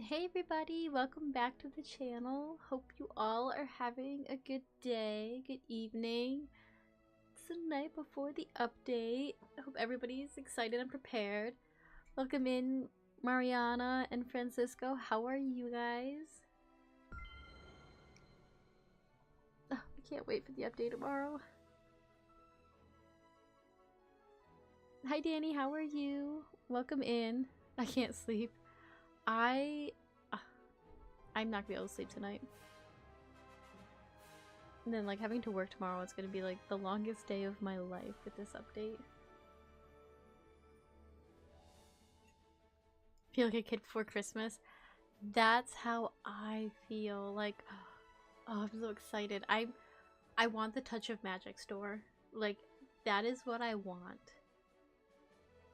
Hey everybody, welcome back to the channel. Hope you all are having a good day, good evening. It's the night before the update. I hope everybody's excited and prepared. Welcome in Mariana and Francisco. How are you guys? Oh, I can't wait for the update tomorrow. Hi Danny, how are you? Welcome in. I can't sleep. I'm not gonna be able to sleep tonight. And then like having to work tomorrow, it's gonna be like the longest day of my life with this update. Feel like a kid before Christmas. That's how I feel. Like, oh, I'm so excited. I want the Touch of Magic store. Like, that is what I want.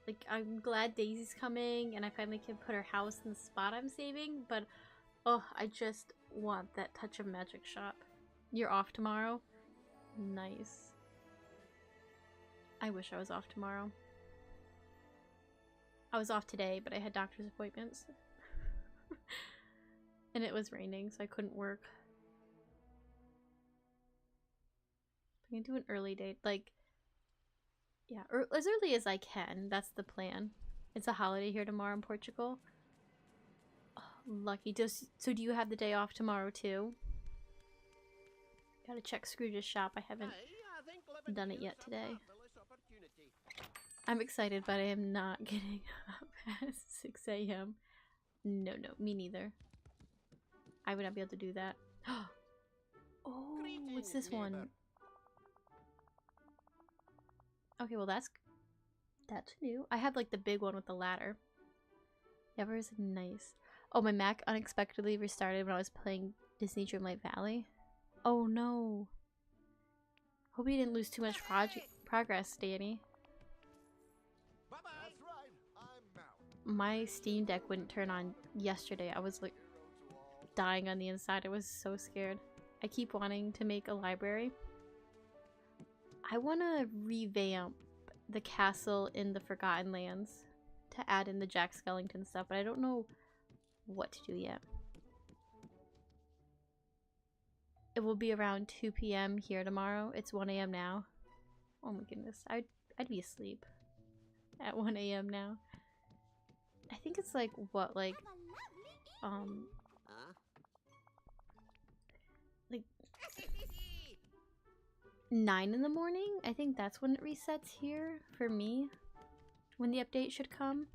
Like, I'm glad Daisy's coming and I finally can put her house in the spot I'm saving, but oh, I just want that Touch of Magic shop. You're off tomorrow? Nice. I wish I was off tomorrow. I was off today, but I had doctor's appointments. And it was raining, so I couldn't work. I'm gonna do an early date, like, yeah, as early as I can. That's the plan. It's a holiday here tomorrow in Portugal. Oh, lucky. So do you have the day off tomorrow too? Gotta check Scrooge's shop. I haven't done it yet today. I'm excited, but I am not getting up at 6 a.m. No, me neither. I would not be able to do that. Oh, what's this one? Okay, well that's new. I have like the big one with the ladder. Never is nice. Oh, my Mac unexpectedly restarted when I was playing Disney Dreamlight Valley. Oh no. Hope you didn't lose too much progress, Danny. My Steam Deck wouldn't turn on yesterday. I was like dying on the inside. I was so scared. I keep wanting to make a library. I want to revamp the castle in the Forgotten Lands to add in the Jack Skellington stuff, but I don't know what to do yet. It will be around 2 p.m. here tomorrow. It's 1 a.m. now. Oh my goodness. I'd be asleep at 1 a.m. now. I think it's like, what, like 9 in the morning? I think that's when it resets here for me. When the update should come.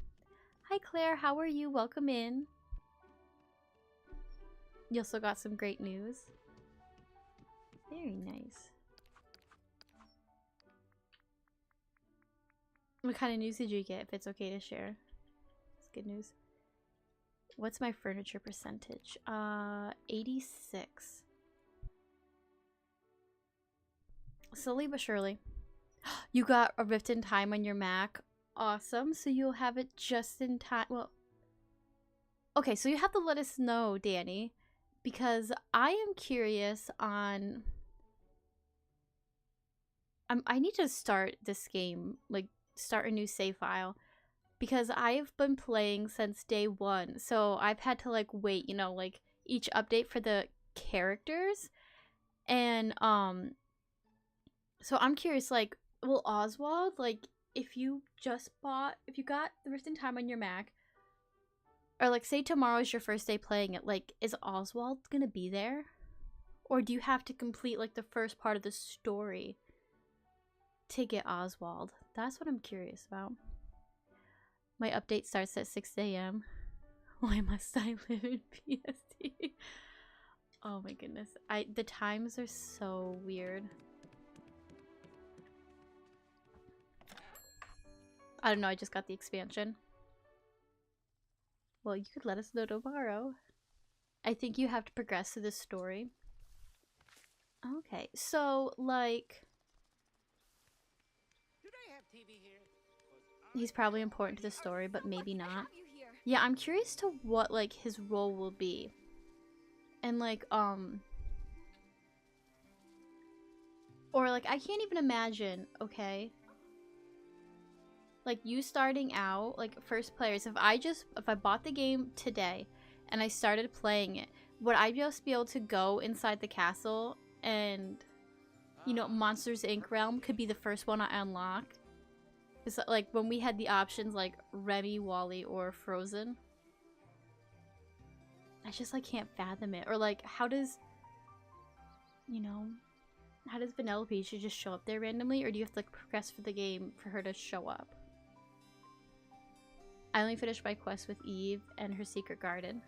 Hi Claire, how are you? Welcome in. You also got some great news. Very nice. What kind of news did you get, if it's okay to share? It's good news. What's my furniture percentage? 86. Slowly but surely. You got a Rift in Time on your Mac. Awesome. So you'll have it just in time. Well, okay, so you have to let us know, Danny, because I am curious on... I need to start this game, like start a new save file, because I've been playing since day one. So I've had to like wait, you know, like each update for the characters. And so I'm curious, like, will Oswald, like, if you got the Rift in Time on your Mac, or like say tomorrow is your first day playing it, like, is Oswald gonna be there? Or do you have to complete like the first part of the story to get Oswald? That's what I'm curious about. My update starts at 6 a.m. Why must I live in PST? Oh my goodness. The times are so weird. I don't know, I just got the expansion. Well, you could let us know tomorrow. I think you have to progress through this story. Okay, so like... He's probably important to the story, but maybe not. Yeah, I'm curious to what like his role will be. And like, or like, I can't even imagine, okay? Like you starting out, like first players, if I bought the game today and I started playing it, would I just be able to go inside the castle and, you know, Monsters Inc. realm could be the first one I unlock? It's like when we had the options like Remy, Wally, or Frozen. I just like can't fathom it. Or like, how does, you know, how does Vanellope, should just show up there randomly, or do you have to like progress for the game for her to show up? I only finished my quest with Eve and her secret garden.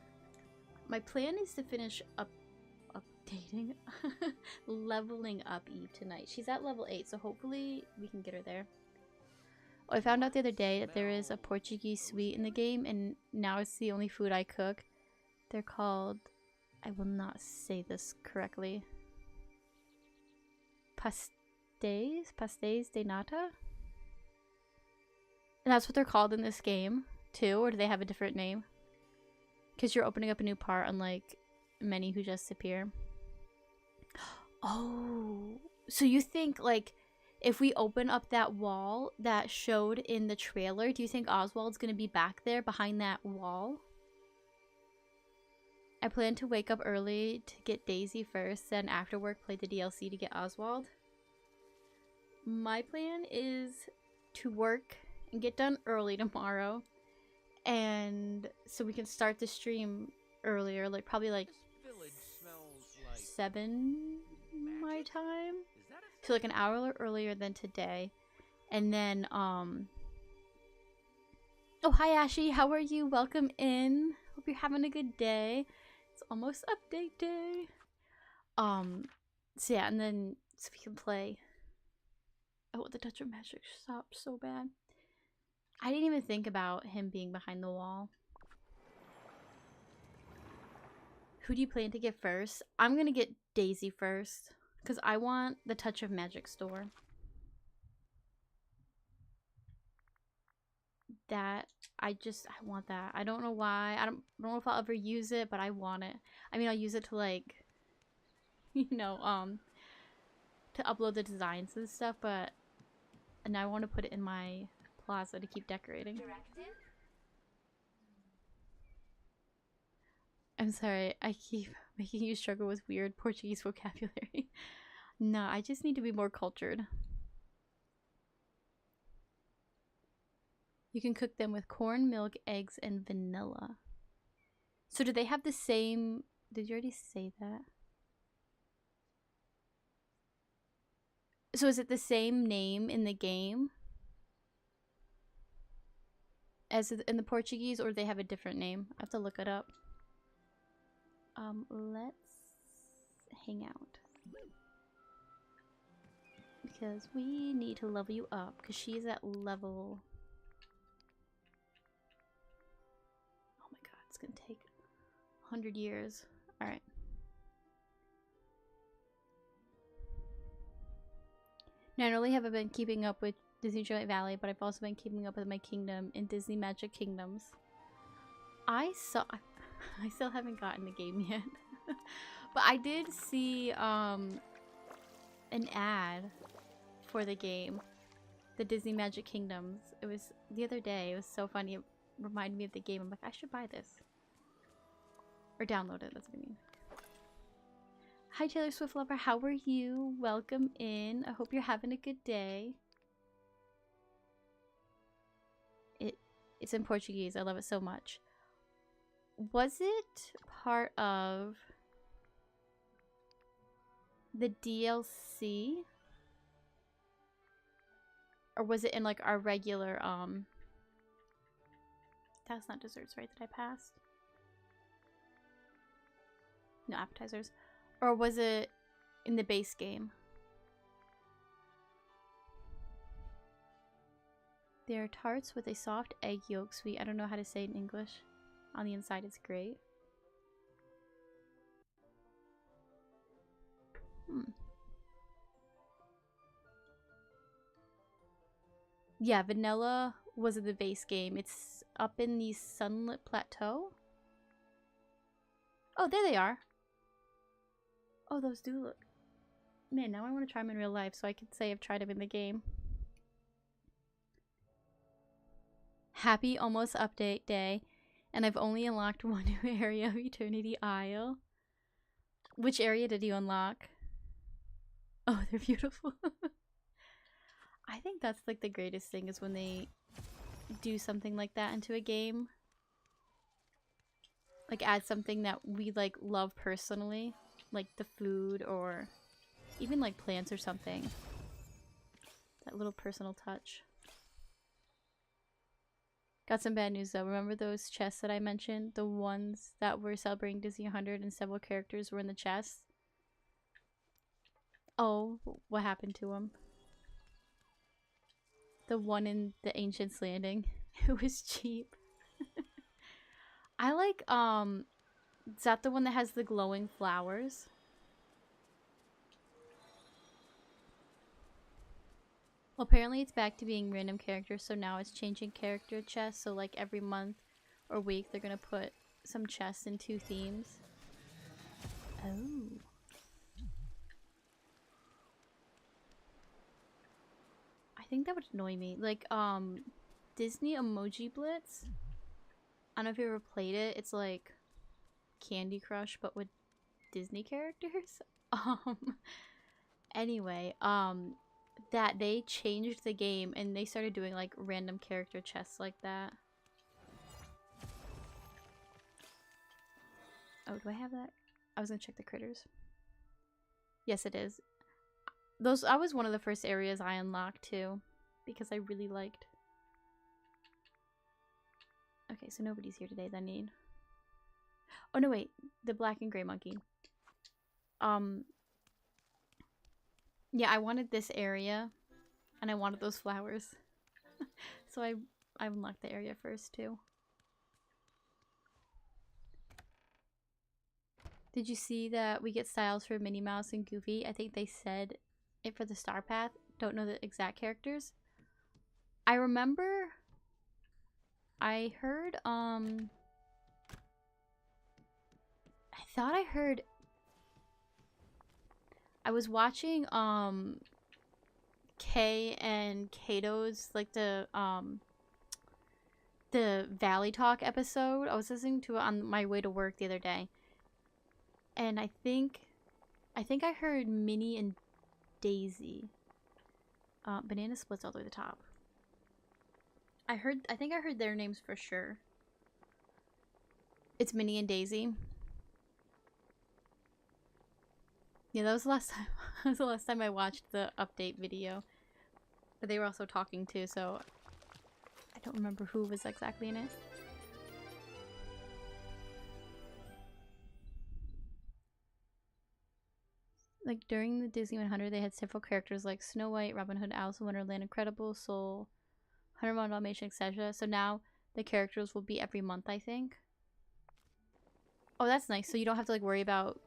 My plan is to finish updating, leveling up Eve tonight. She's at level 8, so hopefully we can get her there. Oh, I found out the other day that there is a Portuguese sweet in the game, and now it's the only food I cook. They're called, I will not say this correctly, pastéis de nata? And that's what they're called in this game, too, or do they have a different name? Because you're opening up a new part, unlike many who just appear. Oh, so you think, like, if we open up that wall that showed in the trailer, do you think Oswald's gonna be back there behind that wall? I plan to wake up early to get Daisy first, then after work play the DLC to get Oswald. My plan is to work and get done early tomorrow, and so we can start the stream earlier, like probably like 7 my time. So like an hour earlier than today. And then oh, hi Ashy, how are you? Welcome in. Hope you're having a good day. It's almost update day. So yeah, and then so we can play. I want the touch of magic stop so bad. I didn't even think about him being behind the wall. Who do you plan to get first? I'm gonna get Daisy first, because I want the touch of magic store. That, I want that. I don't know why. I don't know if I'll ever use it, but I want it. I mean, I'll use it to like, you know, to upload the designs and stuff, but now I want to put it in my plaza to keep decorating. I'm sorry, I keep making you struggle with weird Portuguese vocabulary. No, I just need to be more cultured. You can cook them with corn, milk, eggs, and vanilla. So do they have the same... Did you already say that? So is it the same name in the game as in the Portuguese, or do they have a different name? I have to look it up. Let's hang out. Because we need to level you up, because she's at level... Oh my god, it's gonna take 100 years. Alright. Not only have I been keeping up with Disney Dreamlight Valley, but I've also been keeping up with my kingdom in Disney Magic Kingdoms. I still haven't gotten the game yet. But I did see an ad for the game, the Disney Magic Kingdoms. It was the other day. It was so funny. It reminded me of the game. I'm like, I should buy this. Or download it, that's what I mean. Hi Taylor Swift lover, how are you? Welcome in. I hope you're having a good day. It's in Portuguese. I love it so much. Was it part of the DLC? Or was it in like our regular that's not desserts, right, that I passed? No, appetizers. Or was it in the base game? They are tarts with a soft egg yolk sweet. I don't know how to say it in English. On the inside, it's great. Yeah, vanilla was in the base game. It's up in the Sunlit Plateau. Oh, there they are. Oh, those do look... Man, now I want to try them in real life so I can say I've tried them in the game. Happy almost update day. And I've only unlocked one new area of Eternity Isle. Which area did you unlock? Oh, they're beautiful. I think that's like the greatest thing is when they do something like that into a game. Like add something that we like love personally. Like the food or even like plants or something. That little personal touch. Got some bad news though. Remember those chests that I mentioned? The ones that were celebrating Disney 100 and several characters were in the chests? Oh, what happened to them? The one in the Ancient's Landing. It was cheap. I like, is that the one that has the glowing flowers? Well, apparently it's back to being random characters, so now it's changing character chests. So like every month or week, they're gonna put some chests in 2 themes. Oh. I think that would annoy me. Like, Disney Emoji Blitz. I don't know if you ever played it. It's like Candy Crush, but with Disney characters. Anyway, that they changed the game and they started doing like random character chests like that. Oh, do I have that? I was gonna check the critters. Yes, it is. That was one of the first areas I unlocked too, because I really liked. Okay, so nobody's here today that need. Oh no, wait, the black and gray monkey. Yeah, I wanted this area, and I wanted those flowers, so I unlocked the area first too. Did you see that we get styles for Minnie Mouse and Goofy? I think they said it for the Star Path. Don't know the exact characters. I remember I heard I thought I heard I was watching Kay and Kato's like the Valley Talk episode. I was listening to it on my way to work the other day. And I think I heard Minnie and Daisy. Banana Split's all the way to the top. I think I heard their names for sure. It's Minnie and Daisy. Yeah, that was the last time. That was the last time I watched the update video. But they were also talking too, so I don't remember who was exactly in it. Like during the Disney 100, they had several characters like Snow White, Robin Hood, Alice in Wonderland, Incredible Soul, 101 Dalmatian, etc. So now the characters will be every month, I think. Oh, that's nice. So you don't have to like worry about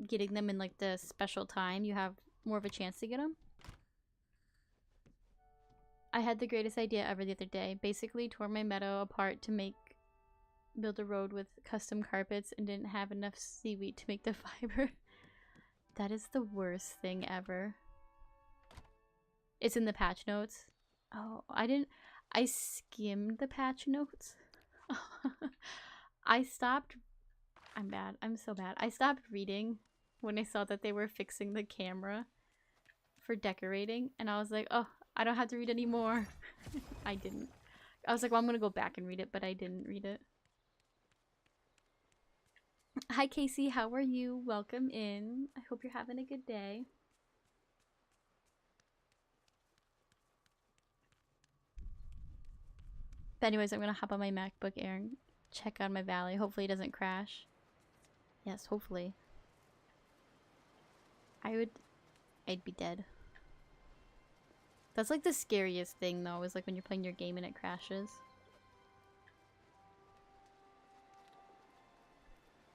getting them in like the special time. You have more of a chance to get them. I had the greatest idea ever the other day. Basically tore my meadow apart to build a road with custom carpets and didn't have enough seaweed to make the fiber. That is the worst thing ever. It's in the patch notes. Oh, I skimmed the patch notes. I'm bad. I'm so bad. I stopped reading when I saw that they were fixing the camera for decorating. And I was like, oh, I don't have to read anymore. I didn't. I was like, well, I'm going to go back and read it, but I didn't read it. Hi, Casey. How are you? Welcome in. I hope you're having a good day. But anyways, I'm going to hop on my MacBook Air and check on my Valley. Hopefully it doesn't crash. Yes, hopefully. I'd be dead. That's like the scariest thing though, is like when you're playing your game and it crashes.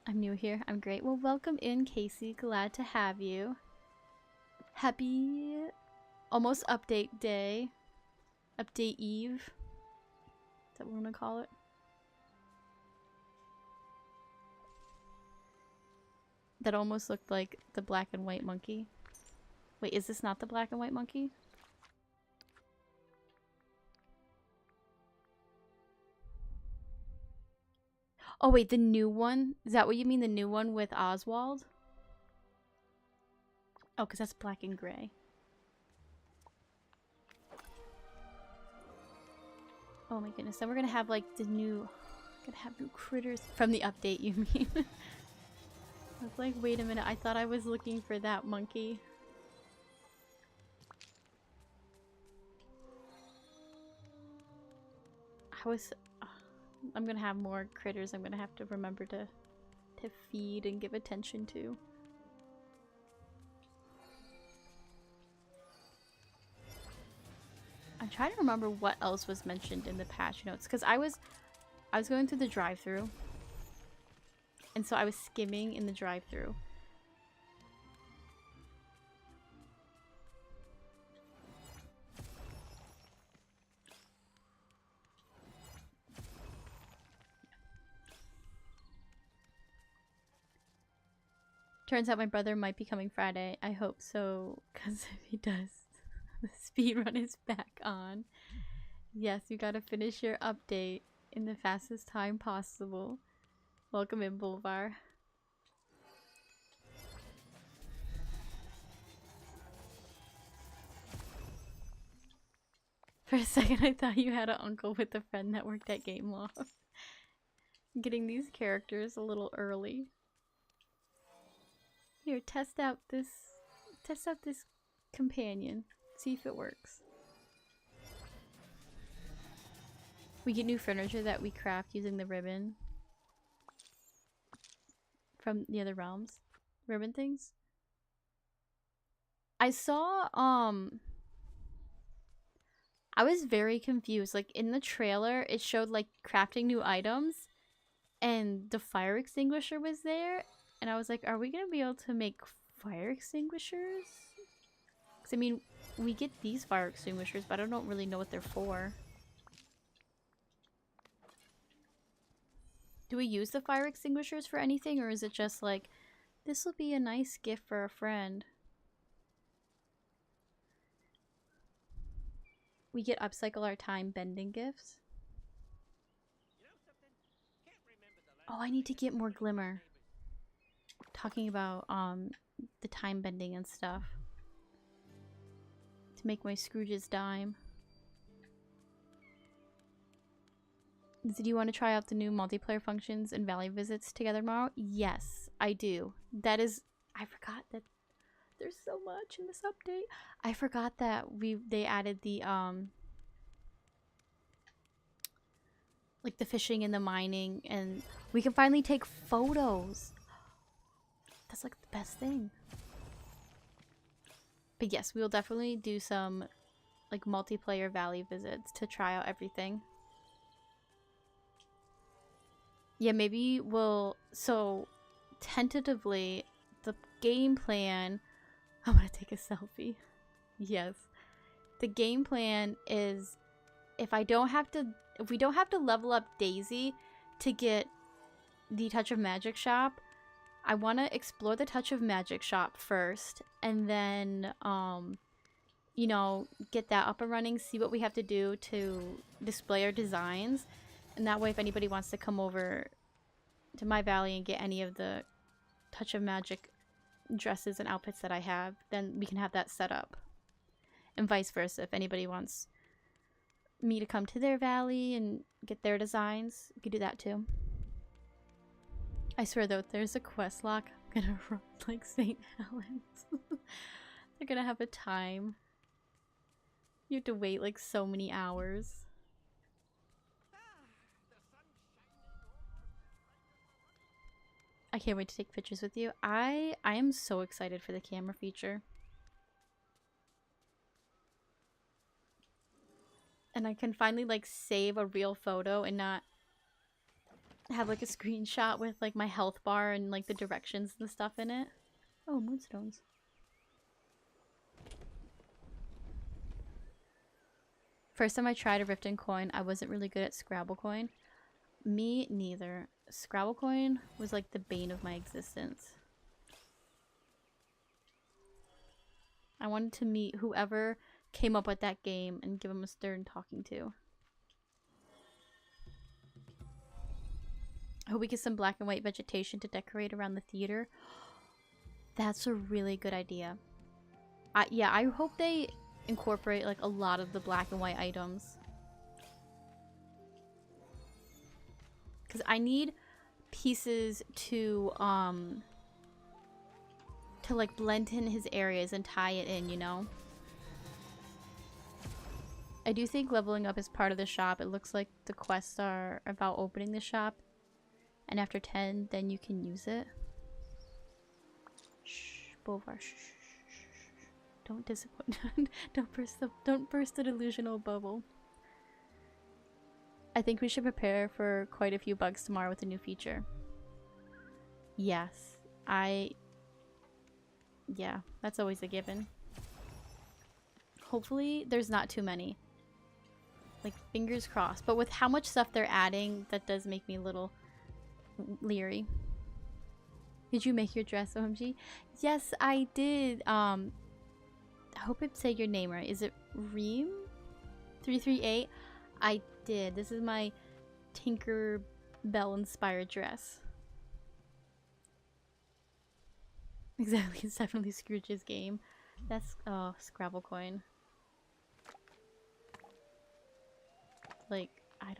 I'm new here. I'm great. Well, welcome in, Casey. Glad to have you. Happy almost update day. Update eve. Is that what we're gonna call it? That almost looked like the black and white monkey. Wait, is this not the black and white monkey? Oh wait, the new one? Is that what you mean, the new one with Oswald? Oh, because that's black and gray. Oh my goodness, then we're gonna have like the new... Gonna have new critters from the update, you mean? I was like, wait a minute, I thought I was looking for that monkey. I'm gonna have more critters I'm gonna have to remember to feed and give attention to. I'm trying to remember what else was mentioned in the patch notes, because I was going through the drive-thru, and so I was skimming in the drive-thru. Turns out my brother might be coming Friday. I hope so, because if he does, the speedrun is back on. Yes, you gotta finish your update in the fastest time possible. Welcome in, Boulevard. For a second, I thought you had an uncle with a friend that worked at Game Loft. Getting these characters a little early. Here, test out this companion. See if it works. We get new furniture that we craft using the ribbon from the other realms. Ribbon things. I saw I was very confused. Like in the trailer, it showed like crafting new items and the fire extinguisher was there. And I was like, are we going to be able to make fire extinguishers? Because, I mean, we get these fire extinguishers, but I don't really know what they're for. Do we use the fire extinguishers for anything? Or is it just like, this will be a nice gift for a friend? We get upcycle our time bending gifts. Oh, I need to get more glimmer. Talking about the time bending and stuff to make my Scrooge's dime. Did you want to try out the new multiplayer functions and valley visits together tomorrow? Yes, I do. That is, I forgot that there's so much in this update. I forgot that they added the like the fishing and the mining, and we can finally take photos. That's like the best thing. But yes, we will definitely do some like multiplayer valley visits to try out everything. Yeah, maybe we'll... So, tentatively, the game plan... I want to take a selfie. Yes. The game plan is if we don't have to level up Daisy to get the Touch of Magic shop, I want to explore the Touch of Magic shop first, and then, you know, get that up and running, see what we have to do to display our designs, and that way if anybody wants to come over to my valley and get any of the Touch of Magic dresses and outfits that I have, then we can have that set up. And vice versa, if anybody wants me to come to their valley and get their designs, we could do that too. I swear though, if there's a quest lock, I'm gonna run like St. Helens. They're gonna have a time. You have to wait like so many hours. I can't wait to take pictures with you. I am so excited for the camera feature. And I can finally like save a real photo and not have like a screenshot with like my health bar and like the directions and stuff in it. Oh, moonstones. First time I tried a Riften coin, I wasn't really good at Scrabble coin. Me neither. Scrabble coin was like the bane of my existence. I wanted to meet whoever came up with that game and give him a stern talking to. I hope we get some black and white vegetation to decorate around the theater. That's a really good idea. Yeah, I hope they incorporate like a lot of the black and white items. Because I need pieces to like blend in his areas and tie it in, you know? I do think leveling up is part of the shop. It looks like the quests are about opening the shop. And after 10, then you can use it. Shh, Bovar, shh, shh, shh, shh. Don't disappoint. Don't burst the delusional bubble. I think we should prepare for quite a few bugs tomorrow with the new feature. Yes, yeah, that's always a given. Hopefully there's not too many. Like, fingers crossed. But with how much stuff they're adding, that does make me a little leery. Did you make your dress, OMG? Yes, I did. I hope I say your name right. Is it Reem? 338? I did. This is my Tinker Bell inspired dress. Exactly, it's definitely Scrooge's game. That's Scrabble coin. Like, I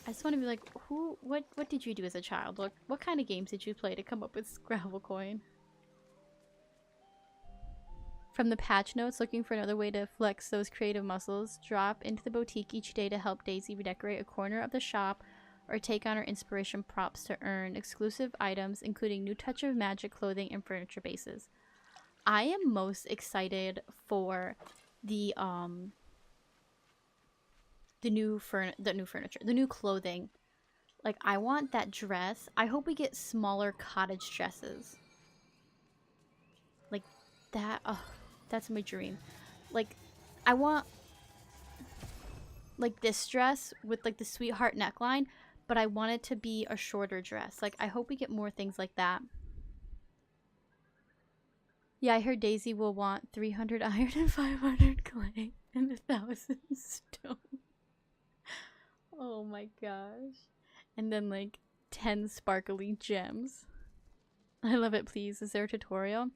just want to be like, what did you do as a child? What kind of games did you play to come up with Scrabble coin? From the patch notes, looking for another way to flex those creative muscles, drop into the boutique each day to help Daisy redecorate a corner of the shop or take on her inspiration props to earn exclusive items, including new touch of magic clothing and furniture bases. I am most excited for the new clothing. Like, I want that dress. I hope we get smaller cottage dresses. Like that. Oh, that's my dream. Like, I want like this dress with like the sweetheart neckline, but I want it to be a shorter dress. Like, I hope we get more things like that. Yeah, I heard Daisy will want 300 iron and 500 clay and 1,000 stone. Oh my gosh. And then like 10 sparkly gems. I love it, please. Is there a tutorial?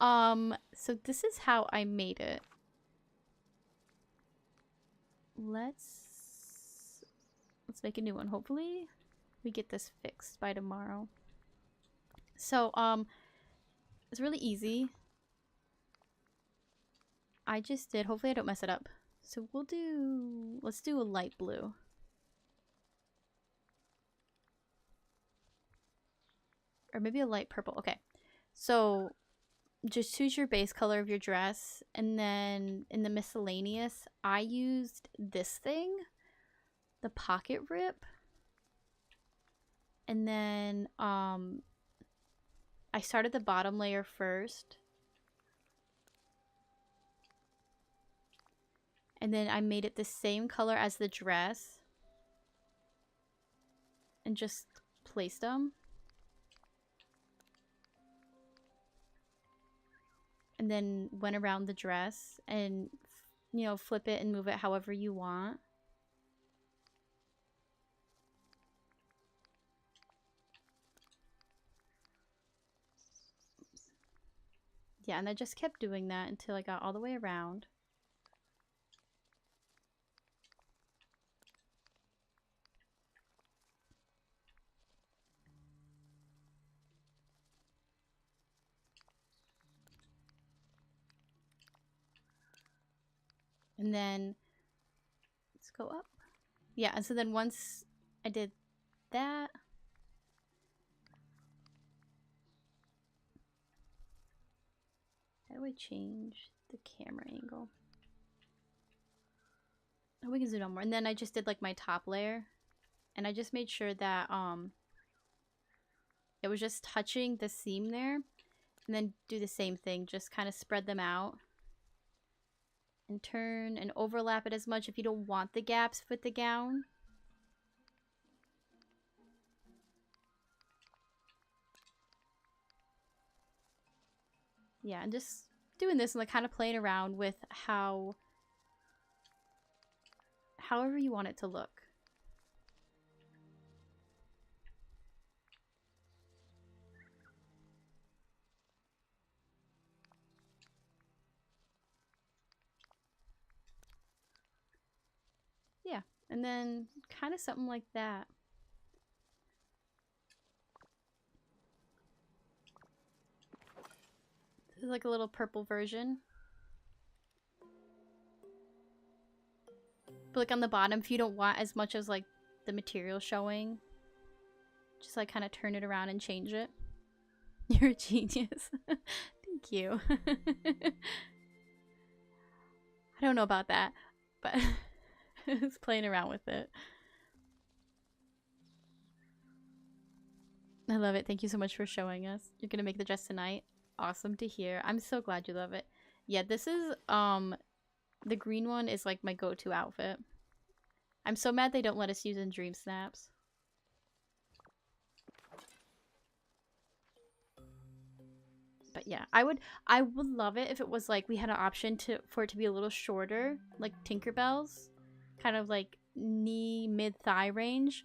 So this is how I made it. Let's make a new one. Hopefully we get this fixed by tomorrow. So, it's really easy. I just did. Hopefully I don't mess it up. So let's do a light blue. Or maybe a light purple. Okay. So just choose your base color of your dress. And then in the miscellaneous, I used this thing. The pocket rip. And then I started the bottom layer first. And then I made it the same color as the dress. And just placed them. And then went around the dress and, you know, flip it and move it however you want. Yeah, and I just kept doing that until I got all the way around. And then let's go up. Yeah, and so then once I did that, how do I change the camera angle? Oh, we can zoom on more. And then I just did like my top layer, and I just made sure that it was just touching the seam there, and then do the same thing, just kind of spread them out. And turn and overlap it as much if you don't want the gaps with the gown. Yeah, and just doing this and like kind of playing around with however you want it to look. And then kind of something like that. This is like a little purple version. But like on the bottom, if you don't want as much as like the material showing, just like kind of turn it around and change it. You're a genius. Thank you. I don't know about that, but I was playing around with it. I love it. Thank you so much for showing us. You're gonna make the dress tonight. Awesome to hear. I'm so glad you love it. Yeah, this is the green one is like my go-to outfit. I'm so mad they don't let us use in Dream Snaps. But yeah, I would love it if it was like we had an option for it to be a little shorter, like Tinkerbell's, kind of like knee mid-thigh range.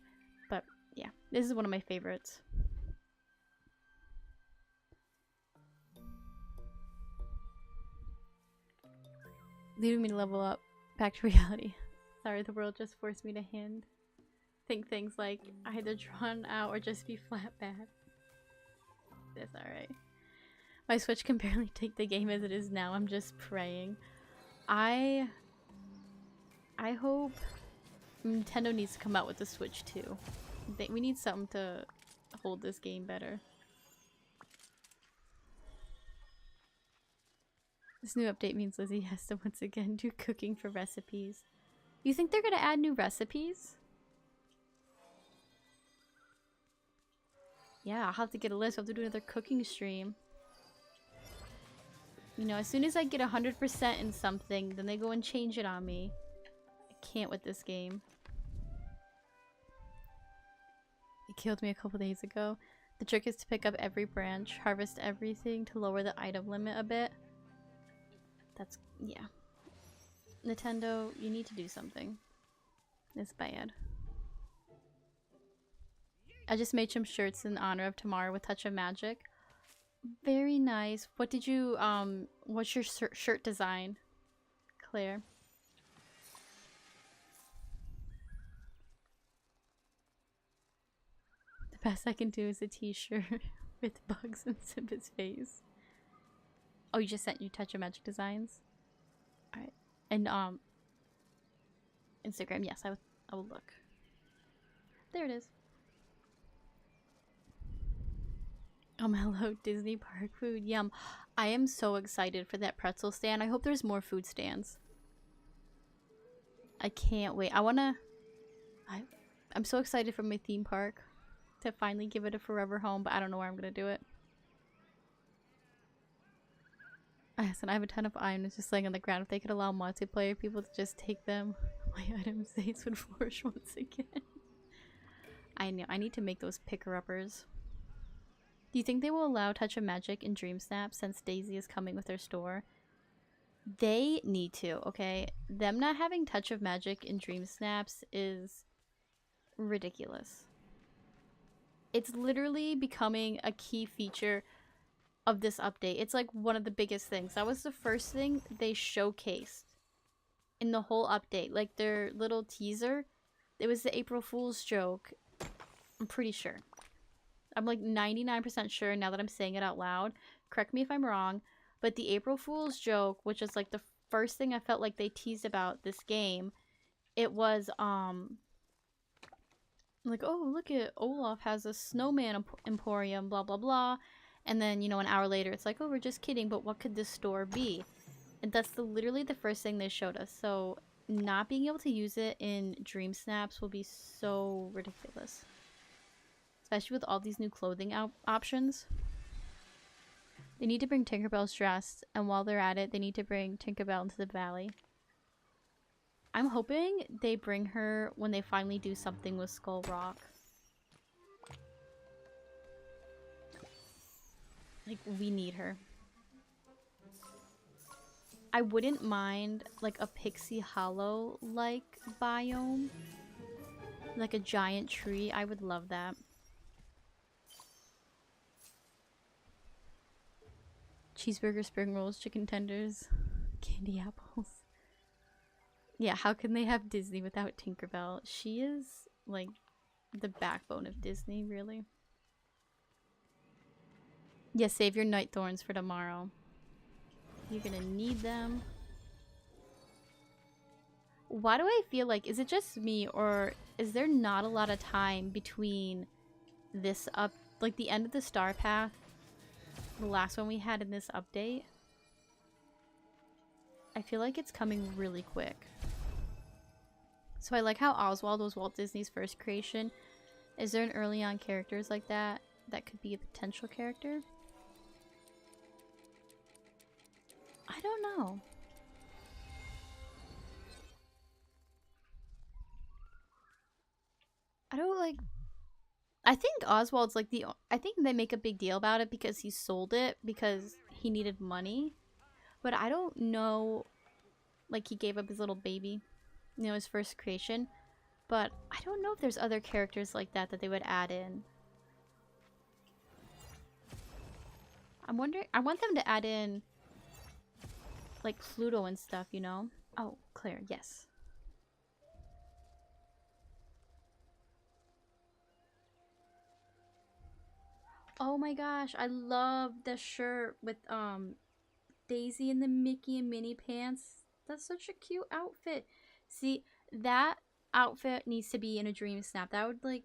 But yeah, this is one of my favorites. Leaving me to level up. Back to reality. Sorry, the world just forced me to think things like either drawn out or just be flat bad. That's alright. My Switch can barely take the game as it is now. I'm just praying. I hope Nintendo needs to come out with the Switch too. We need something to hold this game better. This new update means Lizzie has to once again do cooking for recipes. You think they're gonna add new recipes? Yeah, I'll have to get a list. I'll have to do another cooking stream. You know, as soon as I get 100% in something, then they go and change it on me. I can't with this game. It killed me a couple days ago. The trick is to pick up every branch, harvest everything to lower the item limit a bit. That's, yeah. Nintendo, you need to do something. It's bad. I just made some shirts in honor of tomorrow with Touch of Magic. Very nice. What did you, what's your shirt design, Claire? The best I can do is a t-shirt with bugs and Simba's face. Oh, you just sent you Touch of Magic designs? Alright. And, Instagram, yes, I will look. There it is. Hello, Disney park food. Yum. I am so excited for that pretzel stand. I hope there's more food stands. I can't wait. I'm so excited for my theme park to finally give it a forever home, but I don't know where I'm gonna do it. I have a ton of items just laying on the ground. If they could allow multiplayer people to just take them, my item states would flourish once again. I know. I need to make those picker-uppers. Do you think they will allow Touch of Magic in Dream Snap since Daisy is coming with their store? They need to, okay? Them not having Touch of Magic in Dream Snaps is ridiculous. It's literally becoming a key feature of this update. It's like one of the biggest things. That was the first thing they showcased in the whole update. Like their little teaser. It was the April Fool's joke. I'm pretty sure. I'm like 99% sure now that I'm saying it out loud. Correct me if I'm wrong. But the April Fool's joke, which is like the first thing I felt like they teased about this game, it was like, oh, look at Olaf has a snowman emporium, blah blah blah. And then, you know, an hour later it's like, oh, we're just kidding, but what could this store be? And that's literally the first thing they showed us. So not being able to use it in Dream Snaps will be so ridiculous. Especially with all these new clothing options. They need to bring Tinkerbell's dress, and while they're at it, they need to bring Tinkerbell into the valley. I'm hoping they bring her when they finally do something with Skull Rock. Like, we need her. I wouldn't mind, like, a Pixie Hollow-like biome. Like a giant tree. I would love that. Cheeseburger, spring rolls, chicken tenders, candy apples. Yeah, how can they have Disney without Tinkerbell? She is, like, the backbone of Disney, really. Yeah, save your night thorns for tomorrow. You're gonna need them. Why do I feel like, is it just me, or is there not a lot of time between this like the end of the Star Path, the last one we had in this update? I feel like it's coming really quick. So I like how Oswald was Walt Disney's first creation. Is there an early on characters like that that could be a potential character? I don't know. I don't like... I think Oswald's like the... I think they make a big deal about it because he sold it because he needed money. But I don't know... Like, he gave up his little baby. You know, his first creation. But I don't know if there's other characters like that that they would add in. I'm wondering... I want them to add in... like, Pluto and stuff, you know? Oh, Claire, yes. Oh my gosh, I love the shirt with Daisy in the Mickey and Minnie pants. That's such a cute outfit. See, that outfit needs to be in a Dream Snap. That would like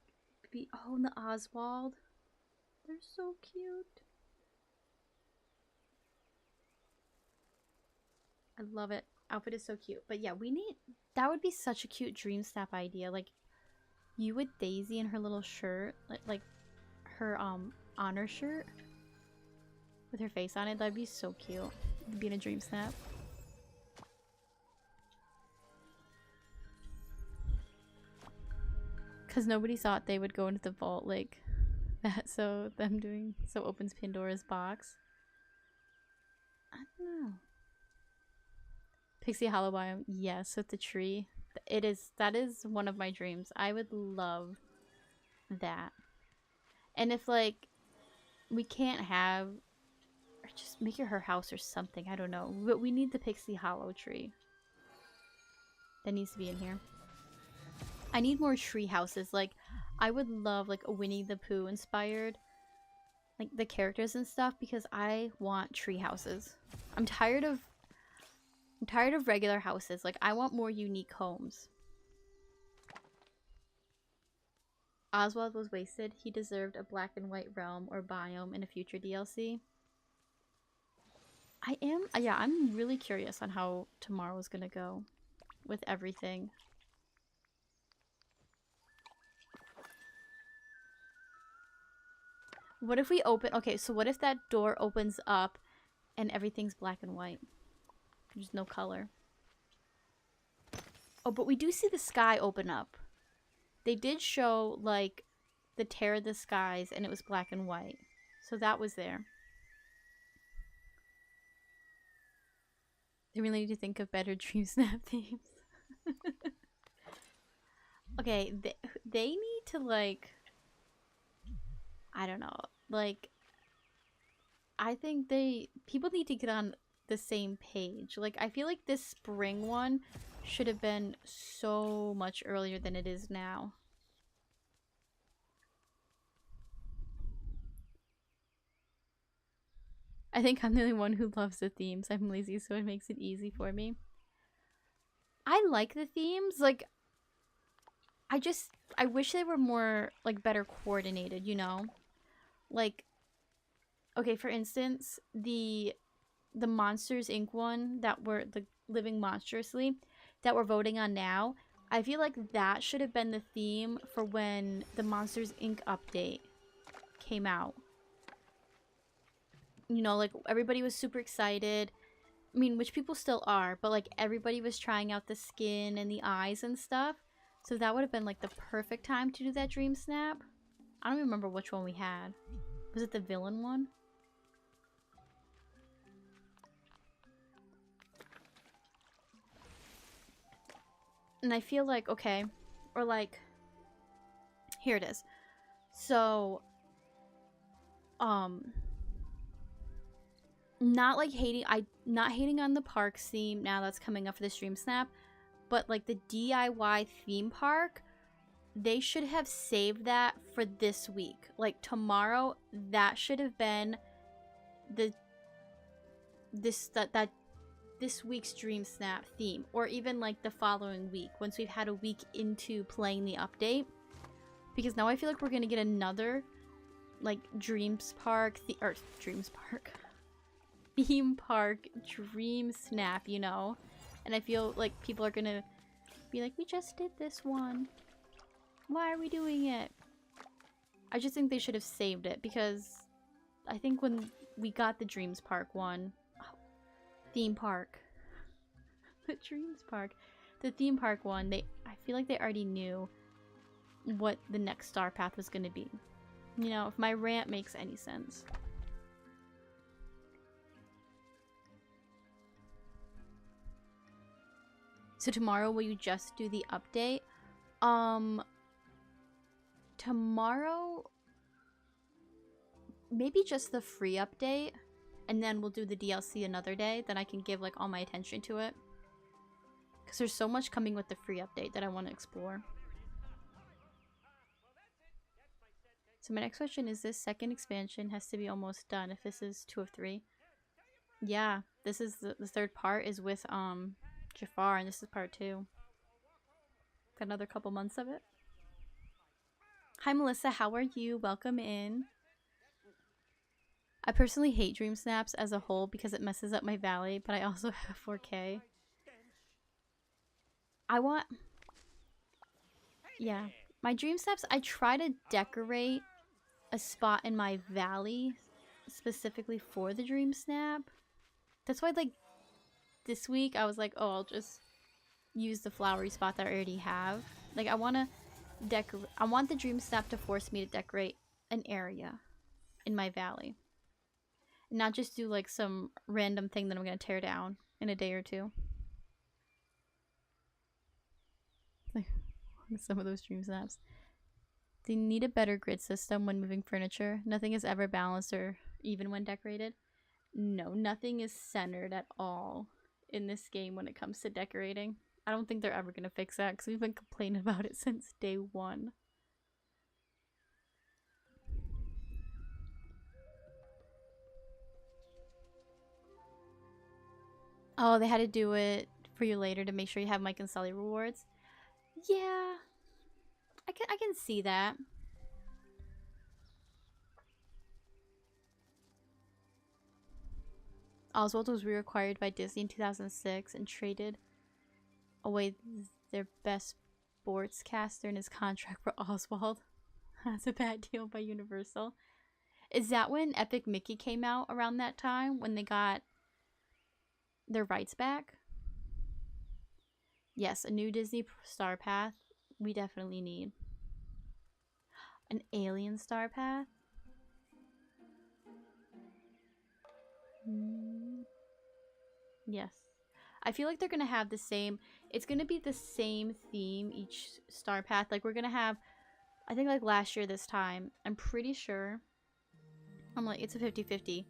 be, oh, and the Oswald. They're so cute. I love it. Outfit is so cute. But yeah, we need, that would be such a cute Dream Snap idea. Like, you with Daisy in her little shirt, like her honor shirt with her face on it. That'd be so cute. It'd be in a Dream Snap. Because nobody thought they would go into the vault like that, so them doing so opens Pandora's box. I don't know. Pixie Hollow biome, yes, with the tree. That is one of my dreams. I would love that. And if like we can't have, or just make it her house or something, I don't know. But we need the Pixie Hollow tree. That needs to be in here. I need more tree houses. Like, I would love like a Winnie the Pooh inspired, like the characters and stuff, because I want tree houses. I'm tired of regular houses. Like, I want more unique homes. Oswald was wasted. He deserved a black and white realm or biome in a future DLC. I'm really curious on how tomorrow's gonna go with everything. What if we open... Okay, so what if that door opens up and everything's black and white? There's no color. Oh, but we do see the sky open up. They did show, like, the Terror of the Skies, and it was black and white. So that was there. They really need to think of better Dream Snap themes. Okay, they need to, like... I don't know. Like, I think people need to get on the same page. Like, I feel like this spring one should have been so much earlier than it is now. I think I'm the only one who loves the themes. I'm lazy, so it makes it easy for me. I like the themes. Like, I wish they were more, like, better coordinated, you know? Like, okay, for instance, the Monsters Inc. one that were the Living Monstrously that we're voting on now, I feel like that should have been the theme for when the Monsters Inc. update came out. You know, like, everybody was super excited. I mean, which people still are, but like everybody was trying out the skin and the eyes and stuff. So that would have been like the perfect time to do that Dream Snap. I don't even remember which one we had. Was it the villain one? And I feel like, okay, or like, here it is. So, not hating on the parks theme now that's coming up for the Dream Snap, but like the DIY theme park, they should have saved that for this week. Like tomorrow, that should have been this week's Dream Snap theme, or even like the following week once we've had a week into playing the update, because now I feel like we're gonna get another like theme park Dream Snap, you know, and I feel like people are gonna be like, we just did this one, why are we doing it? I just think they should have saved it, because I think when we got the Dreams Park one, theme park, the Dreams Park, the theme park one, I feel like they already knew what the next star path was going to be. You know, if my rant makes any sense. So tomorrow, will you just do the update? Tomorrow, maybe just the free update, and then we'll do the DLC another day. Then I can give like all my attention to it, because there's so much coming with the free update that I want to explore. So my next question is, this second expansion has to be almost done if this is 2 of 3. Yeah, this is the third part is with Jafar, and this is part 2. Got another couple months of it. Hi Melissa, how are you? Welcome in. I personally hate Dream Snaps as a whole because it messes up my valley, but I also have 4K. Yeah, my Dream Snaps, I try to decorate a spot in my valley specifically for the Dream Snap. That's why, like, this week I was like, oh, I'll just use the flowery spot that I already have. Like, I want the Dream Snap to force me to decorate an area in my valley. Not just do like some random thing that I'm going to tear down in a day or two. Like some of those Dream Snaps. They need a better grid system when moving furniture. Nothing is ever balanced or even when decorated. No, nothing is centered at all in this game when it comes to decorating. I don't think they're ever going to fix that, because we've been complaining about it since day 1. Oh, they had to do it for you later to make sure you have Mike and Sully rewards. Yeah, I can see that. Oswald was re-acquired by Disney in 2006 and traded away their best sportscaster in his contract for Oswald. That's a bad deal by Universal. Is that when Epic Mickey came out around that time, when they got their rights back? Yes, a new Disney Star Path we definitely need. An alien Star Path? Yes. I feel like they're going to have the same, it's going to be the same theme each Star Path. Like, we're going to have, I think like last year this time, I'm pretty sure, I'm like, it's a 50-50,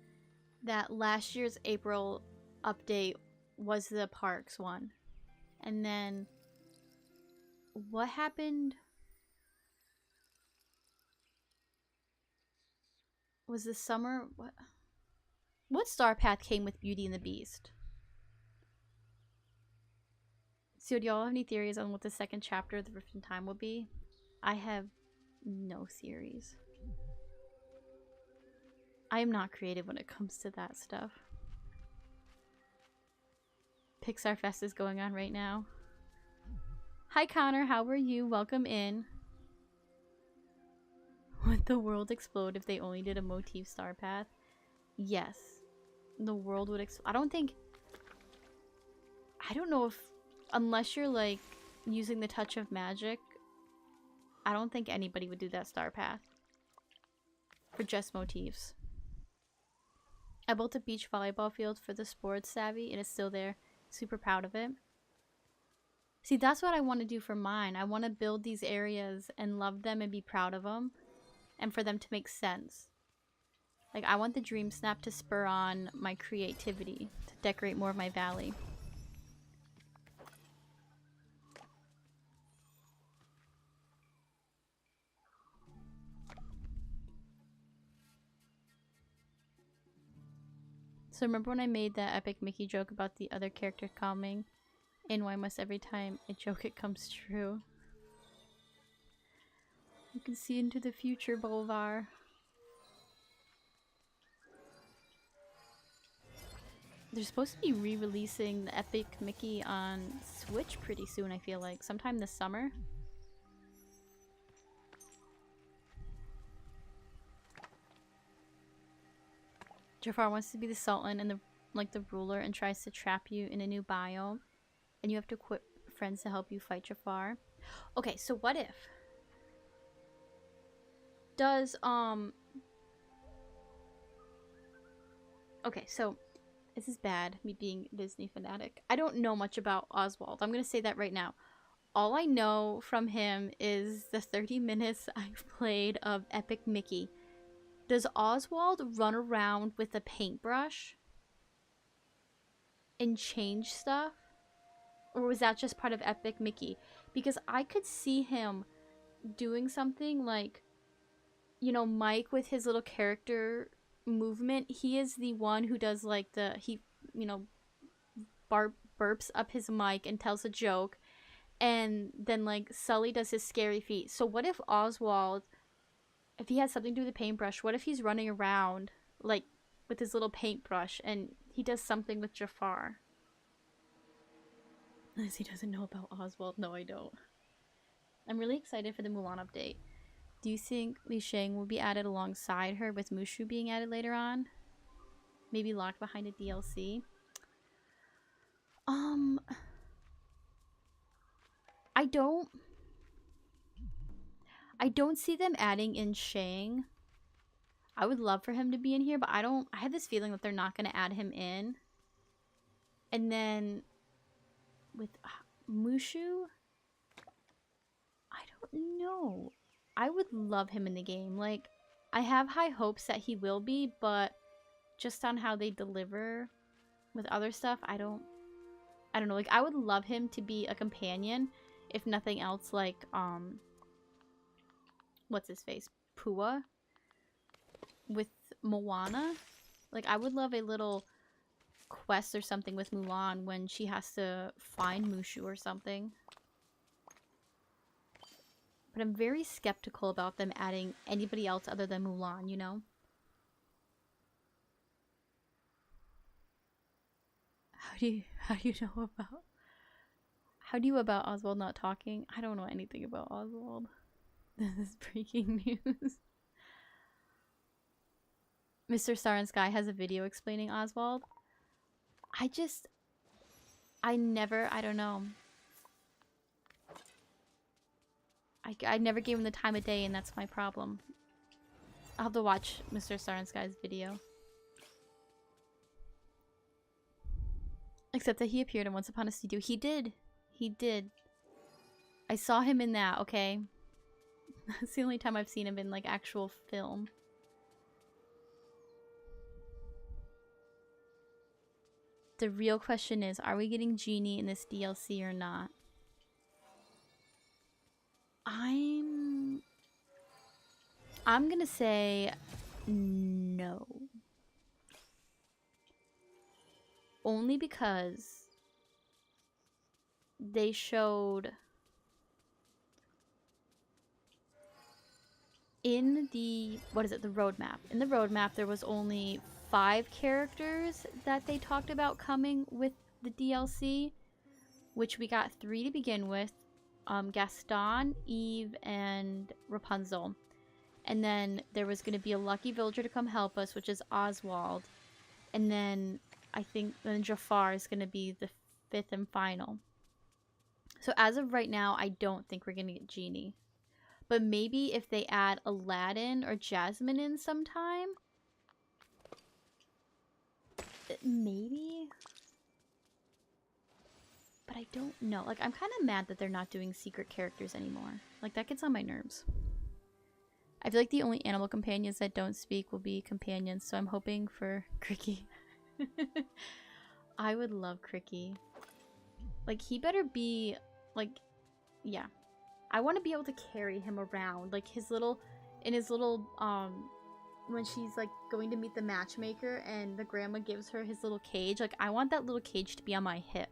that last year's April update was the parks one. And then, what happened? Was the summer, what Star Path came with Beauty and the Beast? So do y'all have any theories on what the second chapter of the Rift in Time will be? I have no theories. I am not creative when it comes to that stuff. Pixar Fest is going on right now. Hi Connor, how are you? Welcome in. Would the world explode if they only did a motif Star Path? Yes. The world would explode. I don't know if, unless you're like using the touch of magic, I don't think anybody would do that Star Path for just motifs. I built a beach volleyball field for the sports savvy and it's still there. Super proud of it. See, that's what I want to do for mine. I want to build these areas and love them and be proud of them, and for them to make sense. Like, I want the Dream Snap to spur on my creativity to decorate more of my valley. So remember when I made that epic Mickey joke about the other character coming? And why must every time I joke it comes true? You can see into the future, Bolvar. They're supposed to be re-releasing the epic Mickey on Switch pretty soon, I feel like. Sometime this summer. Jafar wants to be the Sultan and the ruler and tries to trap you in a new biome. And you have to equip friends to help you fight Jafar. Okay, so what if? Does, okay, so this is bad, me being a Disney fanatic. I don't know much about Oswald. I'm gonna say that right now. All I know from him is the 30 minutes I've played of Epic Mickey. Does Oswald run around with a paintbrush and change stuff? Or was that just part of Epic Mickey? Because I could see him doing something like, you know, Mike with his little character movement. He is the one who does like burps up his mic and tells a joke. And then like Sully does his scary feet. So what if Oswald, if he has something to do with the paintbrush, what if he's running around like with his little paintbrush and he does something with Jafar? Unless he doesn't know about Oswald. No, I don't. I'm really excited for the Mulan update. Do you think Li Shang will be added alongside her, with Mushu being added later on? Maybe locked behind a DLC? I don't see them adding in Shang. I would love for him to be in here, but I have this feeling that they're not going to add him in. And then with Mushu, I don't know. I would love him in the game. Like, I have high hopes that he will be, but just on how they deliver with other stuff, I don't know. Like, I would love him to be a companion, if nothing else, like, what's his face? Pua? With Moana? Like, I would love a little quest or something with Mulan when she has to find Mushu or something. But I'm very skeptical about them adding anybody else other than Mulan, you know? How do you about Oswald not talking? I don't know anything about Oswald. This is breaking news. Mr. Star and Sky has a video explaining Oswald. I don't know. I never gave him the time of day, and that's my problem. I'll have to watch Mr. Star and Sky's video. Except that he appeared in Once Upon a Sea-Doo. He did. He did. I saw him in that, okay? That's the only time I've seen him in, like, actual film. The real question is, are we getting Genie in this DLC or not? I'm gonna say no. Only because they showed in the, the roadmap. In the roadmap, there was only 5 characters that they talked about coming with the DLC, which we got 3 to begin with. Gaston, Eve, and Rapunzel. And then there was going to be a lucky villager to come help us, which is Oswald. And then I think then Jafar is going to be the 5th and final. So as of right now, I don't think we're going to get Genie. But maybe if they add Aladdin or Jasmine in sometime, maybe. But I don't know. Like, I'm kind of mad that they're not doing secret characters anymore. Like, that gets on my nerves. I feel like the only animal companions that don't speak will be companions, so I'm hoping for Cricky. I would love Cricky. Like, he better be, like, yeah. I want to be able to carry him around. Like, in his little when she's like going to meet the matchmaker and the grandma gives her his little cage. Like, I want that little cage to be on my hip.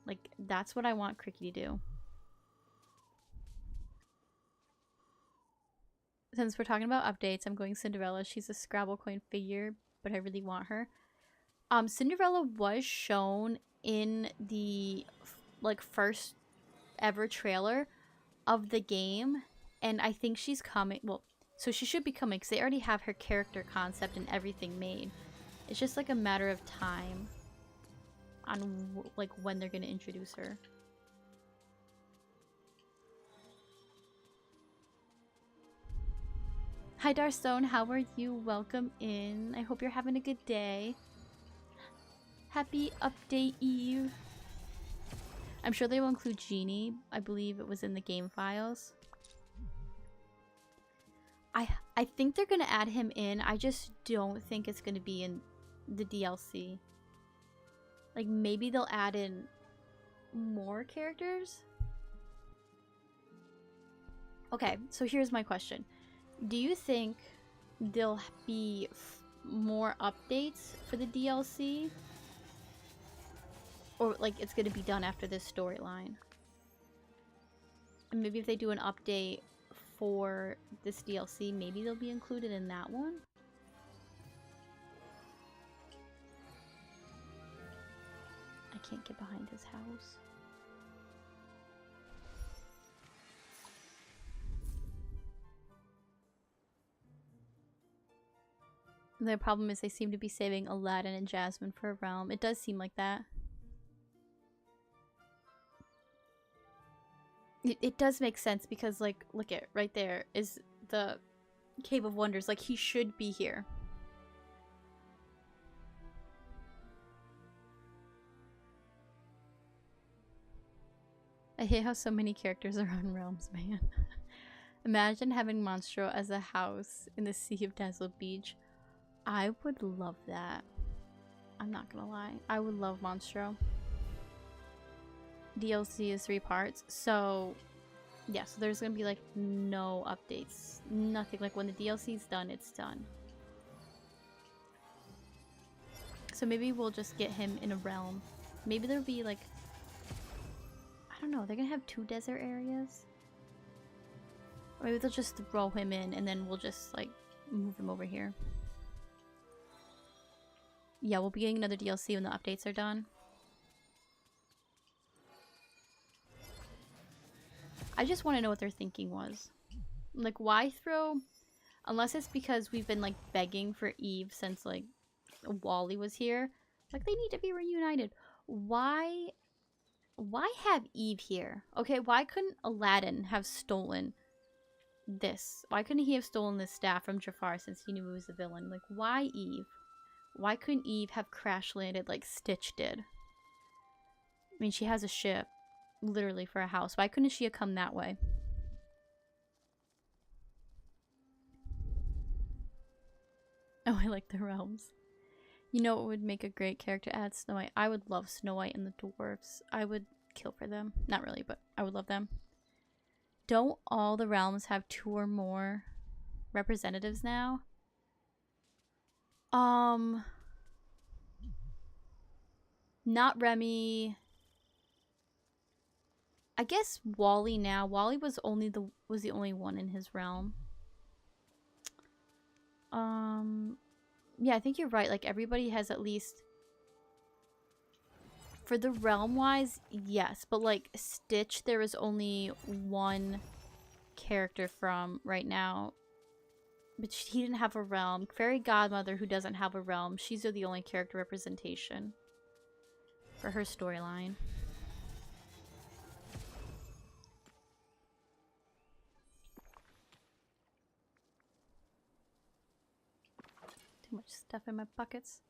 Like, that's what I want Cricky to do. Since we're talking about updates, I'm going Cinderella. She's a Scrabble coin figure, but I really want her. Cinderella was shown in the like first ever trailer of the game, and I think she's coming. Well, so she should be coming because they already have her character concept and everything made. It's just like a matter of time on like when they're gonna introduce her. Hi Darstone, how are you? Welcome in. I hope you're having a good day. Happy Update Eve. I'm sure they will include Genie. I believe it was in the game files. I think they're gonna add him in. I just don't think it's gonna be in the DLC. Like, maybe they'll add in more characters? Okay, so here's my question. Do you think there'll be more updates for the DLC? Or, like, it's gonna be done after this storyline? And maybe if they do an update for this DLC, maybe they'll be included in that one? I can't get behind his house. The problem is they seem to be saving Aladdin and Jasmine for a realm. It does seem like that. It does make sense because, like, look at right there is the Cave of Wonders. Like, he should be here. I hate how so many characters are on realms, man. Imagine having Monstro as a house in the Sea of Dazzle Beach. I would love that. I'm not gonna lie. I would love Monstro. DLC is 3 parts, so yeah, so there's gonna be like no updates, nothing. Like, when the DLC is done, it's done. So maybe we'll just get him in a realm. Maybe there'll be like, I don't know, they're gonna have 2 desert areas, or maybe they'll just throw him in and then we'll just like move him over here. Yeah, we'll be getting another DLC when the updates are done. I just want to know what their thinking was. Like, why throw... Unless it's because we've been, like, begging for Eve since, like, Wally was here. Like, they need to be reunited. Why have Eve here? Okay, why couldn't Aladdin have stolen this? Why couldn't he have stolen this staff from Jafar since he knew he was a villain? Like, why Eve? Why couldn't Eve have crash landed like Stitch did? I mean, she has a ship. Literally for a house. Why couldn't she have come that way? Oh, I like the realms. You know what would make a great character? Add Snow White. I would love Snow White and the dwarves. I would kill for them. Not really, but I would love them. Don't all the realms have 2 or more representatives now? Not Remy. I guess Wally now. Wally was the only one in his realm. Yeah, I think you're right. Like, everybody has at least, for the realm wise, yes, but like Stitch, there is only 1 character from right now, but he didn't have a realm. Fairy Godmother, who doesn't have a realm, she's the only character representation for her storyline. Too much stuff in my pockets.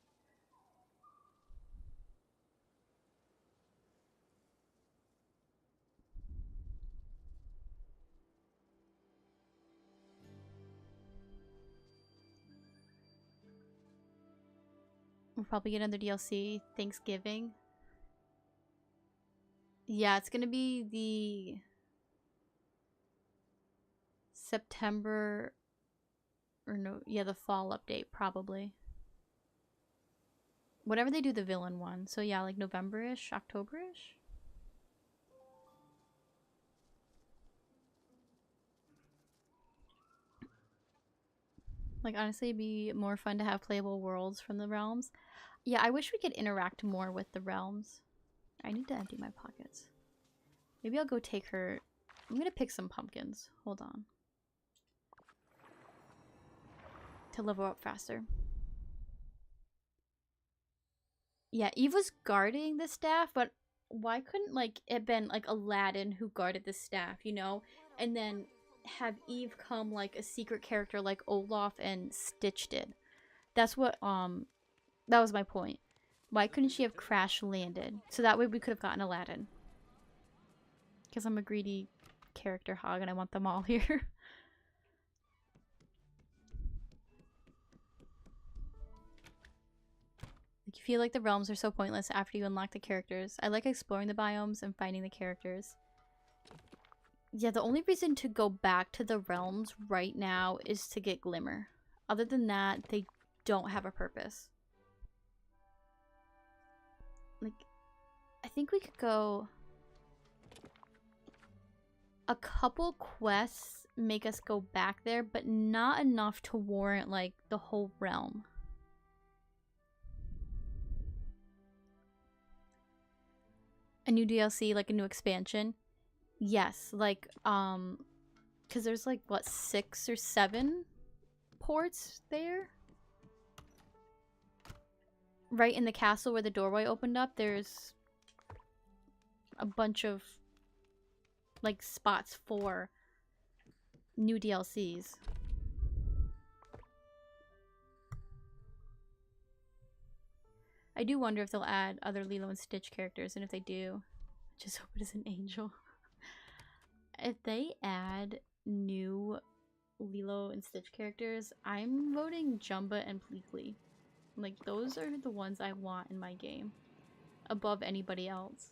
We'll probably get another DLC Thanksgiving. Yeah, it's gonna be the September Or no, yeah, the fall update, probably. Whatever they do the villain one. So yeah, like November-ish, October-ish? Like, honestly, it'd be more fun to have playable worlds from the realms. Yeah, I wish we could interact more with the realms. I need to empty my pockets. Maybe I'll go take her... I'm gonna pick some pumpkins. Hold on. To level up faster. Yeah, Eve was guarding the staff, but why couldn't, like, it been, like, Aladdin who guarded the staff, you know? And then have Eve come, like, a secret character like Olaf and Stitch did. That's what, that was my point. Why couldn't she have crash landed? So that way we could have gotten Aladdin. Because I'm a greedy character hog and I want them all here. Like, you feel like the realms are so pointless after you unlock the characters. I like exploring the biomes and finding the characters. Yeah, the only reason to go back to the realms right now is to get Glimmer. Other than that, they don't have a purpose. Like, I think we could go... A couple quests make us go back there, but not enough to warrant, like, the whole realm. A new DLC, like a new expansion? Yes, like, because there's, like, what, 6 or 7 ports there? Right in the castle where the doorway opened up, there's a bunch of, like, spots for new DLCs. I do wonder if they'll add other Lilo and Stitch characters, and if they do, I just hope it is an angel. If they add new Lilo and Stitch characters, I'm voting Jumba and Pleakley. Like, those are the ones I want in my game, above anybody else.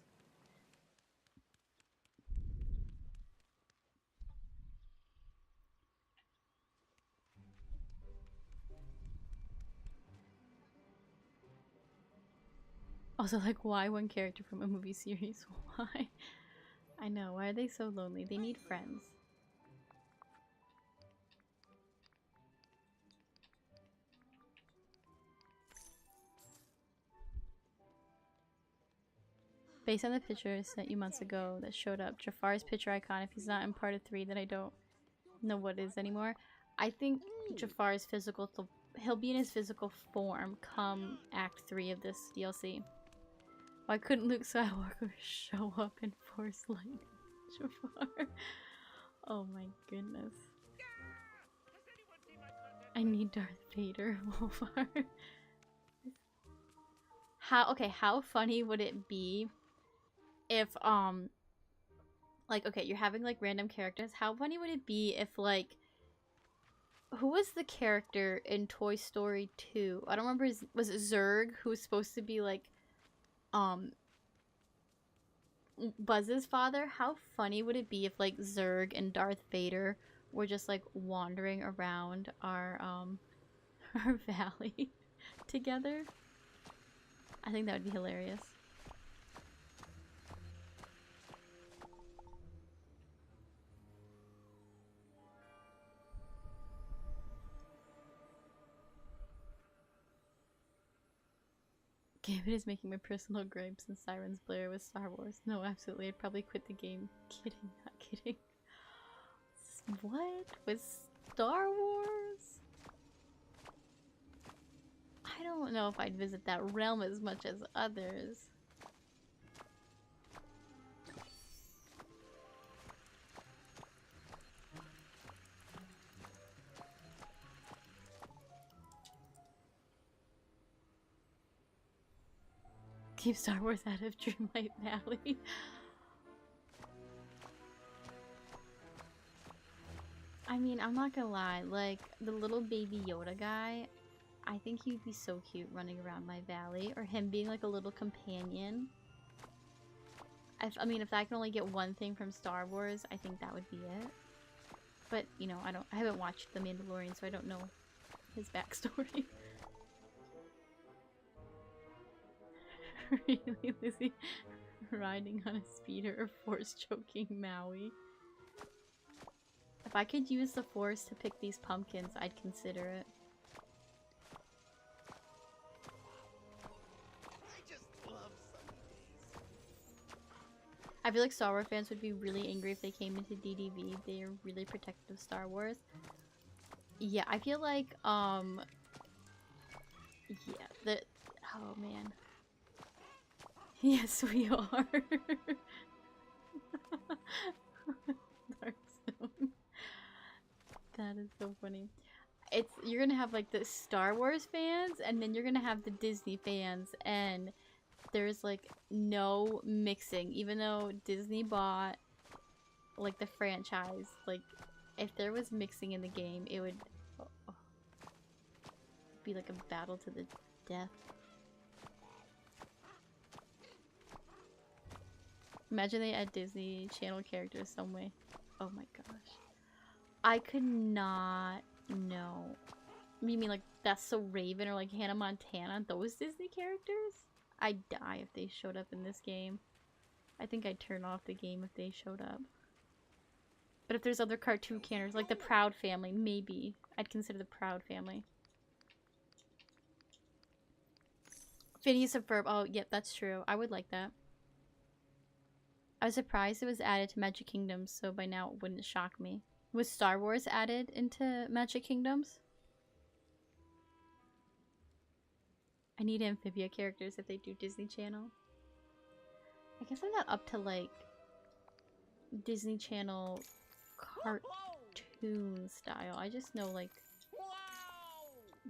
Also, like, why one character from a movie series? Why? I know, why are they so lonely? They need friends. Based on the picture I sent you months ago that showed up, Jafar's picture icon, if he's not in part of 3, then I don't know what is anymore. I think Jafar's physical... he'll be in his physical form come Act 3 of this DLC. Why couldn't Luke Skywalker show up in Force Lightning? Jafar. Oh my goodness. I need Darth Vader. How funny would it be if, like, okay, you're having, like, random characters. How funny would it be if, like, who was the character in Toy Story 2? I don't remember, was it Zurg, who was supposed to be, like, Buzz's father? How funny would it be if, like, Zurg and Darth Vader were just, like, wandering around our our valley together? I think that would be hilarious. Gambit is making my personal gripes and Sirens Blair with Star Wars. No, absolutely. I'd probably quit the game. Kidding, not kidding. What? With Star Wars? I don't know if I'd visit that realm as much as others. Keep Star Wars out of Dreamlight Valley. I mean, I'm not gonna lie, like, the little baby Yoda guy, I think he'd be so cute running around my valley, or him being like a little companion. I mean, if I can only get one thing from Star Wars, I think that would be it. But, you know, I haven't watched The Mandalorian, so I don't know his backstory. Really, Lizzie riding on a speeder or force choking Maui. If I could use the force to pick these pumpkins, I'd consider it. I feel like Star Wars fans would be really angry if they came into DDV. They're really protective of Star Wars. Yeah, I feel like, yeah, oh man. Yes, we are. Dark Zone. That is so funny. You're gonna have like the Star Wars fans, and then you're gonna have the Disney fans, and there's like no mixing. Even though Disney bought like the franchise, like if there was mixing in the game, it would be like a battle to the death. Imagine they add Disney Channel characters some way. Oh my gosh. I could not know. You mean like That's So Raven or like Hannah Montana? Those Disney characters? I'd die if they showed up in this game. I think I'd turn off the game if they showed up. But if there's other cartoon characters, like the Proud Family, maybe. I'd consider the Proud Family. Phineas and Ferb. Oh, yep, that's true. I would like that. I was surprised it was added to Magic Kingdoms, so by now it wouldn't shock me. Was Star Wars added into Magic Kingdoms? I need Amphibia characters if they do Disney Channel. I guess I'm not up to like Disney Channel cartoon style. I just know like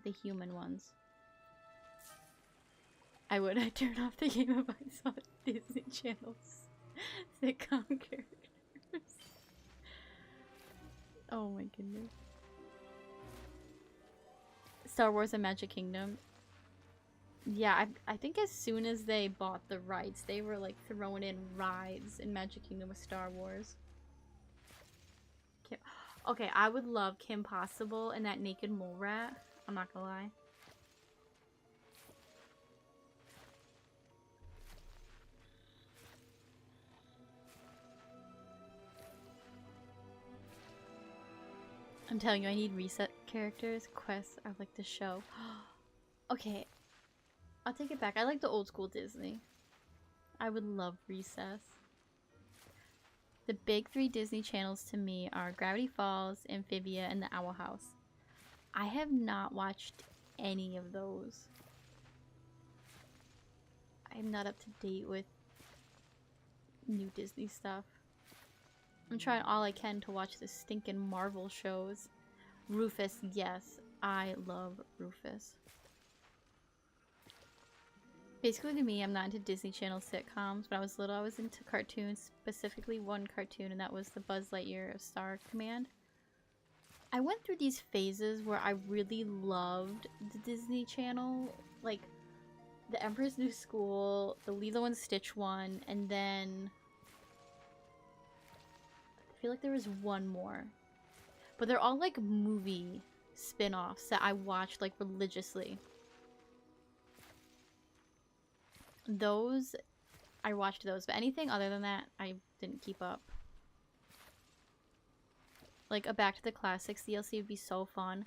the human ones. I'd turn off the game if I saw Disney Channel's sitcom characters. Oh my goodness. Star Wars and Magic Kingdom. Yeah, I think as soon as they bought the rights, they were like throwing in rides in Magic Kingdom with Star Wars. Okay, I would love Kim Possible and that naked mole rat. I'm not gonna lie. I'm telling you, I need reset characters. Quests are like the show. Okay, I'll take it back. I like the old school Disney. I would love Recess. The big 3 Disney channels to me are Gravity Falls, Amphibia, and the Owl House. I have not watched any of those. I'm not up to date with new Disney stuff. I'm trying all I can to watch the stinking Marvel shows. Rufus, yes. I love Rufus. Basically to me, I'm not into Disney Channel sitcoms. When I was little, I was into cartoons, specifically one cartoon, and that was the Buzz Lightyear of Star Command. I went through these phases where I really loved the Disney Channel, like the Emperor's New School, the Lilo and Stitch one, and then I feel like there was one more. But they're all like movie spin-offs that I watched like religiously. Those, I watched those, but anything other than that, I didn't keep up. Like a Back to the Classics DLC would be so fun.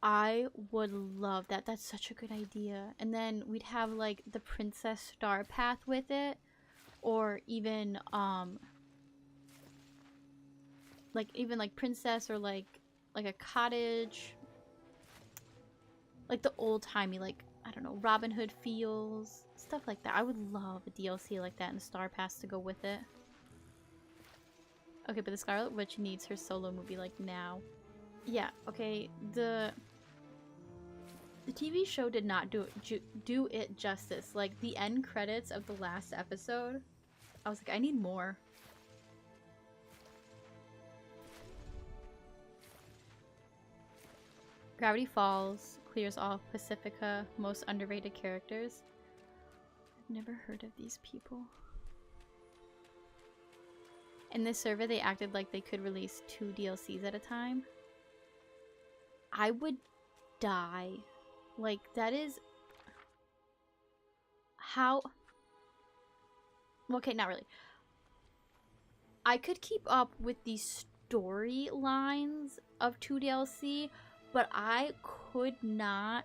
I would love that. That's such a good idea. And then we'd have like the Princess Star Path with it, or even like Princess, or like a cottage, like the old-timey, like I don't know, Robin Hood feels, stuff like that. I would love a DLC like that and a Star Pass to go with it. Okay, but the Scarlet Witch needs her solo movie like now. Yeah, okay, the TV show did not do it justice. Like the end credits of the last episode, I was like, I need more. Gravity Falls clears all Pacifica most underrated characters. I've never heard of these people. In this survey, they acted like they could release 2 DLCs at a time. I would die. Like, that is how... Okay, not really. I could keep up with the storylines of 2 DLC, but I could not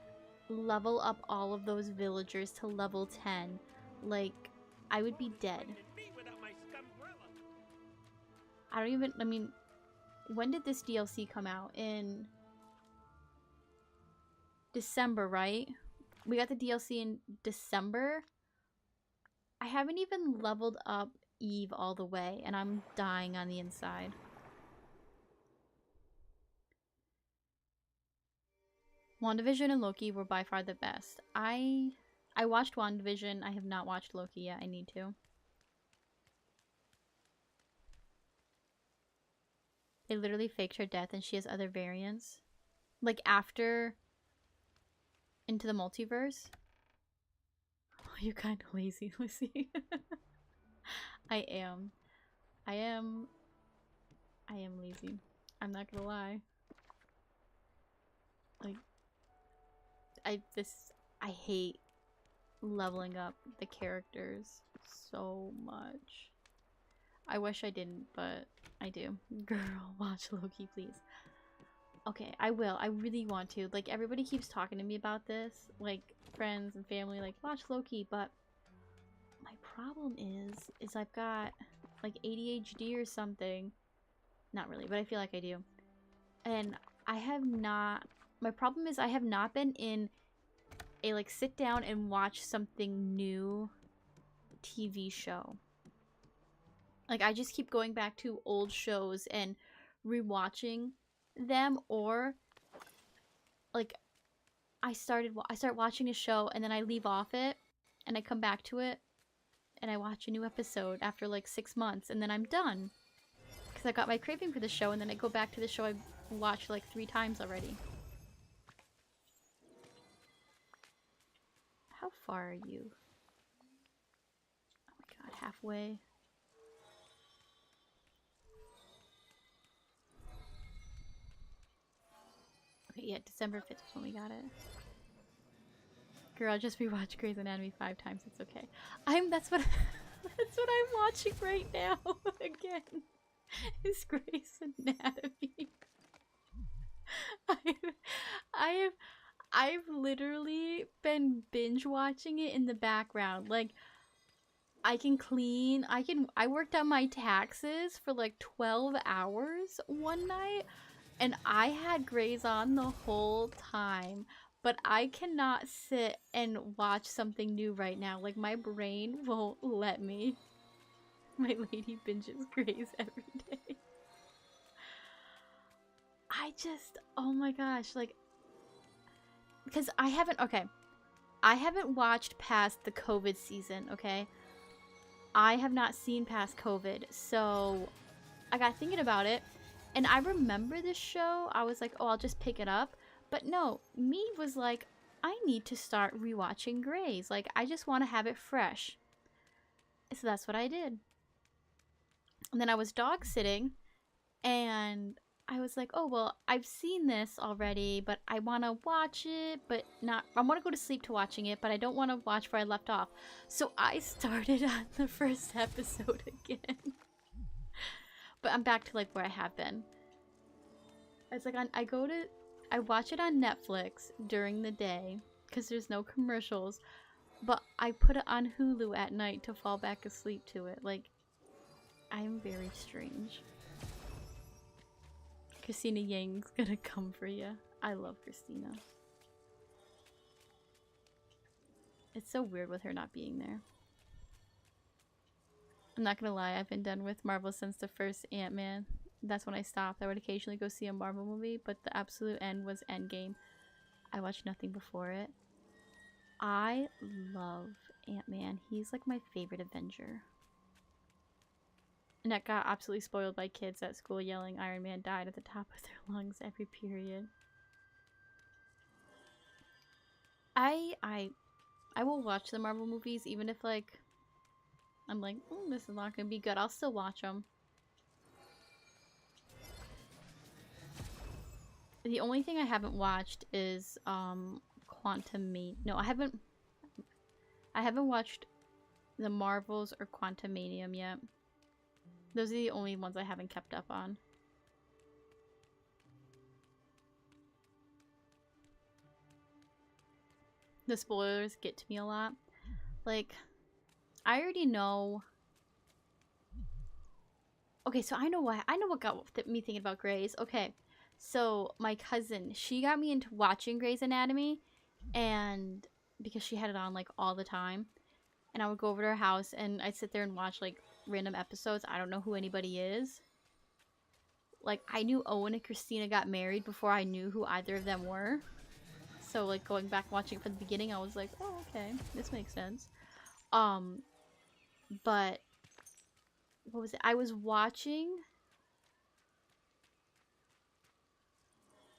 level up all of those villagers to level 10. Like, I would be dead. I mean, when did this DLC come out? In December, right? We got the DLC in December. I haven't even leveled up Eve all the way, and I'm dying on the inside. WandaVision and Loki were by far the best. I watched WandaVision. I have not watched Loki yet. I need to. They literally faked her death and she has other variants. Like after Into the Multiverse. Oh, you're kind of lazy, Lucy. I am lazy. I'm not gonna lie. Like, I hate leveling up the characters so much. I wish I didn't, but I do. Girl, watch Loki, please. Okay, I will. I really want to. Like, everybody keeps talking to me about this. Like, friends and family, like, watch Loki, but my problem is I've got, like, ADHD or something. Not really, but I feel like I do. And I have not... My problem is I have not been in a, like, sit down and watch something new TV show. Like, I just keep going back to old shows and rewatching them, or like I start watching a show and then I leave off it and I come back to it and I watch a new episode after like 6 months and then I'm done because I got my craving for the show, and then I go back to the show I watched like 3 times already. How far are you? Oh my god, halfway. Okay, yeah, December 5th is when we got it. Girl, I just rewatched Grey's Anatomy 5 times. It's okay. That's what I'm watching right now again. Is Grey's Anatomy. I've literally been binge watching it in the background. Like, I can clean. I worked on my taxes for like 12 hours one night. And I had Grey's on the whole time, but I cannot sit and watch something new right now. Like, my brain won't let me. My lady binges Grey's every day. Oh my gosh, like, because I haven't watched past the COVID season, okay? I have not seen past COVID, so I got thinking about it. And I remember this show. I was like, oh, I'll just pick it up. But no, me was like, I need to start rewatching Grey's. Like, I just want to have it fresh. So that's what I did. And then I was dog sitting, and I was like, oh, well, I've seen this already, but I want to watch it, but not... I want to go to sleep to watching it, but I don't want to watch where I left off. So I started on the first episode again. But I'm back to like where I have been. It's like I watch it on Netflix during the day because there's no commercials, but I put it on Hulu at night to fall back asleep to it. Like, I'm very strange. Christina Yang's gonna come for you. I love Christina. It's so weird with her not being there. I'm not gonna lie, I've been done with Marvel since the first Ant-Man. That's when I stopped. I would occasionally go see a Marvel movie, but the absolute end was Endgame. I watched nothing before it. I love Ant-Man. He's like my favorite Avenger. And that got absolutely spoiled by kids at school yelling Iron Man died at the top of their lungs every period. I will watch the Marvel movies even if like I'm like, oh, this is not gonna be good. I'll still watch them. The only thing I haven't watched is no, I haven't watched the Marvels or Quantumanium yet. Those are the only ones I haven't kept up on. The spoilers get to me a lot. Like, I already know. Okay, so I know what got me thinking about Grey's. Okay, so my cousin, she got me into watching Grey's Anatomy, and because she had it on like all the time, and I would go over to her house and I'd sit there and watch like random episodes. I don't know who anybody is. Like, I knew Owen and Christina got married before I knew who either of them were. So like going back watching it from the beginning, I was like, oh, okay, this makes sense. But what was it? I was watching.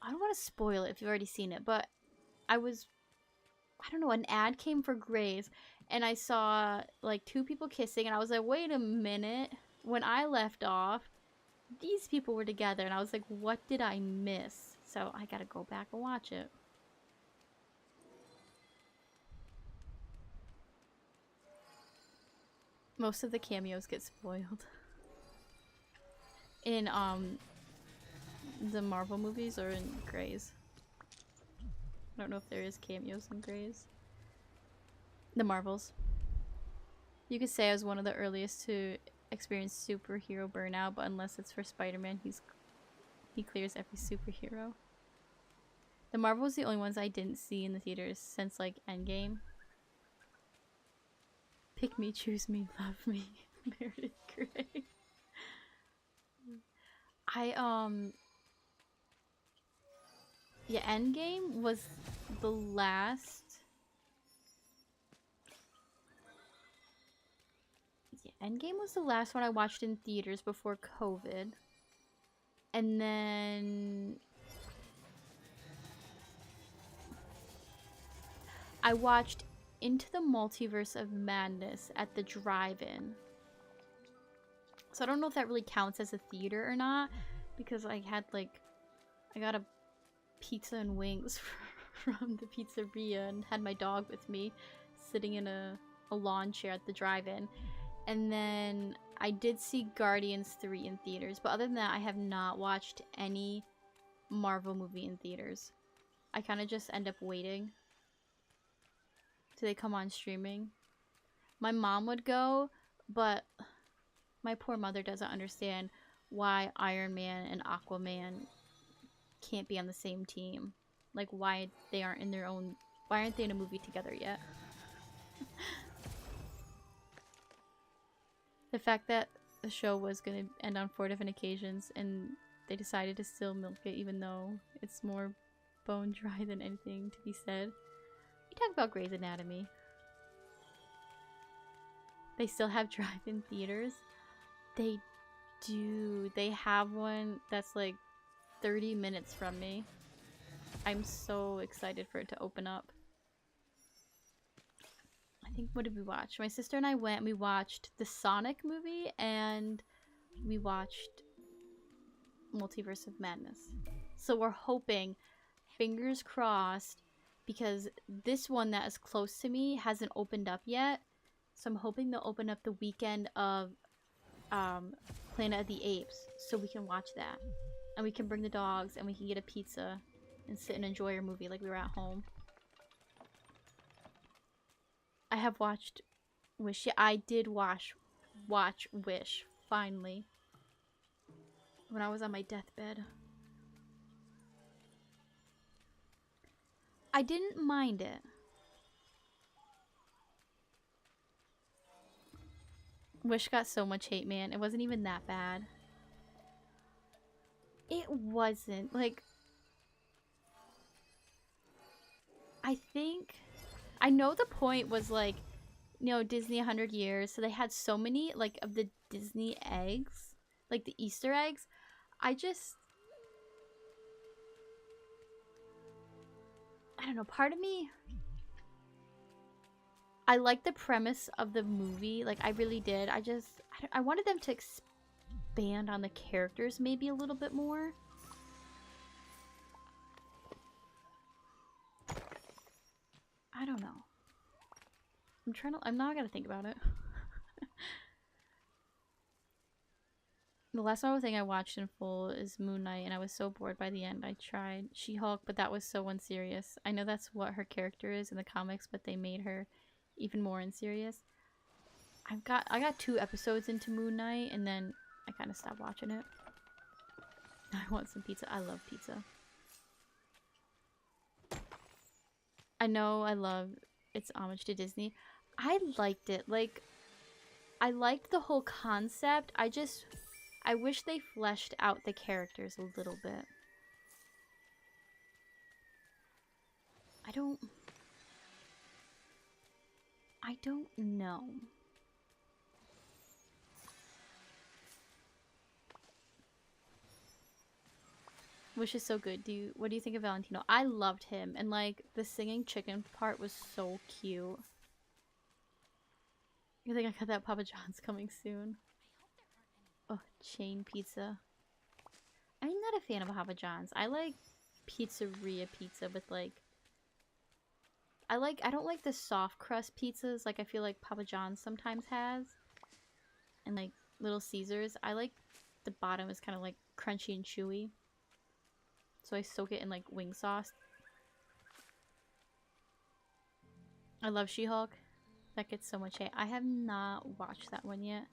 I don't want to spoil it if you've already seen it, but I don't know, an ad came for Grey's, and I saw like two people kissing, and I was like, wait a minute. When I left off, these people were together, and I was like, what did I miss? So I gotta go back and watch it. Most of the cameos get spoiled. In the Marvel movies or in Grey's. I don't know if there is cameos in Grey's. The Marvels. You could say I was one of the earliest to experience superhero burnout, but unless it's for Spider-Man, he clears every superhero. The Marvels the only ones I didn't see in the theaters since like Endgame. Pick me, choose me, love me. Meredith Grey. Yeah, Endgame was the last. Yeah, Endgame was the last one I watched in theaters before COVID. And then I watched Into the Multiverse of Madness at the drive-in. So I don't know if that really counts as a theater or not, because I got a pizza and wings from the pizzeria and had my dog with me sitting in a lawn chair at the drive-in. And then I did see Guardians 3 in theaters, but other than that, I have not watched any Marvel movie in theaters. I kind of just end up waiting till they come on streaming. My mom would go, but my poor mother doesn't understand why Iron Man and Aquaman can't be on the same team. Like, why they aren't in their own... Why aren't they in a movie together yet? The fact that the show was going to end on 4 different occasions and they decided to still milk it even though it's more bone dry than anything to be said. We talk about Grey's Anatomy. They still have drive-in theaters. They do. They have one that's like 30 minutes from me. I'm so excited for it to open up. I think, what did we watch? My sister and I went and we watched the Sonic movie and we watched Multiverse of Madness. So we're hoping, fingers crossed, because this one that is close to me hasn't opened up yet. So I'm hoping they'll open up the weekend of Planet of the Apes so we can watch that. And we can bring the dogs and we can get a pizza and sit and enjoy our movie like we were at home. I have watched Wish. Yeah, I did watch Wish, finally. When I was on my deathbed. I didn't mind it. Wish got so much hate, man. It wasn't even that bad. It wasn't. Like, I think... I know the point was, like, you know, Disney 100 years. So they had so many, like, of the Disney eggs. Like, the Easter eggs. I don't know. Part of me... I liked the premise of the movie. Like, I really did. I wanted them to expand on the characters maybe a little bit more. I don't know. I'm not gonna think about it. The last Marvel thing I watched in full is Moon Knight, and I was so bored by the end. I tried She-Hulk, but that was so unserious. I know that's what her character is in the comics, but they made her even more unserious. I got 2 episodes into Moon Knight, and then I kind of stopped watching it. I want some pizza. I love pizza. I know I love its homage to Disney. I liked it. Like, I liked the whole concept. I wish they fleshed out the characters a little bit. I don't know. Wish is so good. What do you think of Valentino? I loved him, and like the singing chicken part was so cute. I think I got that Papa John's coming soon. Oh, chain pizza. I'm not a fan of Papa John's. I like pizzeria pizza with like I don't like the soft crust pizzas like I feel like Papa John's sometimes has. And like Little Caesars. I like the bottom is kind of like crunchy and chewy. So I soak it in like wing sauce. I love She-Hulk. That gets so much hate. I have not watched that one yet.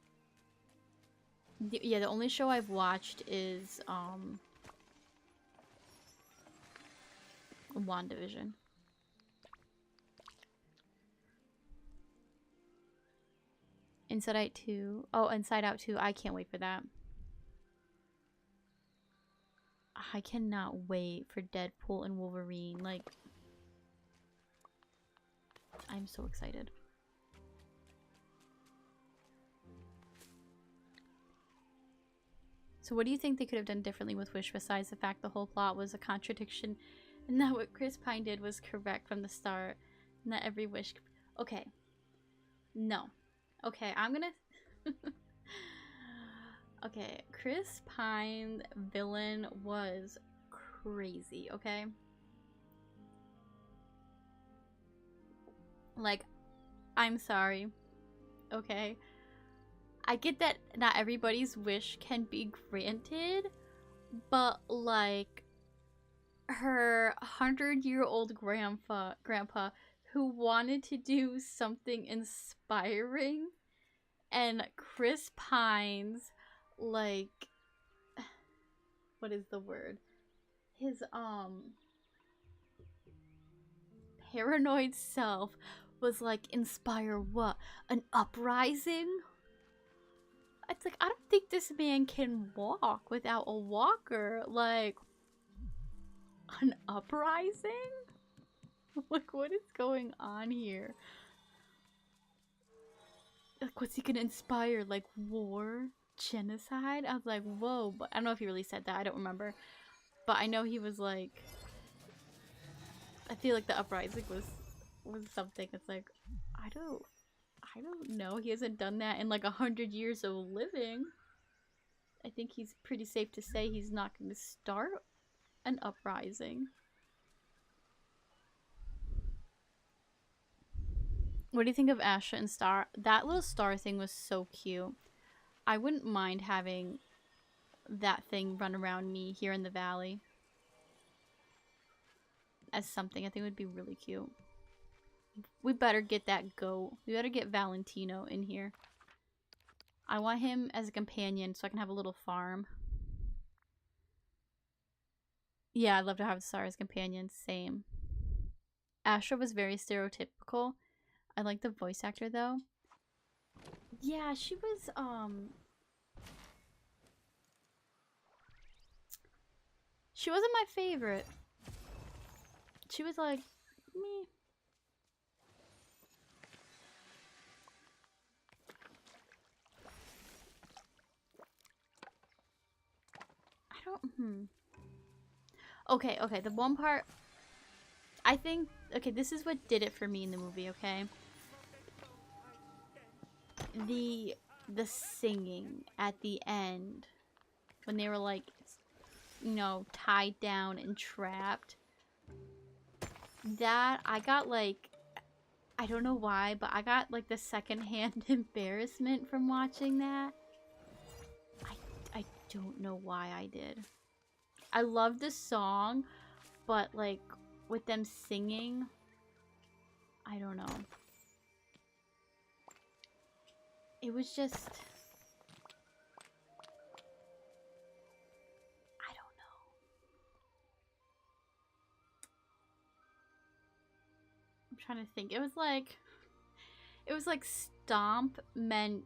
Yeah, the only show I've watched is WandaVision. Inside Out 2. Oh, Inside Out 2. I can't wait for that. I cannot wait for Deadpool and Wolverine. Like, I'm so excited. So what do you think they could have done differently with Wish besides the fact the whole plot was a contradiction and that what Chris Pine did was correct from the start and that every wish... Okay. No. Okay, I'm gonna... Okay, Chris Pine's villain was crazy, okay? Like, I'm sorry, okay? I get that not everybody's wish can be granted, but like, her 100-year-old grandpa who wanted to do something inspiring, and Chris Pine's like, what is the word? His paranoid self was like, inspire what? An uprising? It's like, I don't think this man can walk without a walker. Like, an uprising? Like, what is going on here? Like, what's he gonna inspire? Like, war? Genocide? I was like, whoa. But I don't know if he really said that. I don't remember. But I know he was like, I feel like the uprising was something. It's like, I don't know. He hasn't done that in like 100 years of living. I think he's pretty safe to say he's not going to start an uprising. What do you think of Asha and Star? That little star thing was so cute. I wouldn't mind having that thing run around me here in the valley as something. I think it would be really cute. We better get that goat. We better get Valentino in here. I want him as a companion so I can have a little farm. Yeah, I'd love to have Star as companion. Same. Asha was very stereotypical. I like the voice actor though. Yeah, she was she wasn't my favorite. She was like me. I don't Okay, the one part I think okay, this is what did it for me in the movie, okay? The singing at the end when they were like, you know, tied down and trapped. That I got like I don't know why, but I got like the secondhand embarrassment from watching that. I don't know why I did. I love this song, but like with them singing, I don't know. It was just, I don't know. I'm trying to think. It was like Stomp met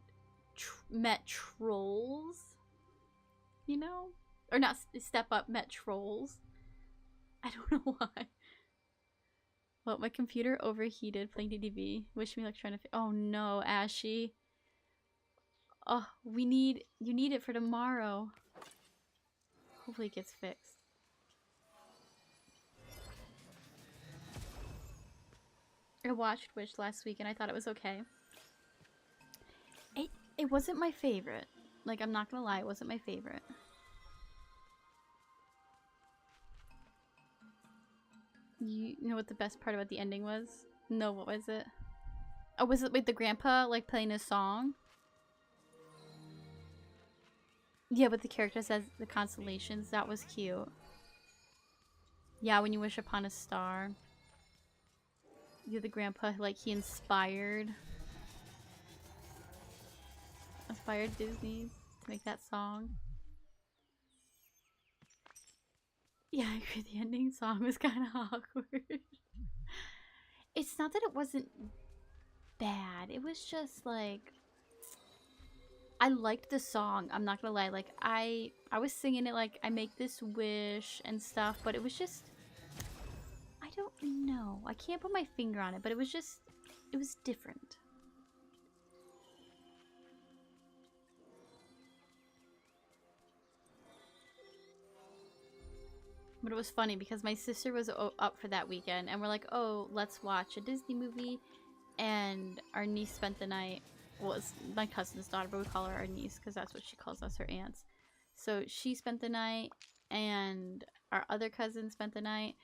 Trolls, you know? Or not Step Up met Trolls. I don't know why. Well, my computer overheated playing DDV. Wish me luck trying to. Oh no, Ashy. Oh, you need it for tomorrow. Hopefully it gets fixed. I watched Wish last week and I thought it was okay. It wasn't my favorite. Like, I'm not gonna lie, it wasn't my favorite. You know what the best part about the ending was? No, what was it? Oh, was it with the grandpa, like, playing a song? Yeah, but the character says the constellations. That was cute. Yeah, when you wish upon a star. You're the grandpa, like, he inspired Disney to make that song. Yeah, I agree. The ending song was kind of awkward. It's not that it wasn't bad. It was just like, I liked the song. I'm not gonna lie. Like, I was singing it like I make this wish and stuff, but it was just, I don't know. I can't put my finger on it, but it was just, it was different. But it was funny because my sister was up for that weekend and we're like, oh, let's watch a Disney movie. And our niece spent the night. Well, it's my cousin's daughter, but we call her our niece because that's what she calls us, her aunts. So she spent the night and our other cousin spent the night,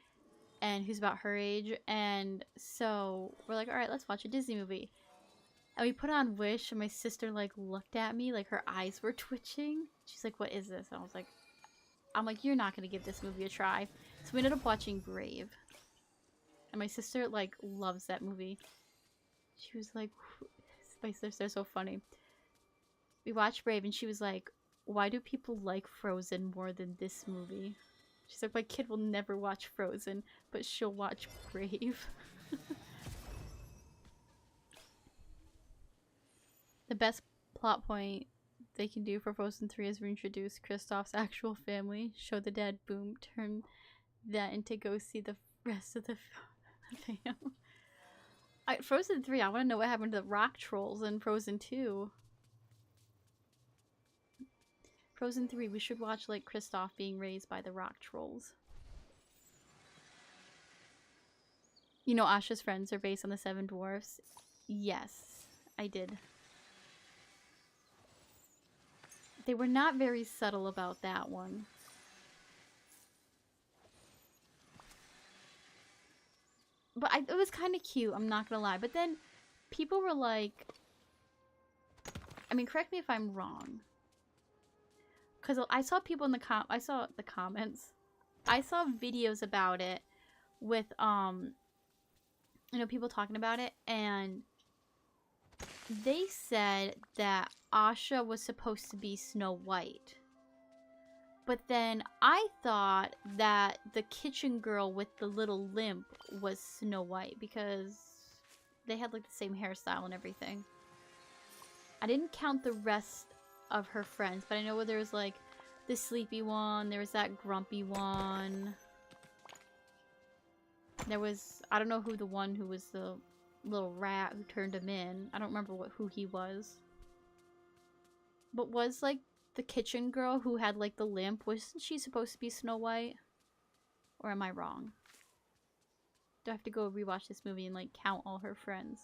and who's about her age. And so we're like, all right, let's watch a Disney movie. And we put on Wish, and my sister like looked at me like her eyes were twitching. She's like, what is this? And I was like, you're not going to give this movie a try. So we ended up watching Brave. And my sister, like, loves that movie. She was like, my sister's so funny. We watched Brave, and she was like, why do people like Frozen more than this movie? She's like, my kid will never watch Frozen, but she'll watch Brave. The best plot point they can do for Frozen 3 is reintroduce Kristoff's actual family, show the dad boom, turn that into go see the rest of the fam. Frozen 3, I want to know what happened to the rock trolls in Frozen 2. Frozen 3, we should watch like Kristoff being raised by the rock trolls. You know Asha's friends are based on the Seven Dwarfs? Yes, I did. They were not very subtle about that one. But it was kind of cute, I'm not gonna lie. But then people were like, I mean, correct me if I'm wrong. Because I saw people in the comments. I saw videos about it with, you know, people talking about it. And they said that Asha was supposed to be Snow White. But then I thought that the kitchen girl with the little limp was Snow White because they had like the same hairstyle and everything. I didn't count the rest of her friends, but I know there was like the sleepy one, there was that grumpy one. There was, I don't know who the one who was the little rat who turned him in. I don't remember who he was. But was like the kitchen girl who had like the limp, wasn't she supposed to be Snow White? Or am I wrong? Do I have to go rewatch this movie and like count all her friends?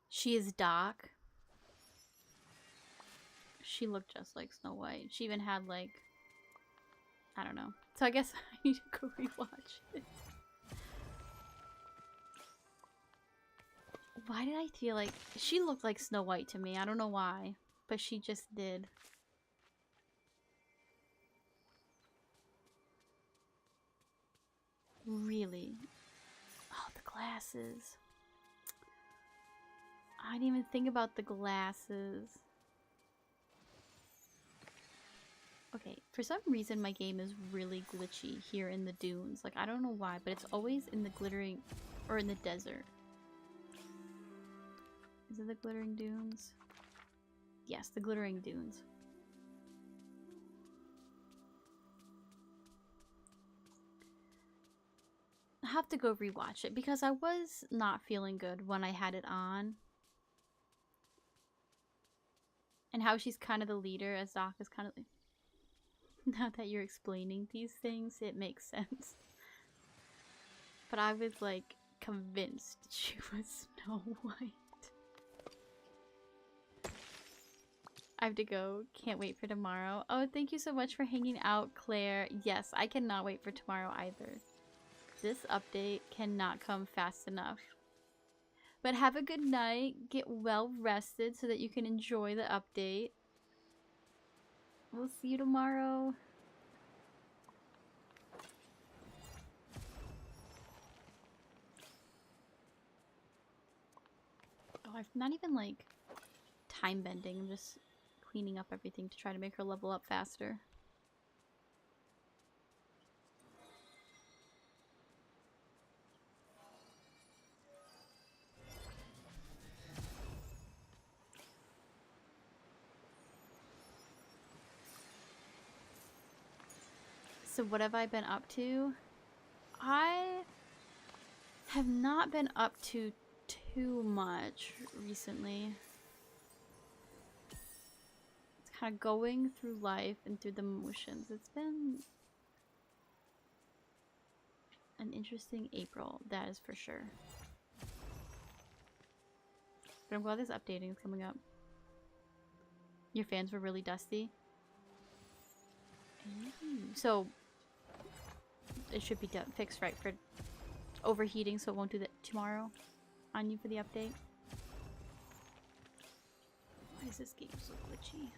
She is Doc. She looked just like Snow White. She even had like, I don't know. So I guess I need to go rewatch it. Why did I feel like she looked like Snow White to me? I don't know why, but she just did. Really? Oh, the glasses. I didn't even think about the glasses. Okay, for some reason my game is really glitchy here in the dunes. Like, I don't know why, but it's always in the glittering, or in the desert. Is it the glittering dunes? Yes, the glittering dunes. I have to go rewatch it because I was not feeling good when I had it on. And how she's kind of the leader, as Doc is kind of... Now that you're explaining these things, it makes sense. But I was, like, convinced she was Snow White. I have to go. Can't wait for tomorrow. Oh, thank you so much for hanging out, Claire. Yes, I cannot wait for tomorrow either. This update cannot come fast enough. But have a good night. Get well rested so that you can enjoy the update. We'll see you tomorrow. Oh, I've not even like time bending. I'm just cleaning up everything to try to make her level up faster. So what have I been up to? I have not been up to too much recently. It's kind of going through life and through the motions. It's been an interesting April, that is for sure. But I'm glad this updating is coming up. Your fans were really dusty. So it should be fixed right for overheating, so it won't do that tomorrow on you for the update. Why is this game so glitchy?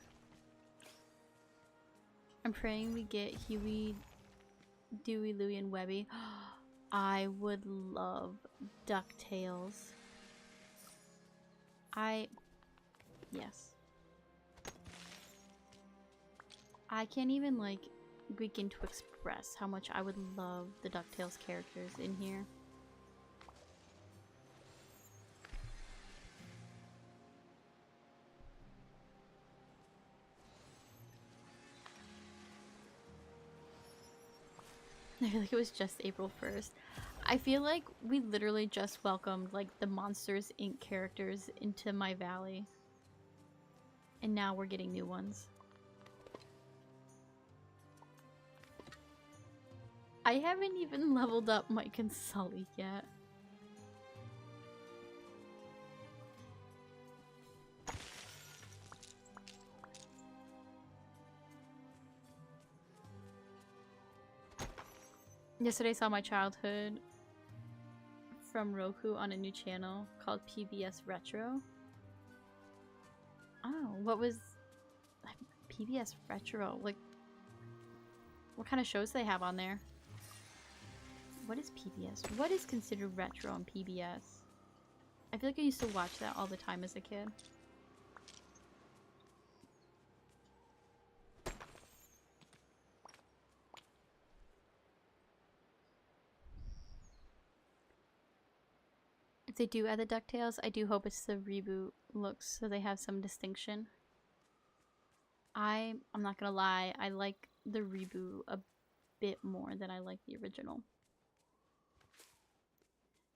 I'm praying we get Huey, Dewey, Louie, and Webby. I would love DuckTales. Yes. I can't even like begin to express how much I would love the DuckTales characters in here. I feel like it was just April 1st. I feel like we literally just welcomed like the Monsters Inc. characters into my valley. And now we're getting new ones. I haven't even leveled up Mike and Sully yet. Yesterday I saw my childhood from Roku on a new channel called PBS Retro. Oh, what was PBS Retro? Like, what kind of shows they have on there? What is PBS? What is considered retro on PBS? I feel like I used to watch that all the time as a kid. If they do add the DuckTales, I do hope it's the reboot looks so they have some distinction. I'm not gonna lie, I like the reboot a bit more than I like the original.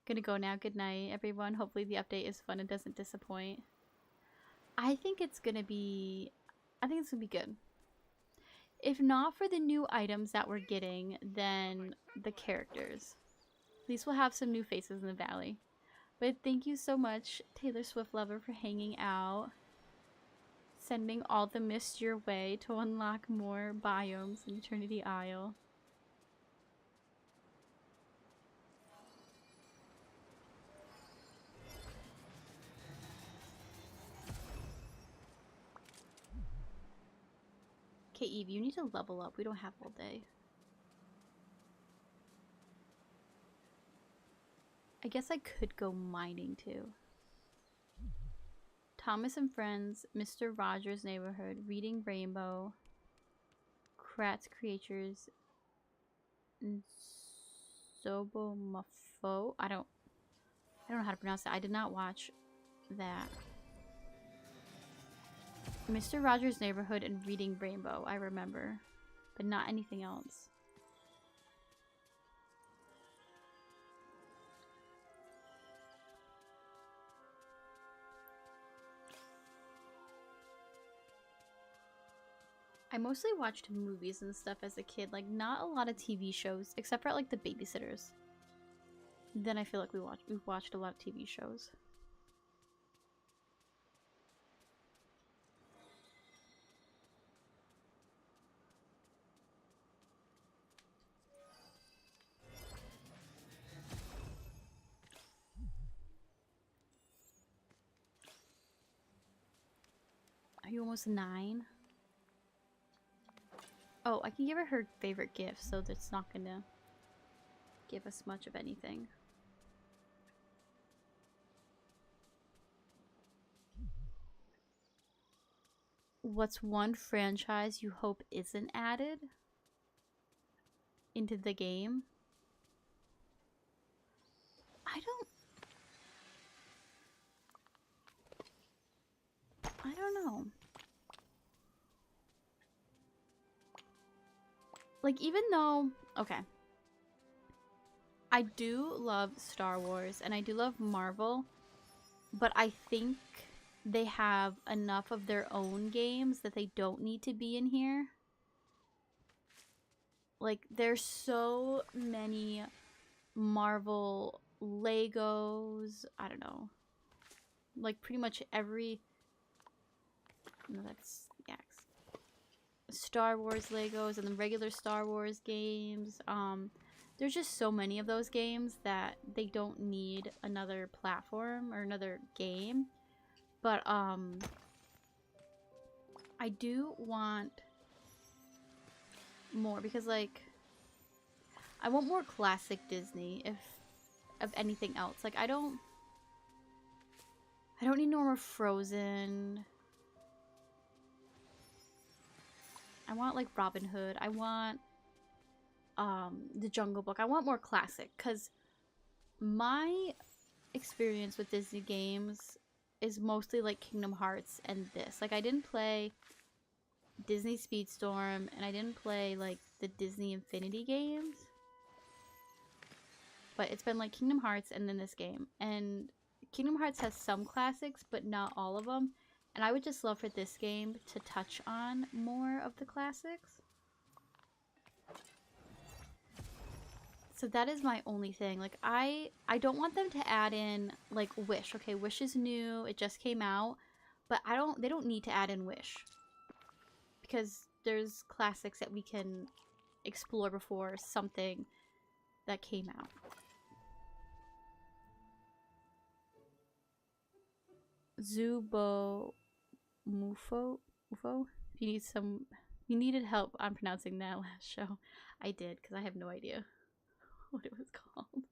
Gonna go now. Good night, everyone. Hopefully the update is fun and doesn't disappoint. I think it's gonna be good. If not for the new items that we're getting, then the characters. At least we'll have some new faces in the valley. But thank you so much, Taylor Swift Lover, for hanging out. Sending all the mist your way to unlock more biomes in Eternity Isle. Okay, Eve, you need to level up. We don't have all day. I guess I could go mining too. Thomas and Friends, Mr. Rogers' Neighborhood, Reading Rainbow, Kratz Creatures, Zobo Mafo. I don't know how to pronounce that. I did not watch that. Mr. Rogers' Neighborhood and Reading Rainbow, I remember, but not anything else. I mostly watched movies and stuff as a kid, like not a lot of TV shows, except for like The Babysitters. Then I feel like we've watched a lot of TV shows. Are you almost 9? Oh, I can give her favorite gift, so that's not gonna give us much of anything. What's one franchise you hope isn't added into the game? I don't know. Like, even though, okay, I do love Star Wars and I do love Marvel, but I think they have enough of their own games that they don't need to be in here. Like, there's so many Marvel Legos, I don't know, like pretty much every, no, that's yeah, Star Wars Legos and the regular Star Wars games. There's just so many of those games that they don't need another platform or another game. But I do want more because, like, I want more classic Disney if of anything else. Like, I don't need no more Frozen. I want like Robin Hood. I want the Jungle Book. I want more classic because my experience with Disney games is mostly like Kingdom Hearts and this. Like, I didn't play Disney Speedstorm and I didn't play like the Disney Infinity games. But it's been like Kingdom Hearts and then this game. And Kingdom Hearts has some classics, but not all of them. And I would just love for this game to touch on more of the classics. So that is my only thing. Like, I don't want them to add in like Wish. Okay, Wish is new. It just came out. But they don't need to add in Wish. Because there's classics that we can explore before something that came out. Zubo Mufo? If you needed help on pronouncing that last show, I did, because I have no idea what it was called.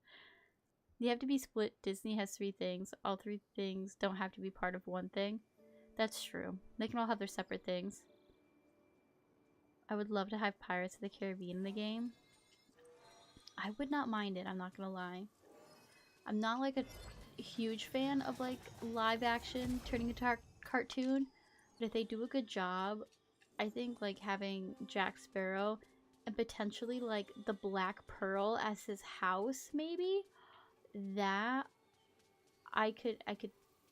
You have to be split. Disney has 3 things. All 3 things don't have to be part of one thing. That's true. They can all have their separate things. I would love to have Pirates of the Caribbean in the game. I would not mind it, I'm not gonna lie. I'm not like a huge fan of like live action turning into a cartoon, but if they do a good job, I think like having Jack Sparrow and potentially like the Black Pearl as his house, maybe, that I could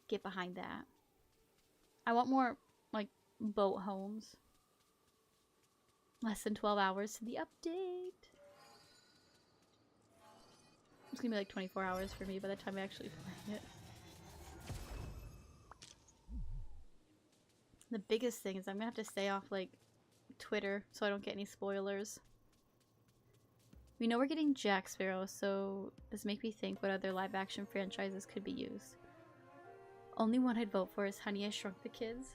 get behind that. I want more like boat homes. Less than 12 hours to the update. It's gonna be like 24 hours for me by the time I actually play it. The biggest thing is I'm gonna have to stay off like Twitter so I don't get any spoilers. We know we're getting Jack Sparrow, so this makes me think what other live action franchises could be used. Only one I'd vote for is Honey, I Shrunk the Kids.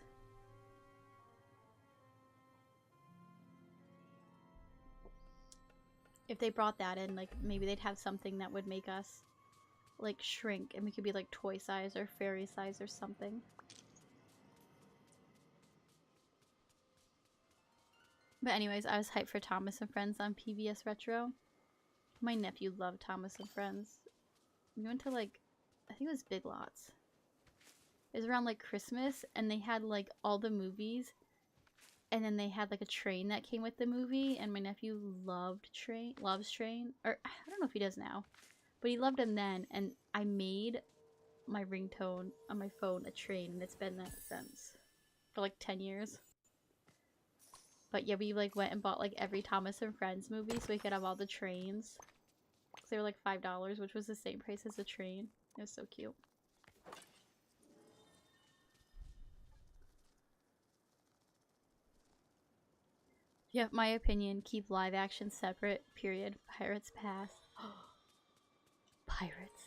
If they brought that in, like, maybe they'd have something that would make us, like, shrink, and we could be, like, toy size or fairy size or something. But anyways, I was hyped for Thomas and Friends on PBS Retro. My nephew loved Thomas and Friends. We went to, like, I think it was Big Lots. It was around, like, Christmas, and they had, like, all the movies. And then they had, like, a train that came with the movie, and my nephew loves Train. Or, I don't know if he does now. But he loved him then, and I made my ringtone on my phone a train, and it's been that since. For, like, 10 years. But yeah, we, like, went and bought, like, every Thomas and Friends movie so we could have all the trains. Because they were, like, $5, which was the same price as the train. It was so cute. Yeah, my opinion, keep live action separate, period. Pirates pass. Pirates.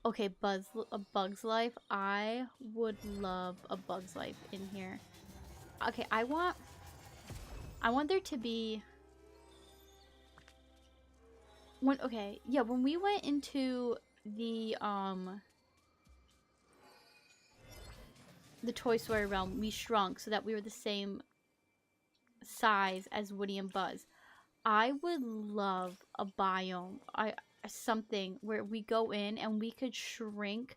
Okay, a Bug's Life. I would love a Bug's Life in here. Okay, I want there to be when we went into the Toy Story realm, we shrunk so that we were the same size as Woody and Buzz. I would love a biome, something where we go in and we could shrink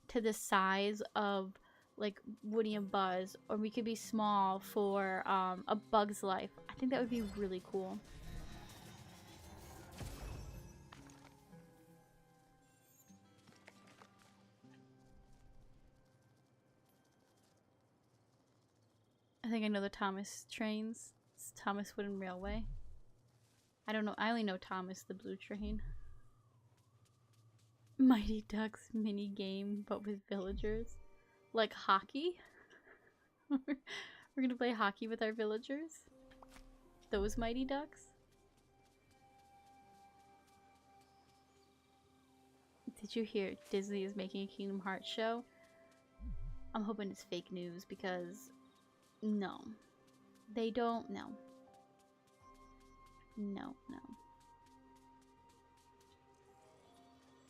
to the size of like Woody and Buzz, or we could be small for a Bug's Life. I think that would be really cool. I think I know the Thomas trains. It's Thomas Wooden Railway. I don't know. I only know Thomas the Blue Train. Mighty Ducks mini game, but with villagers. Like hockey? We're gonna play hockey with our villagers? Those Mighty Ducks? Did you hear Disney is making a Kingdom Hearts show? I'm hoping it's fake news because no. They don't. No. No.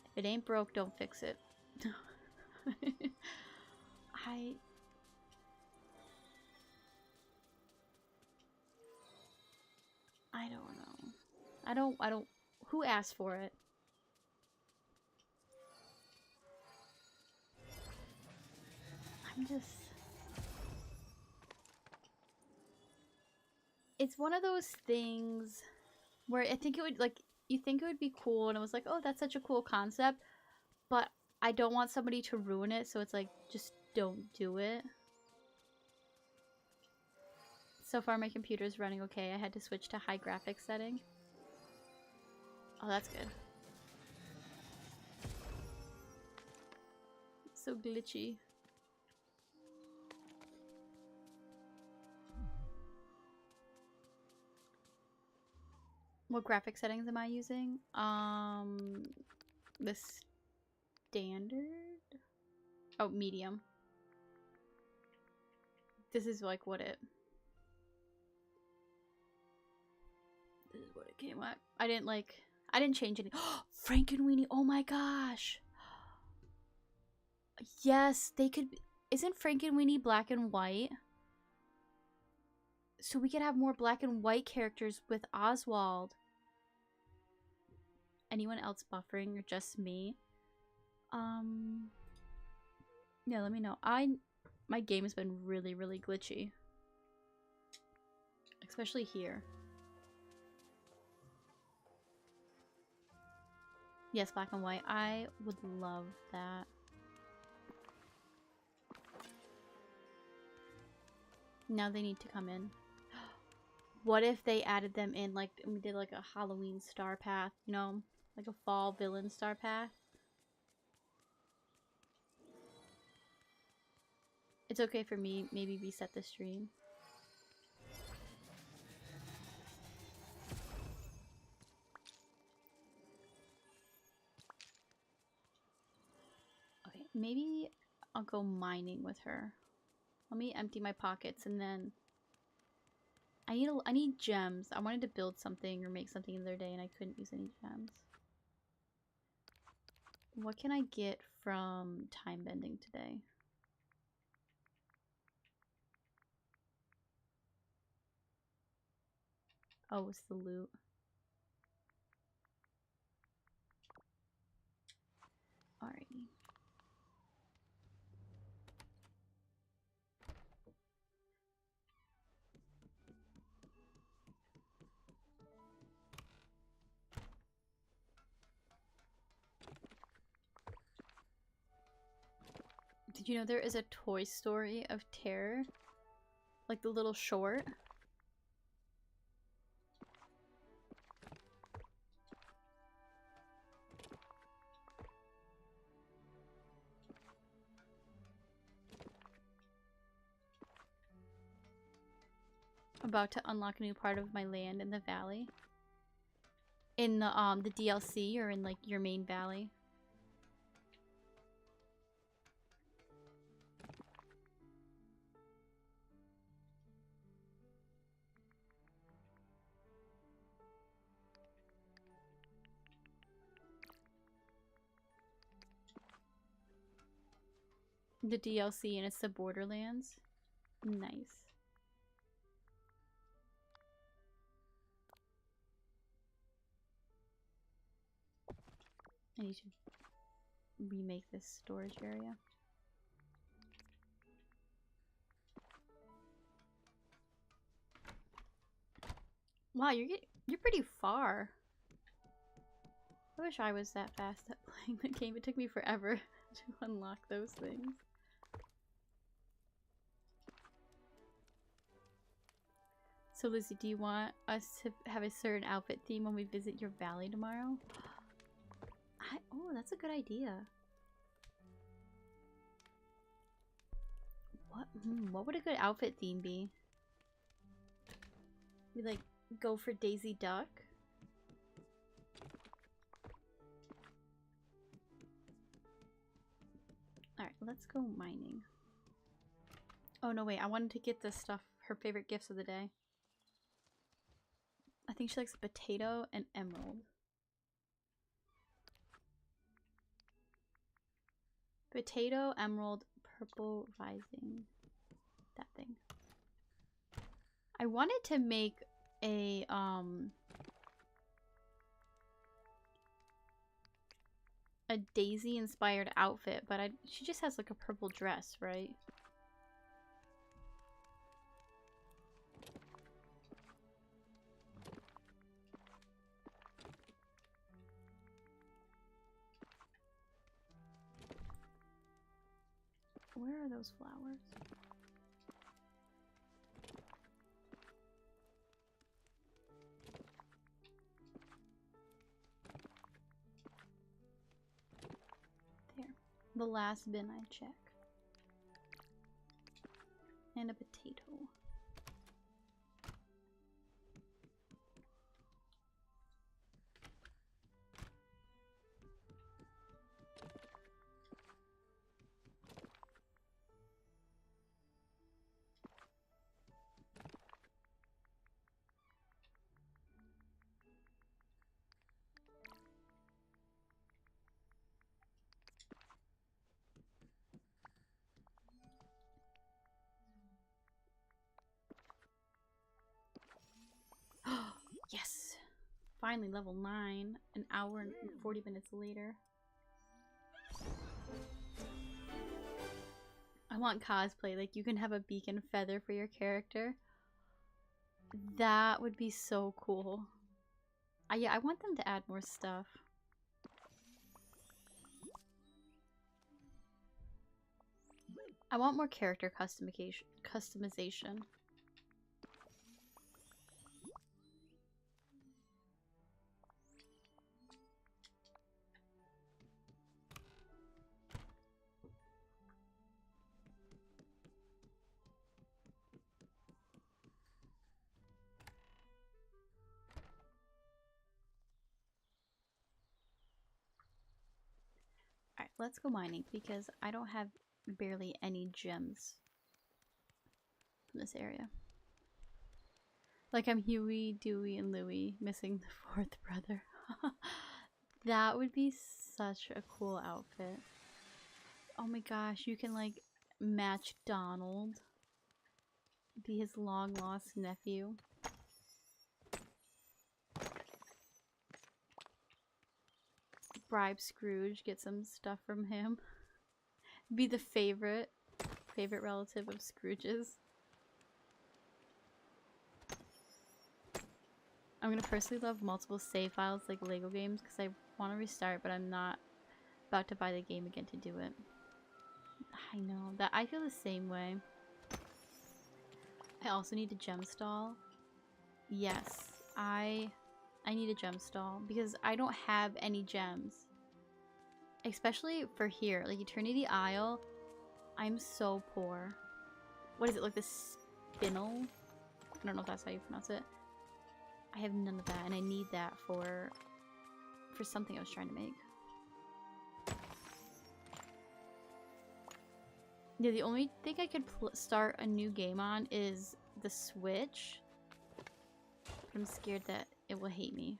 If it ain't broke, don't fix it. I don't know. I don't. Who asked for it? I'm just. It's one of those things where I think it would, like, you think it would be cool, and it was like, oh, that's such a cool concept, but I don't want somebody to ruin it, so it's like, just don't do it. So far, my computer's running okay. I had to switch to high graphics setting. Oh, that's good. It's so glitchy. What graphic settings am I using? The standard? Oh, medium. This is like what it... This is what it came up. I didn't change any. Frankenweenie, oh my gosh! Yes, they could... Isn't Frankenweenie black and white? So we could have more black and white characters with Oswald. Anyone else buffering or just me? Yeah, let me know. My game has been really, really glitchy. Especially here. Yes, black and white. I would love that. Now they need to come in. What if they added them in, like, we did like a Halloween star path, you know? Like a fall villain star path? It's okay for me. Maybe reset the stream. Okay, maybe I'll go mining with her. Let me empty my pockets and then I need gems. I wanted to build something or make something the other day and I couldn't use any gems. What can I get from time bending today? Oh, it's the loot. Alrighty. Did you know there is a Toy Story of Terror? Like the little short? About to unlock a new part of my land in the valley. In the DLC or in like your main valley. The DLC and it's the Borderlands. Nice. I need to remake this storage area. Wow, you're pretty far. I wish I was that fast at playing the game. It took me forever to unlock those things. So Lizzie, do you want us to have a certain outfit theme when we visit your valley tomorrow? Oh, that's a good idea. What would a good outfit theme be? We like go for Daisy Duck? Alright, let's go mining. Oh no, wait, I wanted to get this stuff, her favorite gifts of the day. I think she likes potato and emerald. Potato, emerald, purple rising. That thing. I wanted to make a Daisy inspired outfit, but she just has like a purple dress, right? Where are those flowers? There. The last bin I check. And a potato. Yes! Finally level 9, an hour and 40 minutes later. I want cosplay, like you can have a beacon feather for your character. That would be so cool. Yeah, I want them to add more stuff. I want more character customization. let's go mining because I don't have barely any gems in this area. Like I'm Huey, Dewey, and Louie missing the fourth brother. That would be such a cool outfit. Oh my gosh, you can like match Donald. Be his long lost nephew. Bribe Scrooge, get some stuff from him. Be the favorite relative of Scrooge's. I'm gonna personally love multiple save files like Lego games because I want to restart, but I'm not about to buy the game again to do it. I know that I feel the same way. I also need a gem stall. Yes, I need a gem stall because I don't have any gems. Especially for here, like Eternity Isle, I'm so poor. What is it, like the spinel? I don't know if that's how you pronounce it. I have none of that, and I need that for something I was trying to make. Yeah, the only thing I could start a new game on is the Switch. But I'm scared that it will hate me.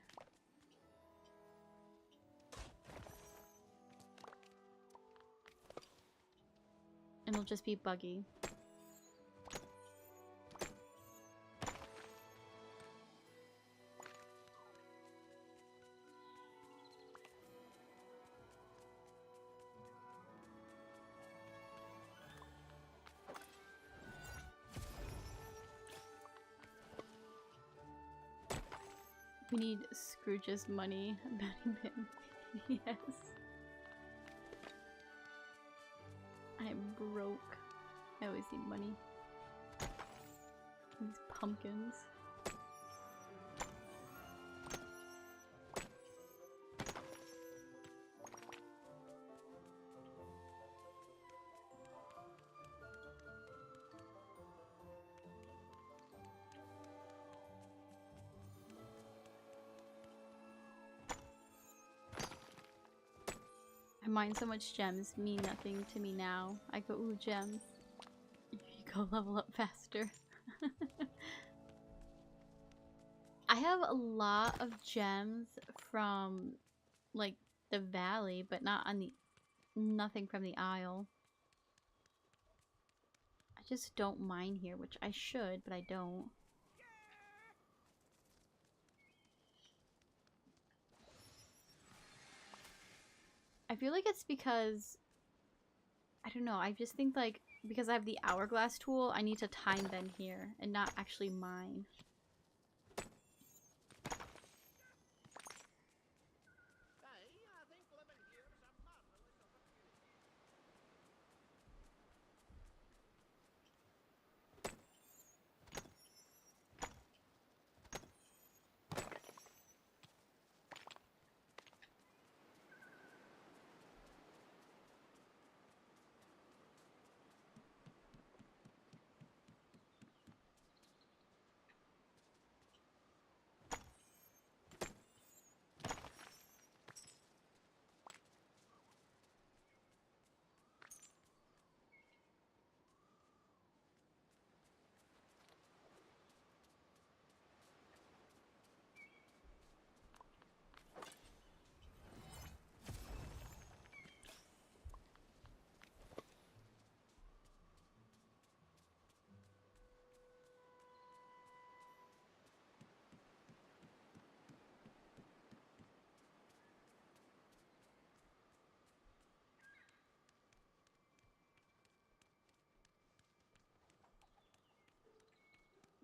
And it'll just be buggy. We need Scrooge's money. Yes. I'm broke. I always need money. These pumpkins. I mine so much gems mean nothing to me now. I go, ooh, gems. You go level up faster. I have a lot of gems from like the valley, but not on the nothing from the Isle. I just don't mine here, which I should, but I don't. I feel like it's because I don't know, I just think like because I have the hourglass tool, I need to time bend here and not actually mine.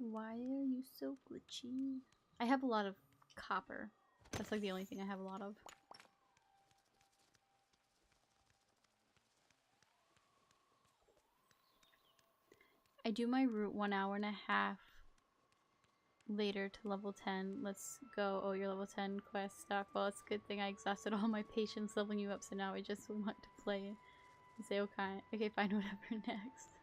Why are you so glitchy? I have a lot of copper. That's like the only thing I have a lot of. I do my route 1 hour and a half later to level 10. Let's go. Oh, your level 10 quest stock. Well, it's a good thing I exhausted all my patience leveling you up, so now I just want to play and say, okay, fine, whatever, next.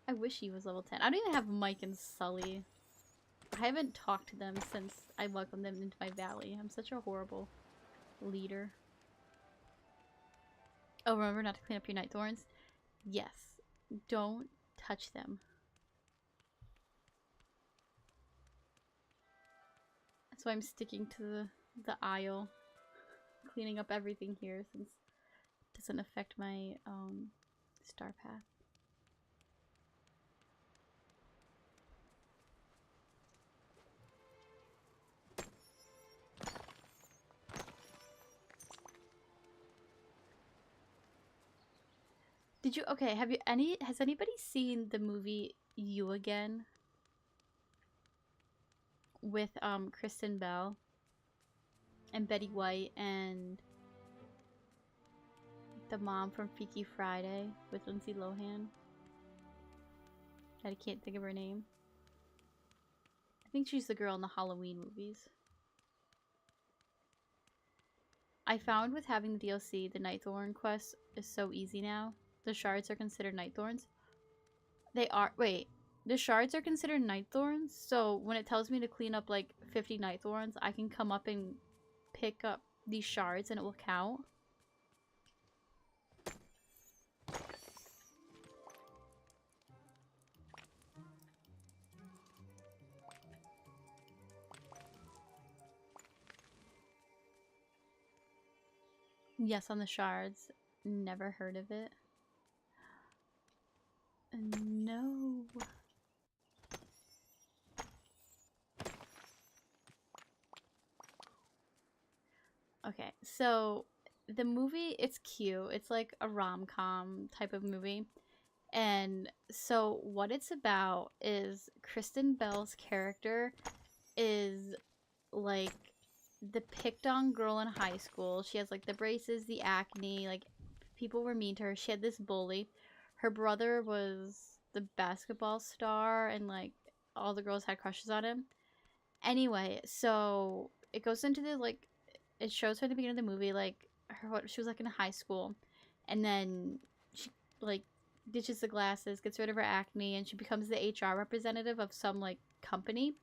I wish he was level 10. I don't even have Mike and Sully. I haven't talked to them since I welcomed them into my valley. I'm such a horrible leader. Oh, remember not to clean up your night thorns? Yes. Don't touch them. That's why I'm sticking to the aisle. Cleaning up everything here since it doesn't affect my star path. Did you okay, has anybody seen the movie You Again? With Kristen Bell and Betty White and the mom from Freaky Friday with Lindsay Lohan. I can't think of her name. I think she's the girl in the Halloween movies. I found with having the DLC, the Nightthorn quest is so easy now. The shards are considered Nightthorns. They are. Wait. The shards are considered Nightthorns, so when it tells me to clean up like 50 Nightthorns, I can come up and pick up these shards and it will count. Yes, on the shards. Never heard of it. No. Okay, so the movie, it's cute. It's like a rom-com type of movie. And so what it's about is Kristen Bell's character is like the picked on girl in high school. She has like the braces, the acne, like people were mean to her. She had this bully. Her brother was the basketball star and like all the girls had crushes on him. Anyway, so it goes into the like it shows her at the beginning of the movie like what she was like in high school, and then she like ditches the glasses, gets rid of her acne, and she becomes the HR representative of some like company.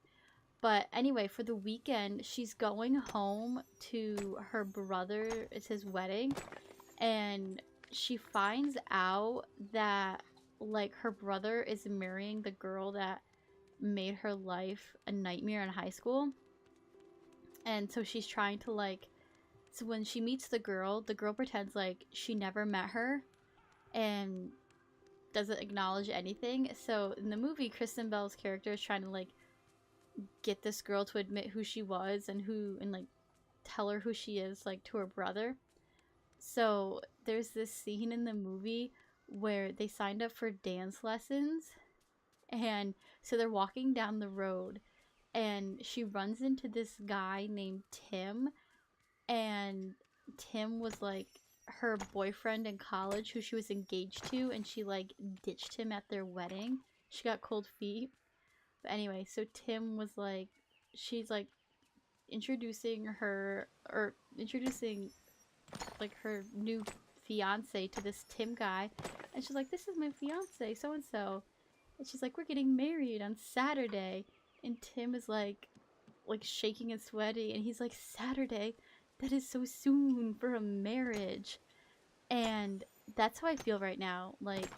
But anyway, for the weekend, she's going home to her brother. It's his wedding, and she finds out that like her brother is marrying the girl that made her life a nightmare in high school. And so she's trying to like, so when she meets the girl pretends like she never met her and doesn't acknowledge anything. So in the movie, Kristen Bell's character is trying to like get this girl to admit who she was and like tell her who she is like to her brother. So there's this scene in the movie where they signed up for dance lessons, and so they're walking down the road and she runs into this guy named Tim, and Tim was like her boyfriend in college who she was engaged to, and she like ditched him at their wedding. She got cold feet. But anyway, so Tim was like, she's like introducing like her new fiance to this Tim guy, and she's like, this is my fiance so and so, and she's like, we're getting married on Saturday, and Tim is like shaking and sweaty, and he's like, Saturday? That is so soon for a marriage. And that's how I feel right now, like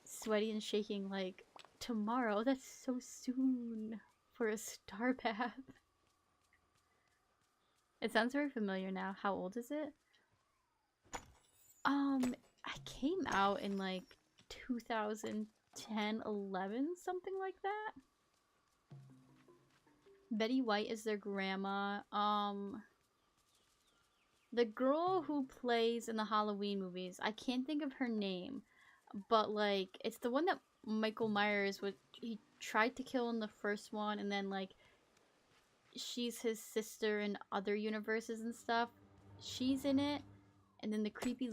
sweaty and shaking, like tomorrow, that's so soon for a star path. It sounds very familiar now. How old is it? I came out in like 2010, 11, something like that. Betty White is their grandma. The girl who plays in the Halloween movies, I can't think of her name, but like it's the one that Michael Myers he tried to kill in the first one, and then like she's his sister in other universes and stuff. She's in it. And then the creepy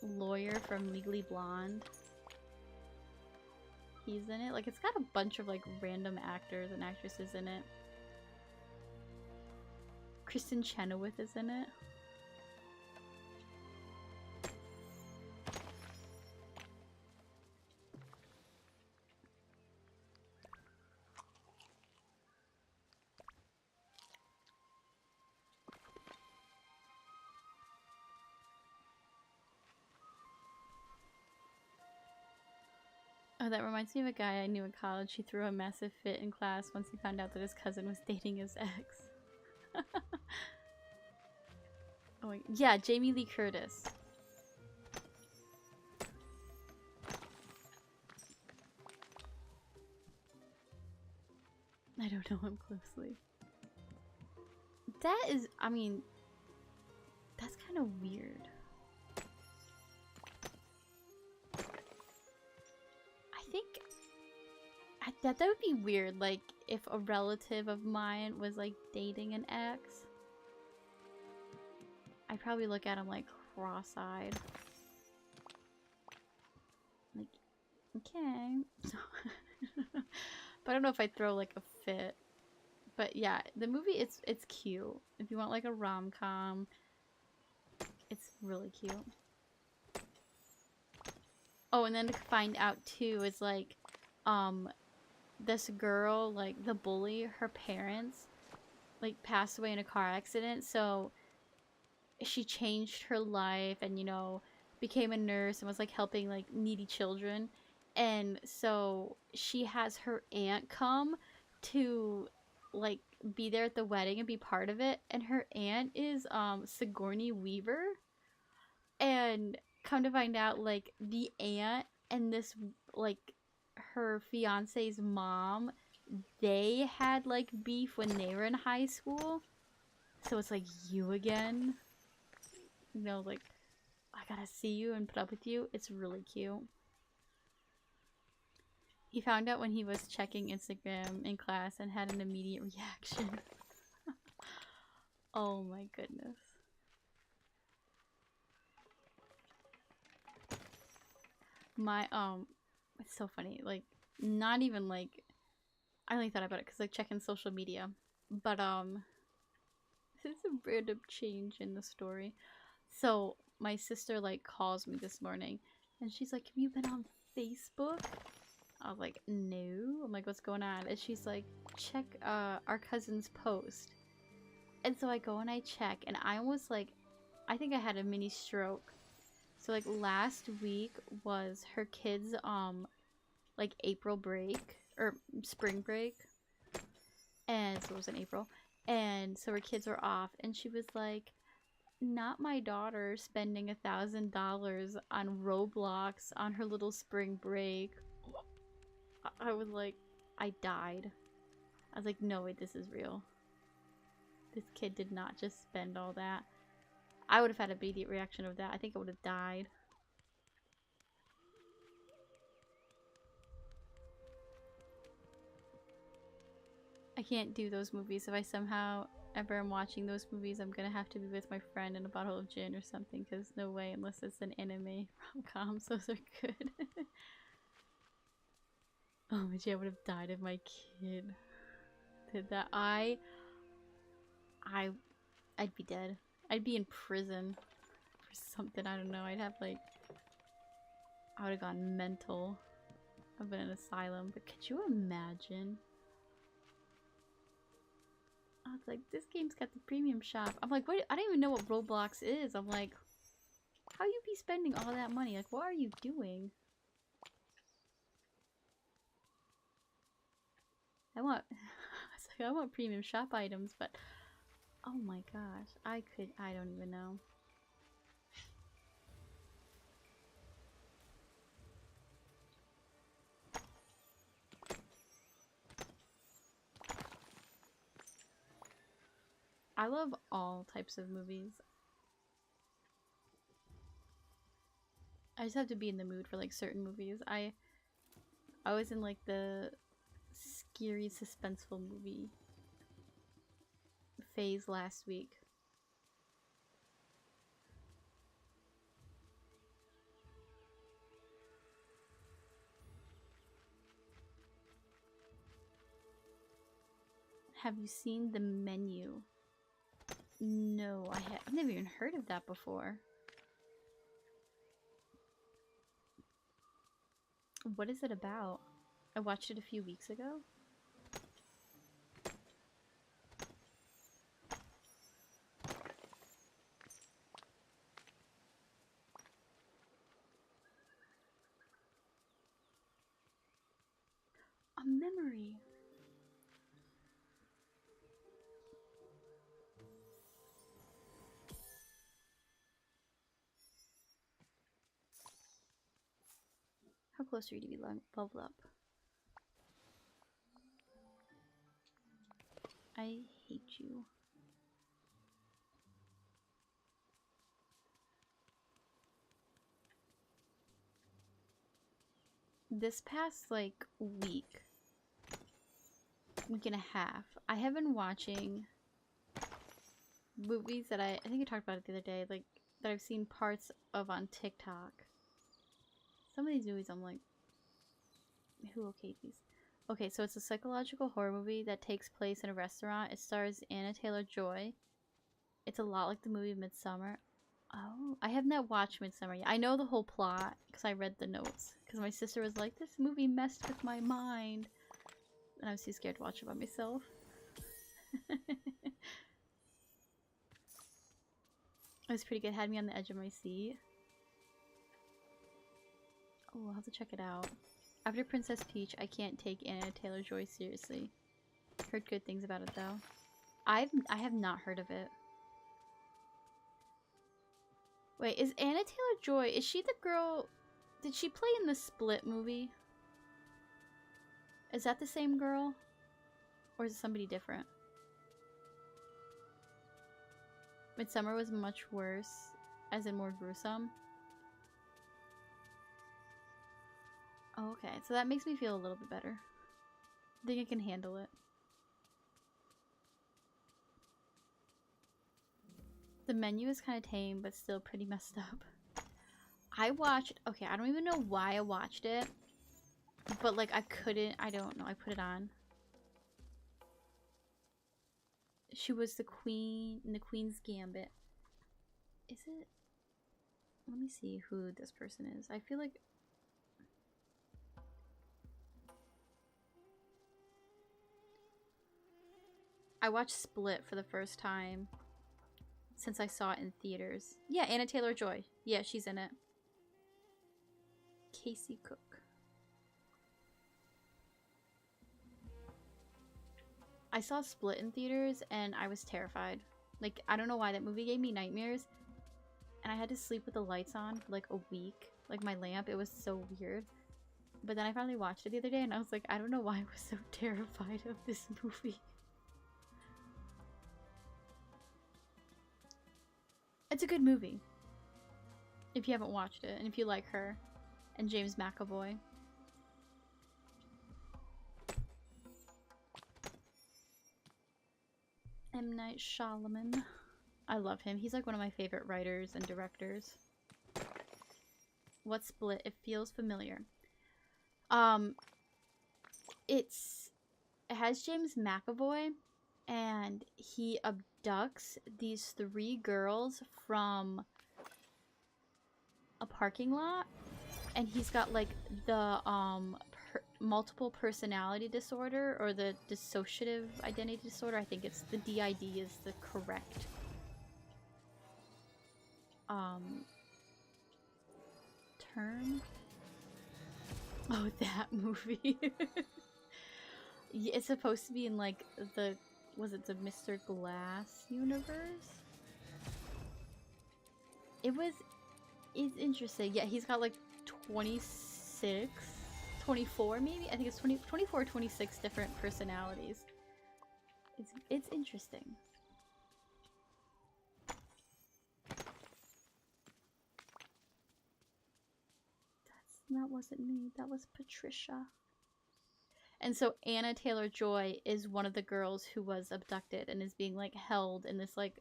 lawyer from Legally Blonde, he's in it. Like it's got a bunch of like random actors and actresses in it. Kristen Chenoweth is in it. Oh, that reminds me of a guy I knew in college. He threw a massive fit in class once he found out that his cousin was dating his ex. Oh, yeah, Jamie Lee Curtis. I don't know him closely. That is, I mean, that's kind of weird. I think that would be weird, like, if a relative of mine was, like, dating an ex. I'd probably look at him, like, cross-eyed. Like, okay. But I don't know if I'd throw, like, a fit. But yeah, the movie, it's cute. If you want, like, a rom-com, it's really cute. Oh, and then to find out, too, is, like, this girl, like, the bully, her parents, like, passed away in a car accident, so she changed her life and, you know, became a nurse and was, like, helping, like, needy children. And so she has her aunt come to, like, be there at the wedding and be part of it. And her aunt is, Sigourney Weaver. And come to find out, like, the aunt and this, like, her fiance's mom, they had, like, beef when they were in high school. So it's like, you again? You know, like, I gotta see you and put up with you. It's really cute. He found out when he was checking Instagram in class and had an immediate reaction. Oh my goodness. My, it's so funny. Like, not even like, I only thought about it because, like, checking social media. But, it's a random change in the story. So, my sister, like, calls me this morning and she's like, have you been on Facebook? I was like, no. I'm like, what's going on? And she's like, check our cousin's post. And so I go and I check, and I was like, I think I had a mini stroke. So, like, last week was her kids' like, April break, or spring break. And so it was in April. And so her kids were off, and she was like, not my daughter spending $1,000 on Roblox on her little spring break. I was like, I died. I was like, no, wait, this is real. This kid did not just spend all that. I would have had an immediate reaction of that. I think I would have died. I can't do those movies. If I somehow ever am watching those movies, I'm gonna have to be with my friend and a bottle of gin or something, because no way, unless it's an anime rom-coms, those are good. Oh my god, I would have died if my kid did that. I'd be dead. I'd be in prison for something, I don't know. I'd have, like, I would have gone mental. I've been in an asylum, but could you imagine? I was like, this game's got the premium shop. I'm like, what? I don't even know what Roblox is. I'm like, how you be spending all that money? Like, what are you doing? I want, I want premium shop items, but oh my gosh, I don't even know. I love all types of movies. I just have to be in the mood for, like, certain movies. I was in, like, the scary, suspenseful movie phase last week. Have you seen The Menu? No, I've never even heard of that before. What is it about? I watched it a few weeks ago. close are you to be leveled up? I hate you. This past, like, week and a half, I have been watching movies that I think I talked about it the other day, like, that I've seen parts of on TikTok. Some of these movies I'm like, who okayed these? Okay, so it's a psychological horror movie that takes place in a restaurant. It stars Anna Taylor-Joy. It's a lot like the movie Midsummer. Oh, I have not watched Midsummer yet. I know the whole plot because I read the notes. Because my sister was like, this movie messed with my mind. And I was too scared to watch it by myself. It was pretty good. Had me on the edge of my seat. Oh, I'll have to check it out. After Princess Peach, I can't take Anna Taylor-Joy seriously. Heard good things about it though. I have not heard of it. Wait, is Anna Taylor-Joy, is she the girl, did she play in the Split movie? Is that the same girl? Or is it somebody different? Midsummer was much worse, as in more gruesome. Oh, okay, so that makes me feel a little bit better. I think I can handle it. The menu is kind of tame, but still pretty messed up. I watched, okay, I don't even know why I watched it, but like I couldn't, I don't know, I put it on. She was the queen in the Queen's Gambit. Is it? Let me see who this person is. I feel like I watched Split for the first time since I saw it in theaters. Yeah, Anna Taylor-Joy. Yeah, she's in it. Casey Cook. I saw Split in theaters and I was terrified. Like, I don't know why that movie gave me nightmares. And I had to sleep with the lights on for like a week. Like my lamp, it was so weird. But then I finally watched it the other day and I was like, I don't know why I was so terrified of this movie. It's a good movie. If you haven't watched it and if you like her and James McAvoy. M. Night Shyamalan. I love him. He's like one of my favorite writers and directors. What Split? It feels familiar. It has James McAvoy and he abducts these 3 girls from a parking lot and he's got like the multiple personality disorder or the dissociative identity disorder. I think it's the DID is the correct term. Oh, that movie. Yeah, it's supposed to be in like the, was it the Mr. Glass universe? It's interesting. Yeah, he's got like 26, 24 maybe? I think it's 24 or 26 different personalities. It's interesting. That wasn't me. That was Patricia. And so Anna Taylor-Joy is one of the girls who was abducted and is being like held in this like,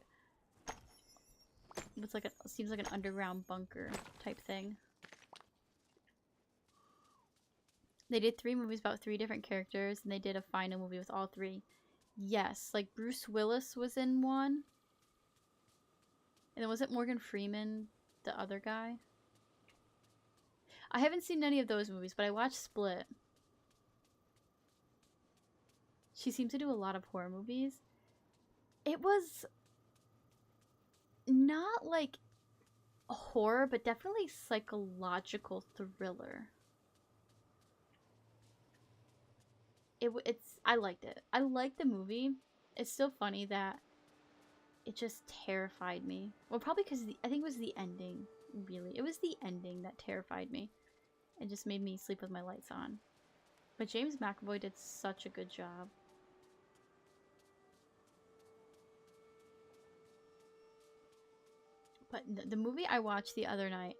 what's like a, seems like an underground bunker type thing. They did 3 movies about 3 different characters and they did a final movie with all 3. Yes, like Bruce Willis was in one. And then wasn't Morgan Freeman the other guy? I haven't seen any of those movies, but I watched Split. She seemed to do a lot of horror movies. It was not like a horror, but definitely psychological thriller. I liked it. I liked the movie. It's still funny that it just terrified me. Well, probably because I think it was the ending, really. It was the ending that terrified me. It just made me sleep with my lights on. But James McAvoy did such a good job. But the movie I watched the other night,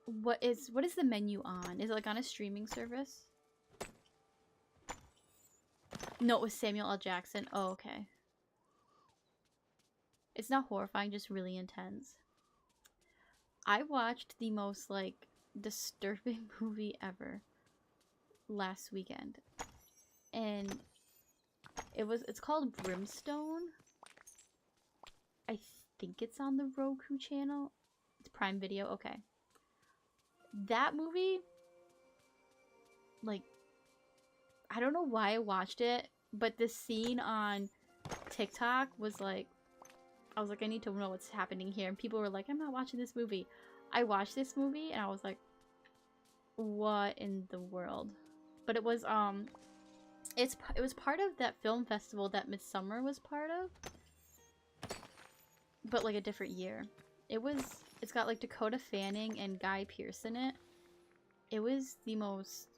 what is the menu on? Is it like on a streaming service? No, it was Samuel L. Jackson. Oh, okay. It's not horrifying, just really intense. I watched the most, like, disturbing movie ever last weekend. And it's called Brimstone. I think it's on the Roku channel. It's Prime Video. Okay. That movie, like, I don't know why I watched it, but the scene on TikTok was like, I was like, I need to know what's happening here. And people were like, I'm not watching this movie. I watched this movie and I was like, what in the world? But it was it was part of that film festival that Midsummer was part of, but like a different year. It's got like Dakota Fanning and Guy Pearce in it. It was the most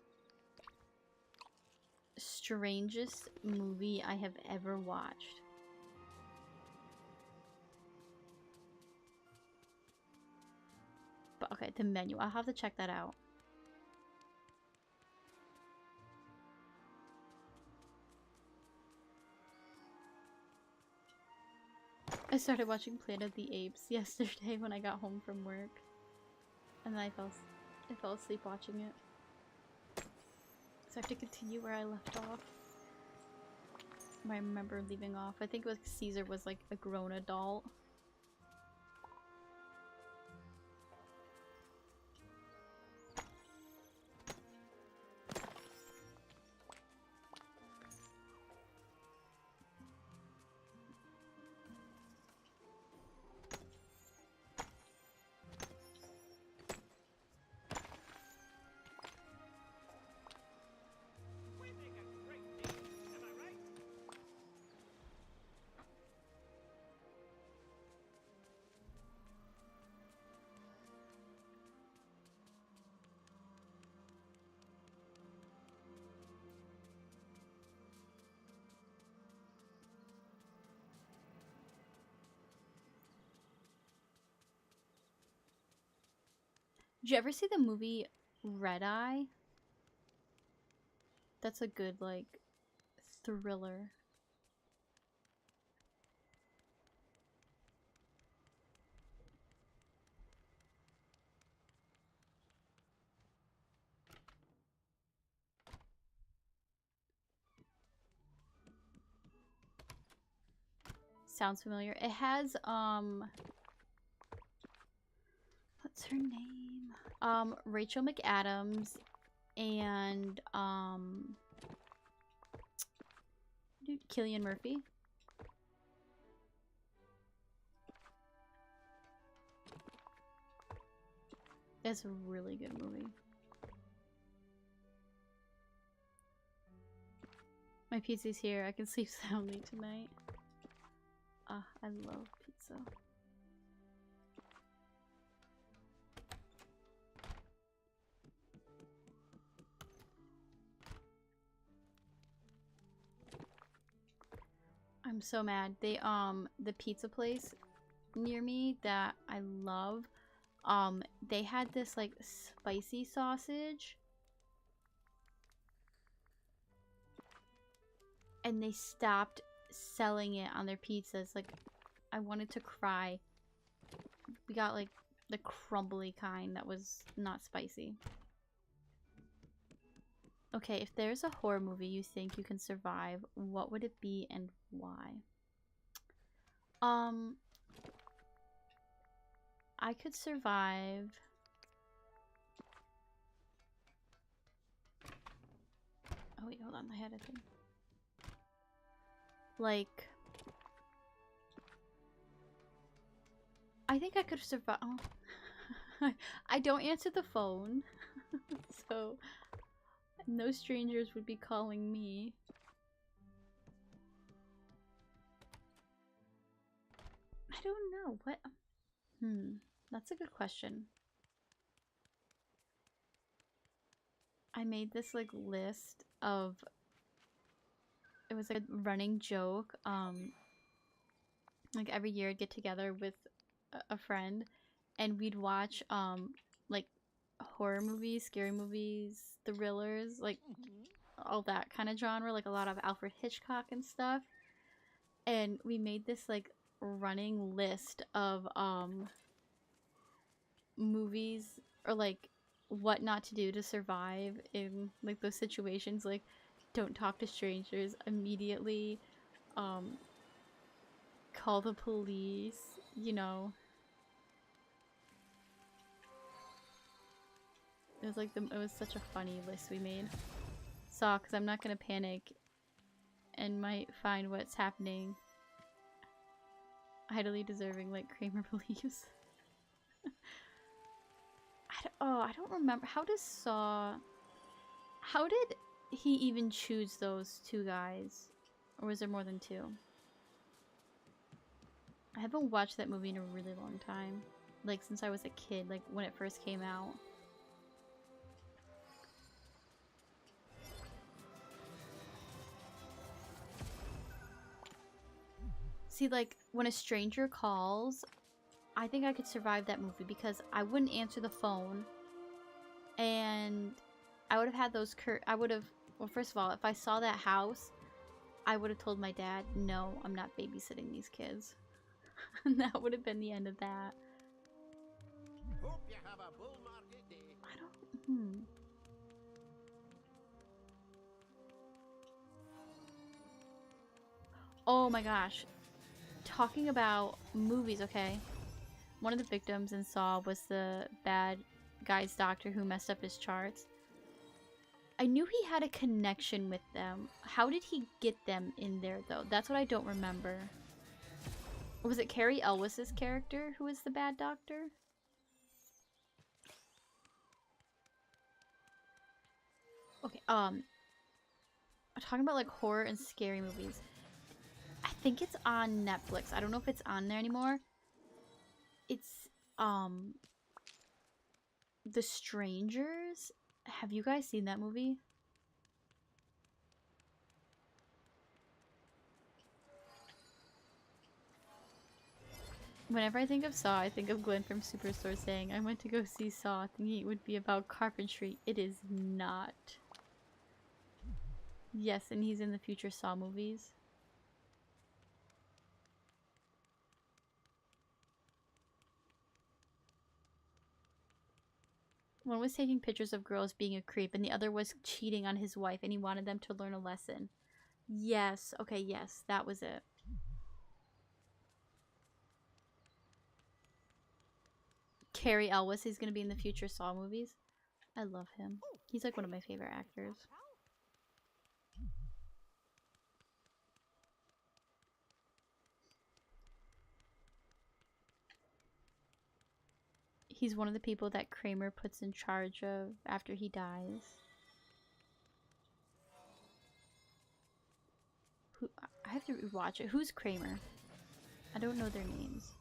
strangest movie I have ever watched. But okay, the menu. I'll have to check that out. I started watching Planet of the Apes yesterday when I got home from work. And then I fell asleep watching it. So I have to continue where I left off. I remember leaving off. I think it was Caesar was like a grown adult. Did you ever see the movie Red Eye? That's a good, like, thriller. Sounds familiar. It has, what's her name? Rachel McAdams and, Cillian Murphy. It's a really good movie. My pizza's here. I can sleep soundly tonight. Ah, I love pizza. I'm so mad. They the pizza place near me that I love, they had this like spicy sausage and they stopped selling it on their pizzas. Like, I wanted to cry. We got like the crumbly kind that was not spicy. Okay, if there's a horror movie you think you can survive, what would it be and why? I could survive. Oh wait, hold on, I had a thing. Like, I think I could survive. Oh. I don't answer the phone, so no strangers would be calling me. I don't know. What? That's a good question. I made this like list of, it was like a running joke. Like every year I'd get together with a friend and we'd watch like horror movies, scary movies, thrillers, like all that kind of genre, like a lot of Alfred Hitchcock and stuff. And we made this like running list of movies or like what not to do to survive in like those situations, like don't talk to strangers immediately, um call the police, you know. It was like it was such a funny list we made. So, because I'm not gonna panic and might find what's happening idly deserving like Kramer believes. I don't remember. How did he even choose those two guys? Or was there more than two? I haven't watched that movie in a really long time. Like since I was a kid, like when it first came out. See, like, when a stranger calls, I think I could survive that movie because I wouldn't answer the phone. And I would have had those well, first of all, if I saw that house, I would have told my dad, no, I'm not babysitting these kids. And that would have been the end of that. Hope you have a bull market day. I don't, Oh my gosh. Talking about movies, okay? One of the victims in Saw was the bad guy's doctor who messed up his charts. I knew he had a connection with them. How did he get them in there, though? That's what I don't remember. Was it Carrie Elwes's character who was the bad doctor? Okay, talking about like horror and scary movies. I think it's on Netflix. I don't know if it's on there anymore. It's The Strangers. Have you guys seen that movie? Whenever I think of Saw, I think of Glenn from Superstore saying, I went to go see Saw thinking it would be about carpentry. It is not. Yes, and he's in the future Saw movies. One was taking pictures of girls being a creep, and the other was cheating on his wife, and he wanted them to learn a lesson. Yes, okay, yes, that was it. Carrie Elwes, he's gonna be in the future Saw movies. I love him. He's like one of my favorite actors. He's one of the people that Kramer puts in charge of after he dies. Who, I have to rewatch it. Who's Kramer? I don't know their names.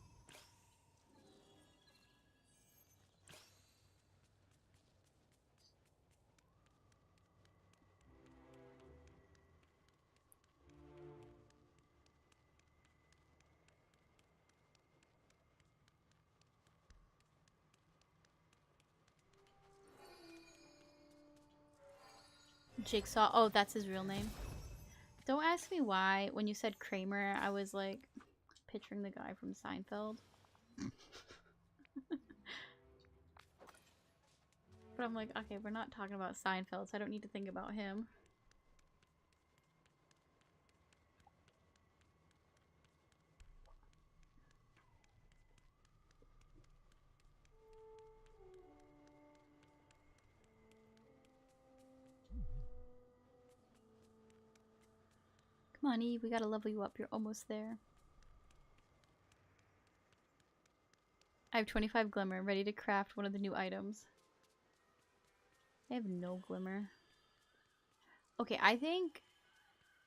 Jigsaw. Oh, that's his real name. Don't ask me why. When you said Kramer, I was like picturing the guy from Seinfeld. But I'm like, okay, we're not talking about Seinfeld, so I don't need to think about him. Come on, Eve, we gotta level you up. You're almost there. I have 25 glimmer, ready to craft one of the new items. I have no glimmer. Okay, I think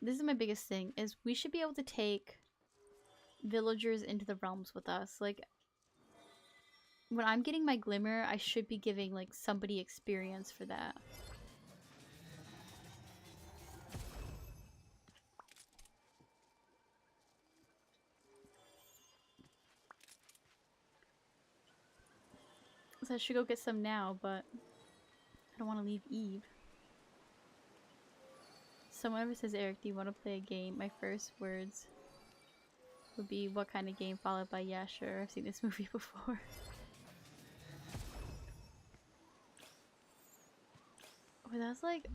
this is my biggest thing, is we should be able to take villagers into the realms with us. Like, when I'm getting my glimmer, I should be giving, like, somebody experience for that. I should go get some now, but I don't want to leave Eve. Someone ever says, Eric, do you want to play a game? My first words would be, what kind of game? Followed by, yeah, sure, I've seen this movie before. Oh, that's like,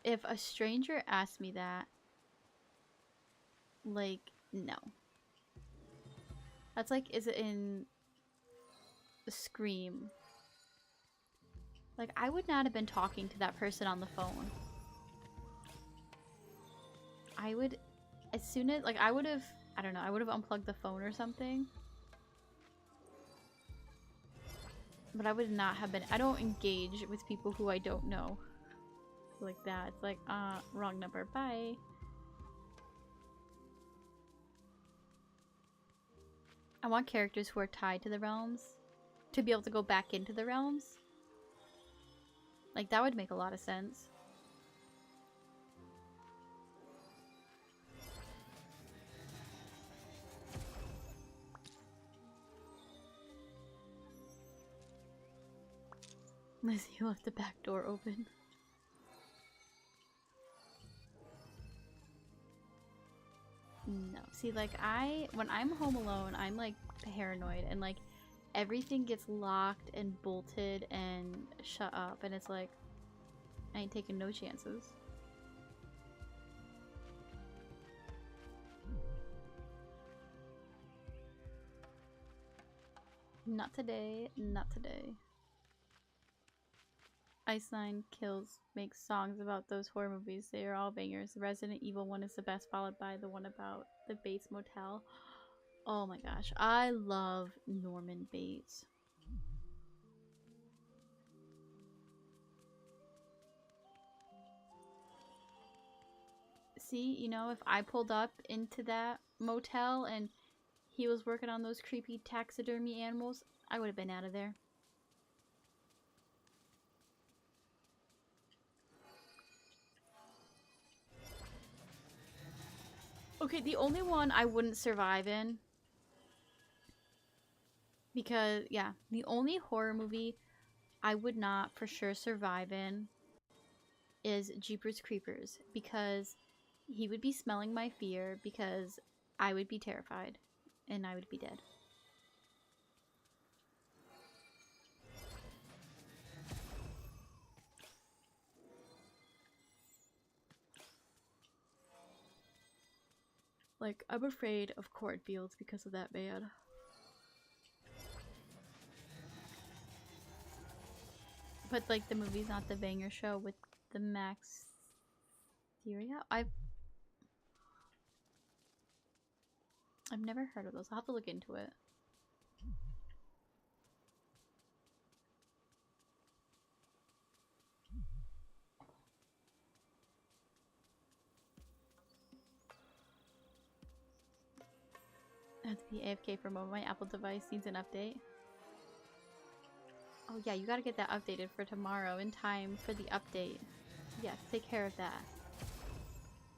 if a stranger asked me that, like, no. That's like, is it in Scream? Like, I would not have been talking to that person on the phone. I would, as soon as, like, I would have, I don't know, I would have unplugged the phone or something. But I would not have been, I don't engage with people who I don't know. Like that. It's like, wrong number, bye. I want characters who are tied to the realms to be able to go back into the realms. Like, that would make a lot of sense. Unless you left the back door open. No. See, like, when I'm home alone, I'm, like, paranoid. And, like, everything gets locked and bolted and shut up. And it's like, I ain't taking no chances. Not today. Not today. Iceline Kills makes songs about those horror movies. They are all bangers. The Resident Evil one is the best, followed by the one about the Bates Motel. Oh my gosh, I love Norman Bates. See, you know, if I pulled up into that motel and he was working on those creepy taxidermy animals, I would have been out of there. Okay, the only one I wouldn't survive in, because, yeah, the only horror movie I would not for sure survive in is Jeepers Creepers, because he would be smelling my fear, because I would be terrified, and I would be dead. Like, I'm afraid of cornfields because of that man. But, like, the movie's not the banger show with the Max Theoria? I've never heard of those. I'll have to look into it. I have to be AFK for a moment. My Apple device needs an update. Oh yeah, you gotta get that updated for tomorrow in time for the update. Yes, take care of that.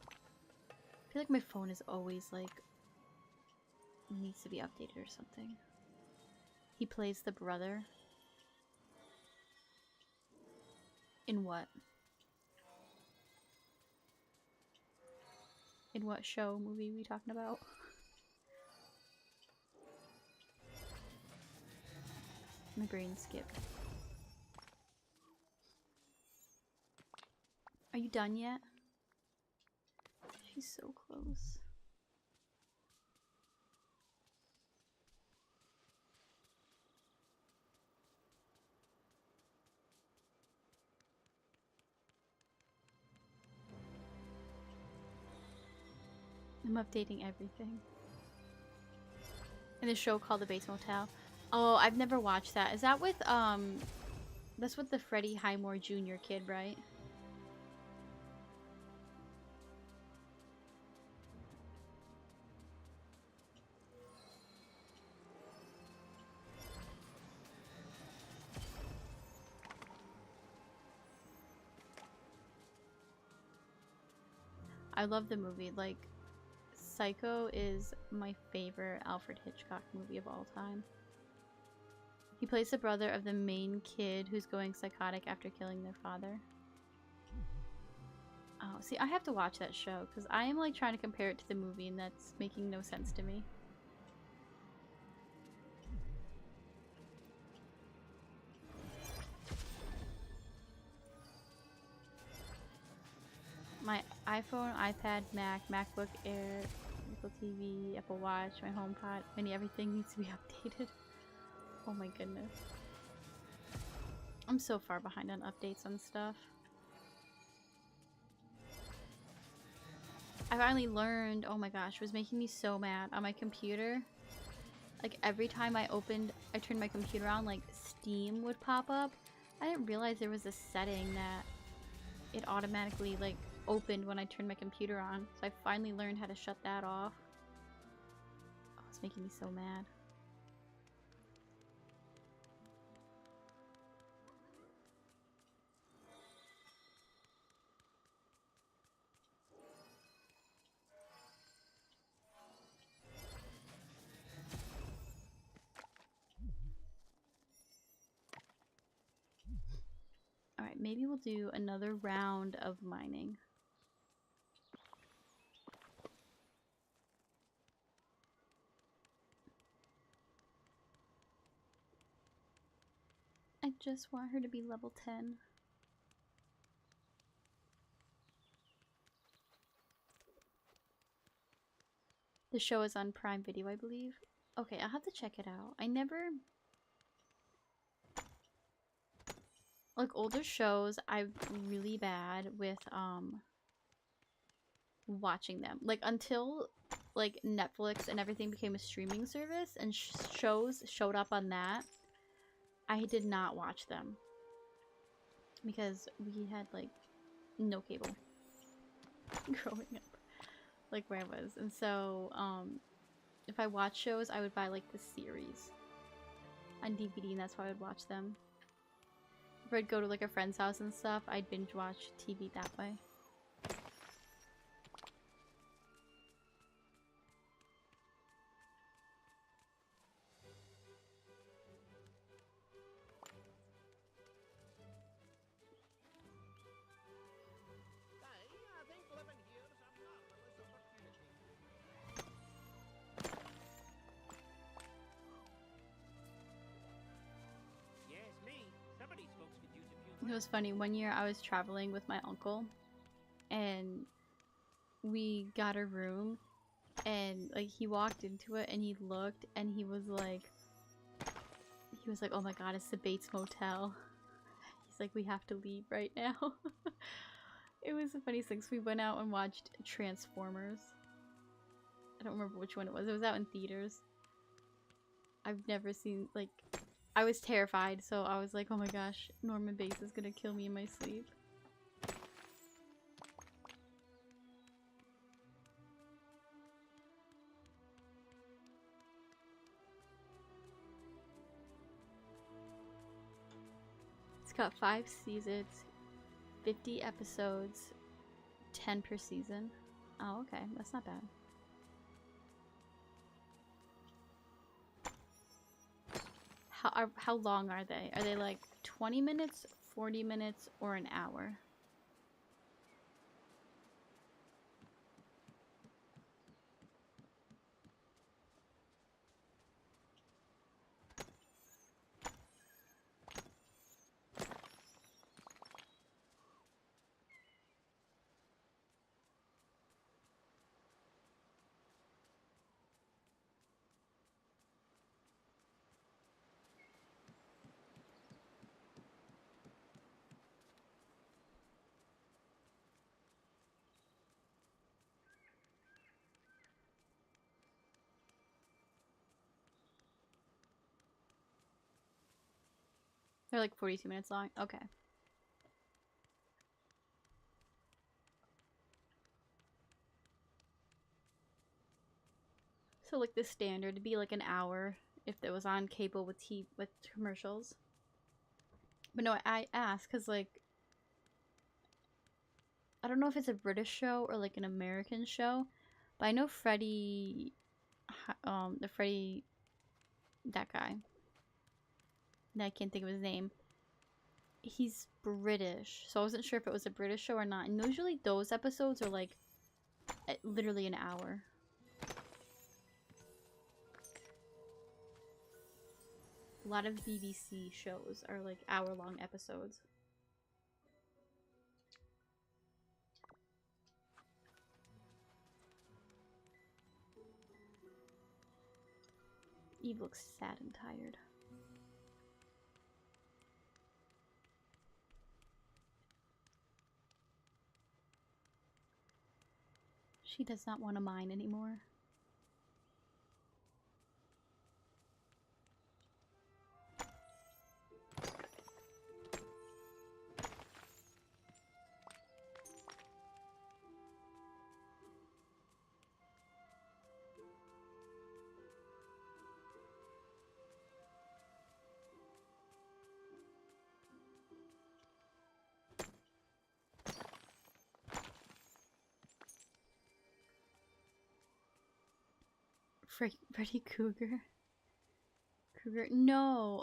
I feel like my phone is always like needs to be updated or something. He plays the brother. In what? In what show, movie we talking about? My brain skipped. Are you done yet? She's so close. I'm updating everything. In a show called The Bates Motel. Oh, I've never watched that. Is that with, that's with the Freddie Highmore Jr. kid, right? I love the movie. Like, Psycho is my favorite Alfred Hitchcock movie of all time. He plays the brother of the main kid who's going psychotic after killing their father. Oh, see, I have to watch that show because I am like trying to compare it to the movie and that's making no sense to me. My iPhone, iPad, Mac, MacBook Air, Apple TV, Apple Watch, my HomePod, everything needs to be updated. Oh my goodness. I'm so far behind on updates on stuff. I finally learned, oh my gosh, it was making me so mad on my computer. Like every time I turned my computer on, like Steam would pop up. I didn't realize there was a setting that it automatically like opened when I turned my computer on. So I finally learned how to shut that off. Oh, it's making me so mad. Alright, maybe we'll do another round of mining. I just want her to be level 10. The show is on Prime Video, I believe. Okay, I'll have to check it out. I never... Like, older shows, I'm really bad with, watching them. Like, until, like, Netflix and everything became a streaming service and shows showed up on that, I did not watch them. Because we had, like, no cable growing up. Like, where I was. And so, if I watch shows, I would buy, like, the series on DVD, and that's how I would watch them. If I'd go to like a friend's house and stuff, I'd binge watch TV that way. I think living here is a marvelous opportunity. Yes, me. Some of these folks could use a few. It was funny, one year I was traveling with my uncle and we got a room and like he walked into it and he looked and he was like, oh my god, it's the Bates Motel. He's like, we have to leave right now. It was the funniest thing. So we went out and watched Transformers. I don't remember which one it was. It was out in theaters. I've never seen, like, I was terrified, so I was like, oh my gosh, Norman Bates is gonna kill me in my sleep. It's got 5 seasons, 50 episodes, 10 per season. Oh, okay, that's not bad. How long are they? Are they like 20 minutes, 40 minutes, or an hour? They're like 42 minutes long? Okay. So like the standard would be like an hour if it was on cable with commercials. But no, I asked because like I don't know if it's a British show or like an American show, but I know Freddy, that guy. I can't think of his name. He's British, so I wasn't sure if it was a British show or not. And usually those episodes are like literally an hour. A lot of BBC shows are like hour-long episodes. Eve looks sad and tired. She does not want to mine anymore. Freddy Krueger? No,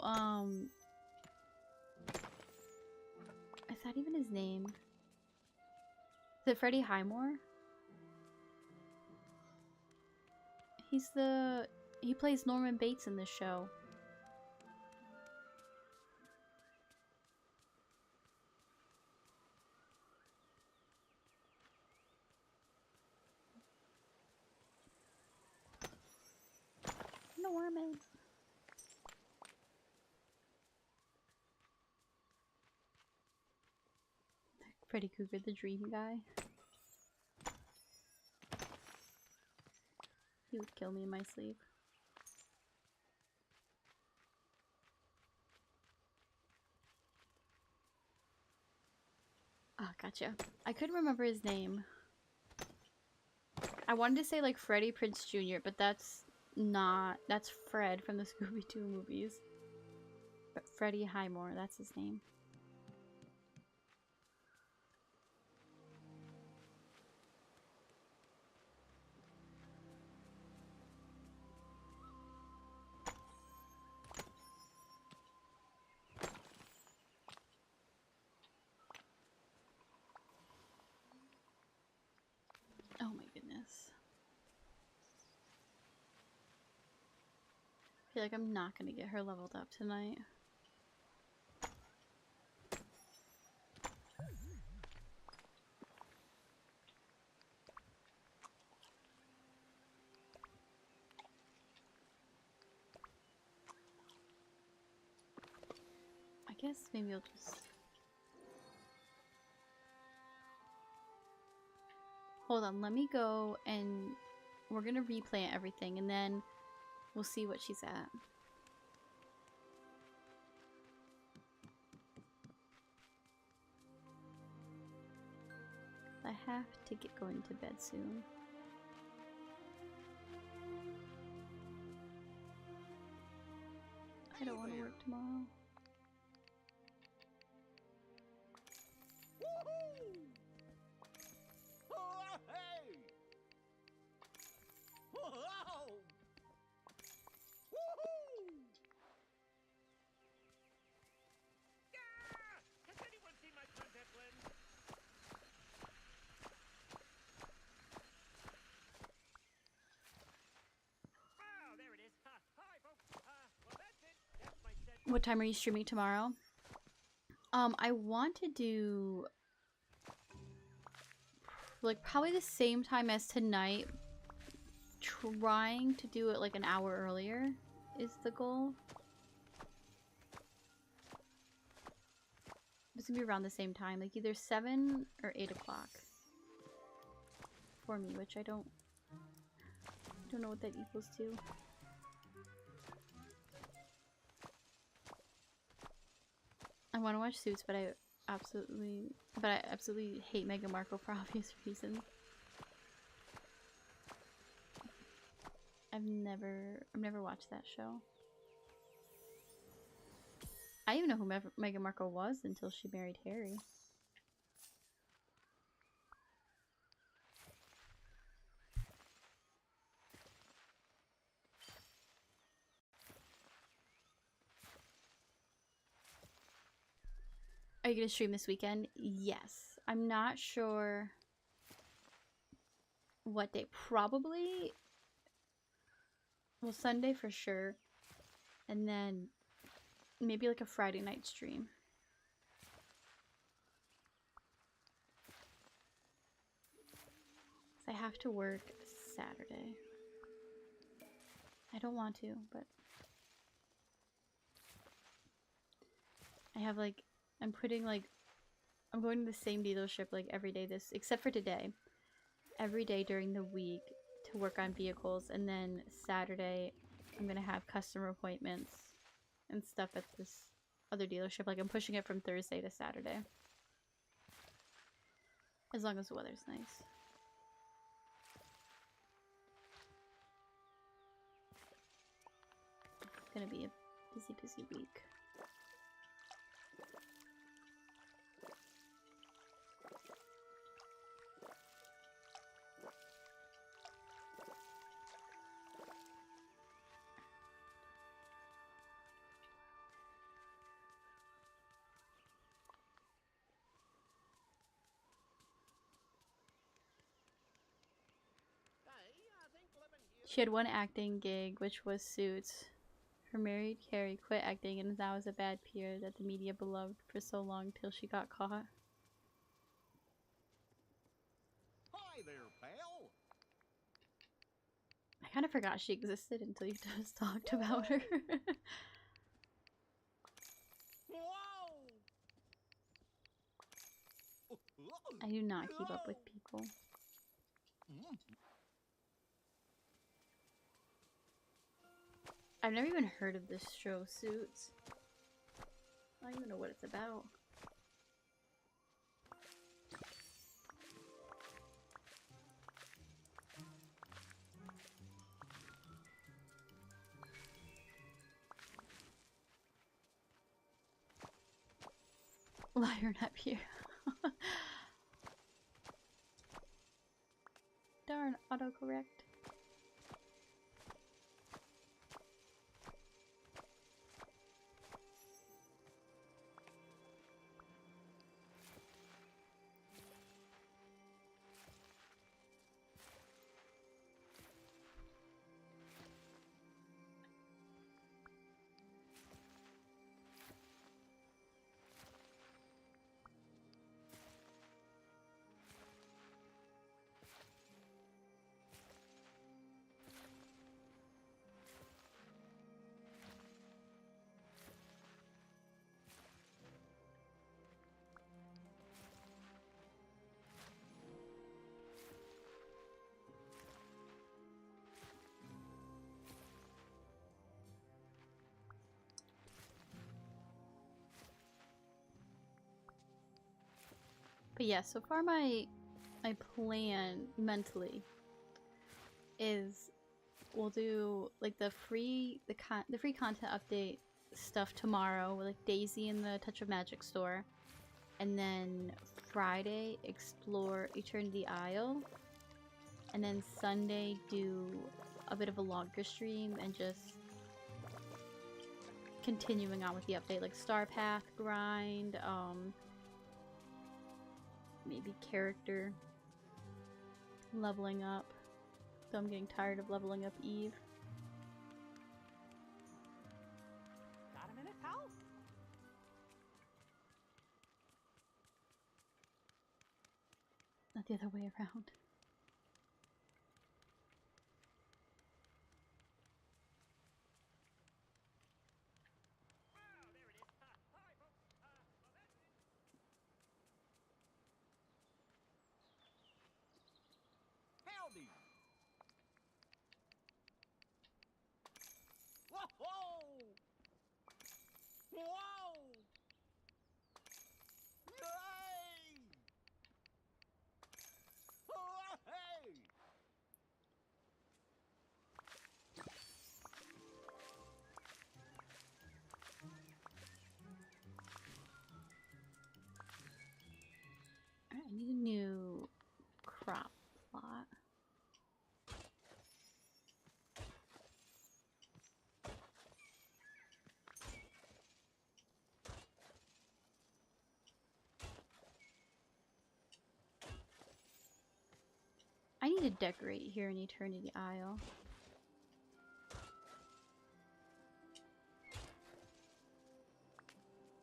is that even his name? Is it Freddie Highmore? He plays Norman Bates in this show. Norman. Freddy Krueger, the dream guy. He would kill me in my sleep. Ah, gotcha. I couldn't remember his name. I wanted to say like Freddie Prinze Jr., but that's not. That's Fred from the Scooby-Doo movies. But Freddie Highmore, that's his name. Oh my goodness. I feel like I'm not gonna get her leveled up tonight. I guess maybe I'll just... Hold on, let me go and we're gonna replant everything and then we'll see what she's at. I have to get going to bed soon. I don't want to work tomorrow. What time are you streaming tomorrow? I want to do like probably the same time as tonight. Trying to do it like an hour earlier is the goal. It's gonna be around the same time, like either 7 or 8 o'clock for me, which I don't know what that equals to. I want to watch Suits, but I absolutely hate Meghan Markle for obvious reasons. I've never watched that show. I didn't even know who Meghan Markle was until she married Harry. Are you gonna stream this weekend? Yes. I'm not sure what day. Probably, well, Sunday for sure. And then maybe like a Friday night stream. I have to work Saturday. I don't want to, but I have like, I'm going to the same dealership like every day except for today. Every day during the week to work on vehicles, and then Saturday I'm gonna have customer appointments and stuff at this other dealership. Like I'm pushing it from Thursday to Saturday. As long as the weather's nice. It's gonna be a busy week. She had one acting gig, which was Suits. Her married Carrie quit acting and now is a bad peer that the media beloved for so long till she got caught. Hi there, pal. I kind of forgot she existed until you just talked about her. I do not keep up with people. I've never even heard of this show, Suits. I don't even know what it's about. Liar not here. Darn, autocorrect. But yeah, so far my plan mentally is we'll do like the free content update stuff tomorrow with like Daisy in the Touch of Magic store, and then Friday explore Eternity Isle, and then Sunday do a bit of a longer stream and just continuing on with the update, like Star Path grind, maybe character leveling up. So I'm getting tired of leveling up Eve. Got a minute, pal? Not the other way around. Howdy. Whoa! Whoa! Yay! Whoa! to decorate here in Eternity Isle.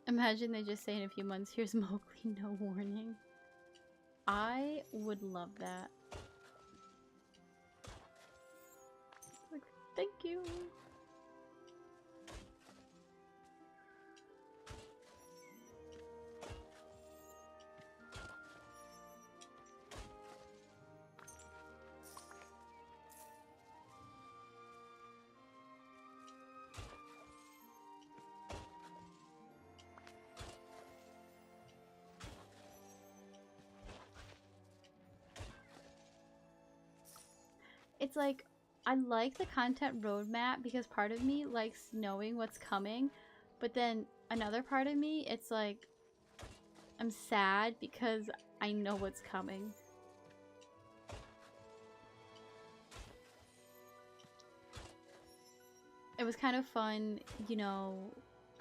Imagine they just say in a few months, here's Mowgli, no warning. I would love that. Like, thank you. It's like, I like the content roadmap because part of me likes knowing what's coming, but then another part of me, it's like, I'm sad because I know what's coming. It was kind of fun, you know,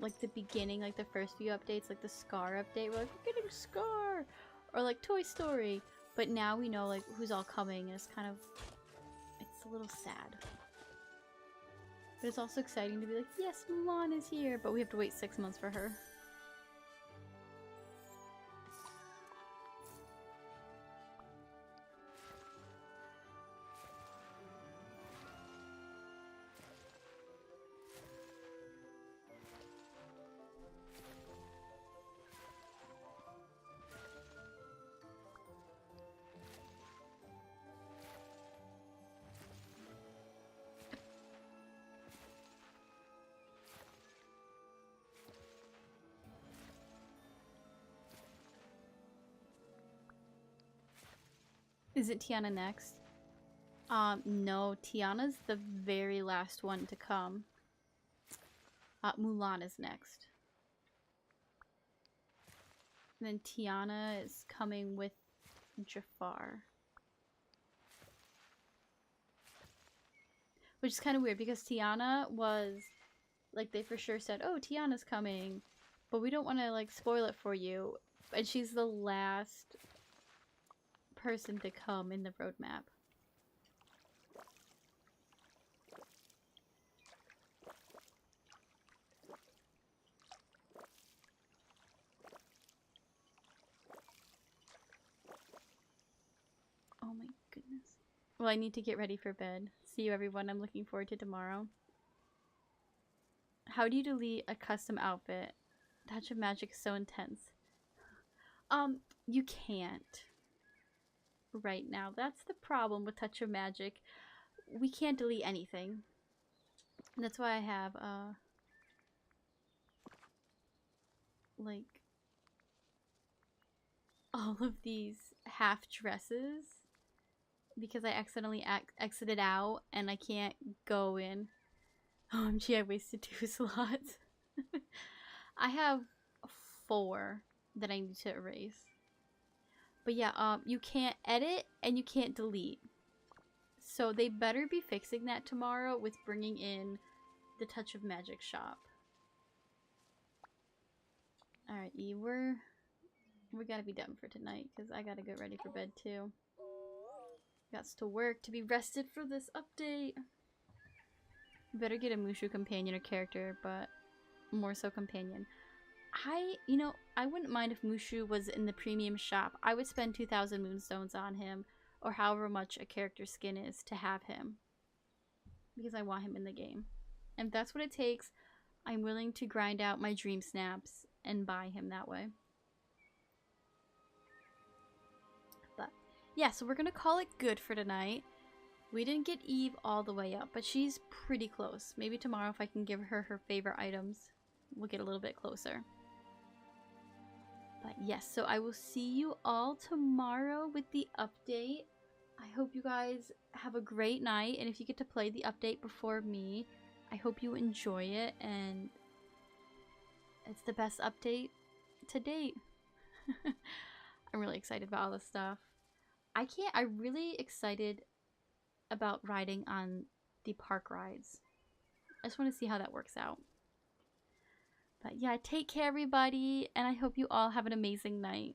like the beginning, like the first few updates, like the Scar update, we're like, we're getting Scar! Or like Toy Story! But now we know like who's all coming, and it's kind of, it's a little sad. But it's also exciting to be like, yes, Mulan is here! But we have to wait 6 months for her. Is it Tiana next? No, Tiana's the very last one to come. Mulan is next. And then Tiana is coming with Jafar. Which is kind of weird because Tiana was, like, they for sure said, oh, Tiana's coming, but we don't want to, like, spoil it for you. And she's the last person to come in the roadmap. Oh my goodness. Well, I need to get ready for bed. See you everyone. I'm looking forward to tomorrow. How do you delete a custom outfit? Touch of Magic is so intense. You can't. Right now. That's the problem with Touch of Magic. We can't delete anything. That's why I have, like, all of these half dresses. Because I accidentally exited out and I can't go in. OMG, I wasted 2 slots. I have 4 that I need to erase. But yeah, you can't edit and you can't delete. So they better be fixing that tomorrow with bringing in the Touch of Magic shop. Alright, E, we gotta be done for tonight because I gotta get ready for bed too. Got to work to be rested for this update. Better get a Mushu companion or character, but more so companion. You know, I wouldn't mind if Mushu was in the premium shop. I would spend 2,000 moonstones on him, or however much a character skin is to have him. Because I want him in the game. And if that's what it takes, I'm willing to grind out my dream snaps and buy him that way. But yeah, so we're gonna call it good for tonight. We didn't get Eve all the way up, but she's pretty close. Maybe tomorrow if I can give her her favorite items, we'll get a little bit closer. But yes, so I will see you all tomorrow with the update. I hope you guys have a great night, and if you get to play the update before me, I hope you enjoy it, and it's the best update to date. I'm really excited about all this stuff. I'm really excited about riding on the park rides. I just want to see how that works out. But yeah, take care everybody, and I hope you all have an amazing night.